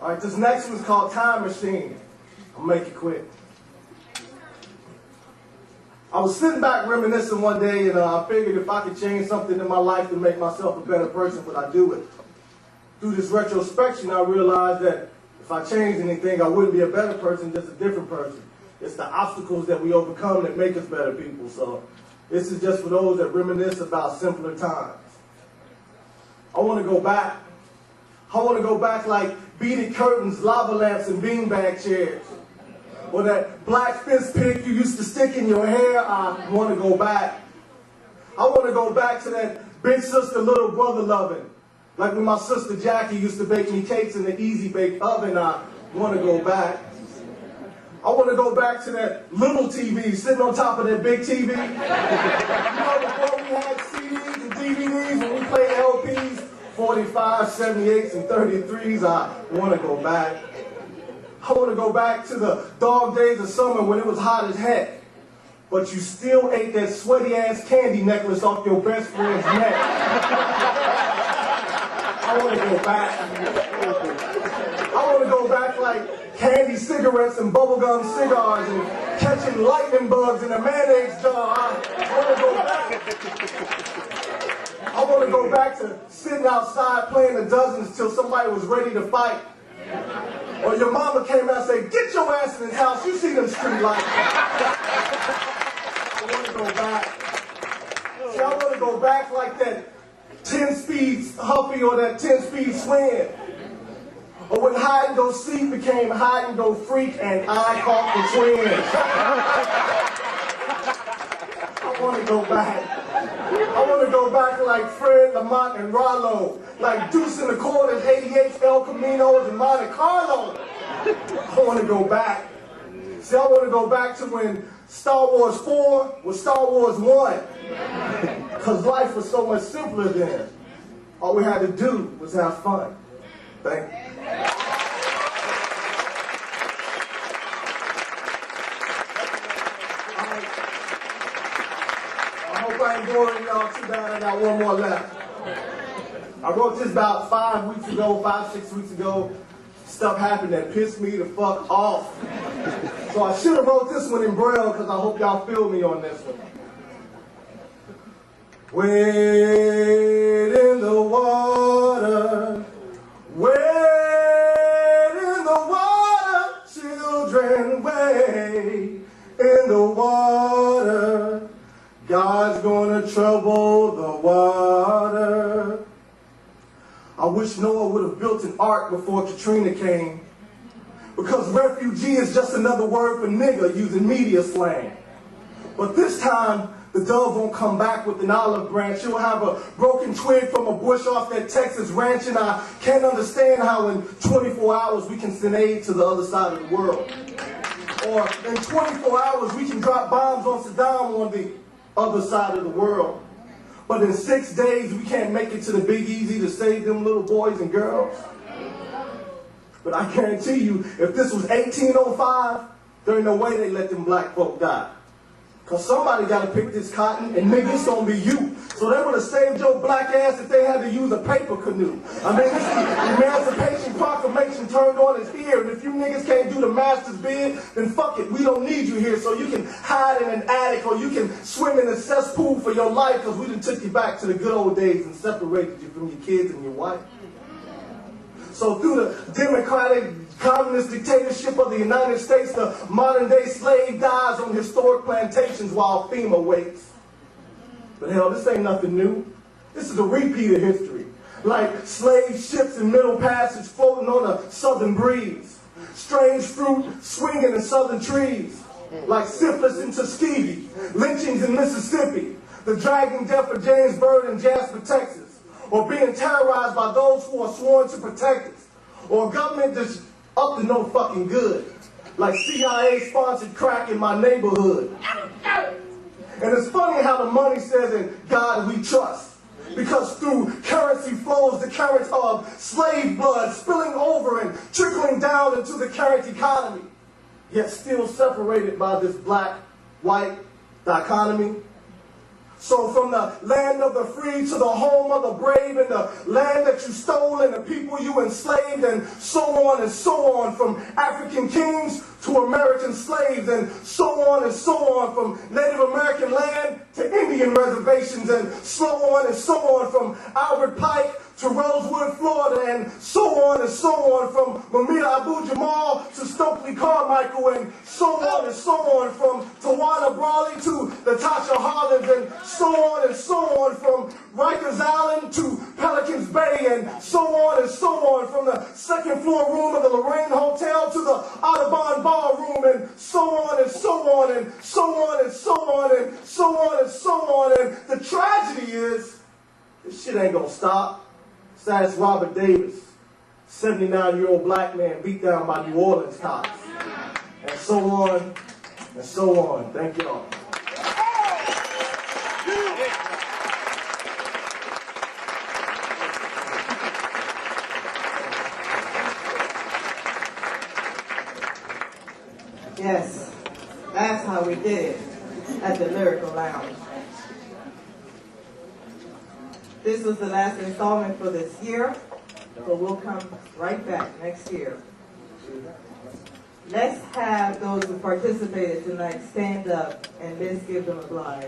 Speaker 6: All right, this next one's called Time Machine. I'll make it quick. I was sitting back reminiscing one day, and I figured if I could change something in my life to make myself a better person, would I do it? Through this retrospection, I realized that if I changed anything, I wouldn't be a better person, just a different person. It's the obstacles that we overcome that make us better people. So this is just for those that reminisce about simpler times. I want to go back. I want to go back like beaded curtains, lava lamps, and beanbag chairs. Or that black fist pick you used to stick in your hair. I want to go back. I want to go back to that big sister, little brother loving. Like when my sister Jackie used to bake me cakes in the Easy Bake Oven. I want to go back. I want to go back to that little TV sitting on top of that big TV. You know, before we had CDs and DVDs, when we played LPs, 45, 78s, and 33s, I want to go back. I want to go back to the dog days of summer when it was hot as heck, but you still ate that sweaty-ass candy necklace off your best friend's neck. I want to go back. I want to go back like candy cigarettes and bubblegum cigars and catching lightning bugs in a mayonnaise jar. I want to go back to sitting outside playing the dozens till somebody was ready to fight. Or your mama came out and said, get your ass in this house, you see them street lights. I want to go back. See, I want to go back like that 10-speed Huffy or that 10-speed Swing. Or when hide and go seek became hide and go freak and I caught the twins. I want to go back. I want to go back like Fred, Lamont, and Rollo. Like Deuce in the Quarters, 88 El Caminos, and Monte Carlo. I want to go back. See, I want to go back to when Star Wars 4 was Star Wars 1. Because life was so much simpler then. All we had to do was have fun. Thank you. I hope I ain't boring y'all too bad. I got one more left. I wrote this about 5, 6 weeks ago. Stuff happened that pissed me the fuck off. So I should have wrote this one in Braille because I hope y'all feel me on this one. Wade in the water, wade in the water, children, wade in the water. God's gonna trouble the water. I wish Noah would have built an ark before Katrina came, because refugee is just another word for nigger using media slang. But this time, the dove won't come back with an olive branch. She'll have a broken twig from a bush off that Texas ranch, and I can't understand how in 24 hours we can send aid to the other side of the world. Or in 24 hours we can drop bombs on Saddam on the other side of the world. But in 6 days we can't make it to the Big Easy to save them little boys and girls. But I guarantee you, if this was 1805, there ain't no way they let them black folk die. Because somebody got to pick this cotton, and nigga, it's going to be you. So they would have saved your black ass if they had to use a paper canoe. I mean, this is the Emancipation Proclamation turned on its ear, and if you niggas can't do the master's bid, then fuck it, we don't need you here. So you can hide in an attic, or you can swim in a cesspool for your life, because we done took you back to the good old days and separated you from your kids and your wife. So through the democratic communist dictatorship of the United States, the modern-day slave dies on historic plantations while FEMA waits. But hell, this ain't nothing new. This is a repeat of history. Like slave ships in Middle Passage floating on a southern breeze. Strange fruit swinging in southern trees. Like syphilis in Tuskegee. Lynchings in Mississippi. The dragging death of James Byrd in Jasper, Texas. Or being terrorized by those who are sworn to protect us. Or a government that's up to no fucking good. Like CIA-sponsored crack in my neighborhood. And it's funny how the money says in God we trust. Because through currency flows the current of slave blood spilling over and trickling down into the current economy. Yet still separated by this black-white dichotomy. So from the land of the free to the home of the brave, and the land that you stole and the people you enslaved, and so on and so on, from African kings to American slaves, and so on and so on, from Native American land to Indian reservations, and so on, from Albert Pike to Rosewood, Florida, and so on, from Mamita Abu-Jamal to Stokely Carmichael, and so on, from Tawana Brawley to Latasha Harlins, and so on, from Rikers Island to Pelicans Bay, and so on, from the second floor room of the Lorraine Hotel to the Audubon Ballroom, and so on, and so on. And the tragedy is, this shit ain't gonna stop. That's Robert Davis, 79-year-old black man beat down by New Orleans cops. And so on. Thank y'all.
Speaker 3: Yes, that's how we did it at the Lyrical Lounge. This was the last installment for this year, but we'll come right back next year. Let's have those who participated tonight stand up and let's give them a applause.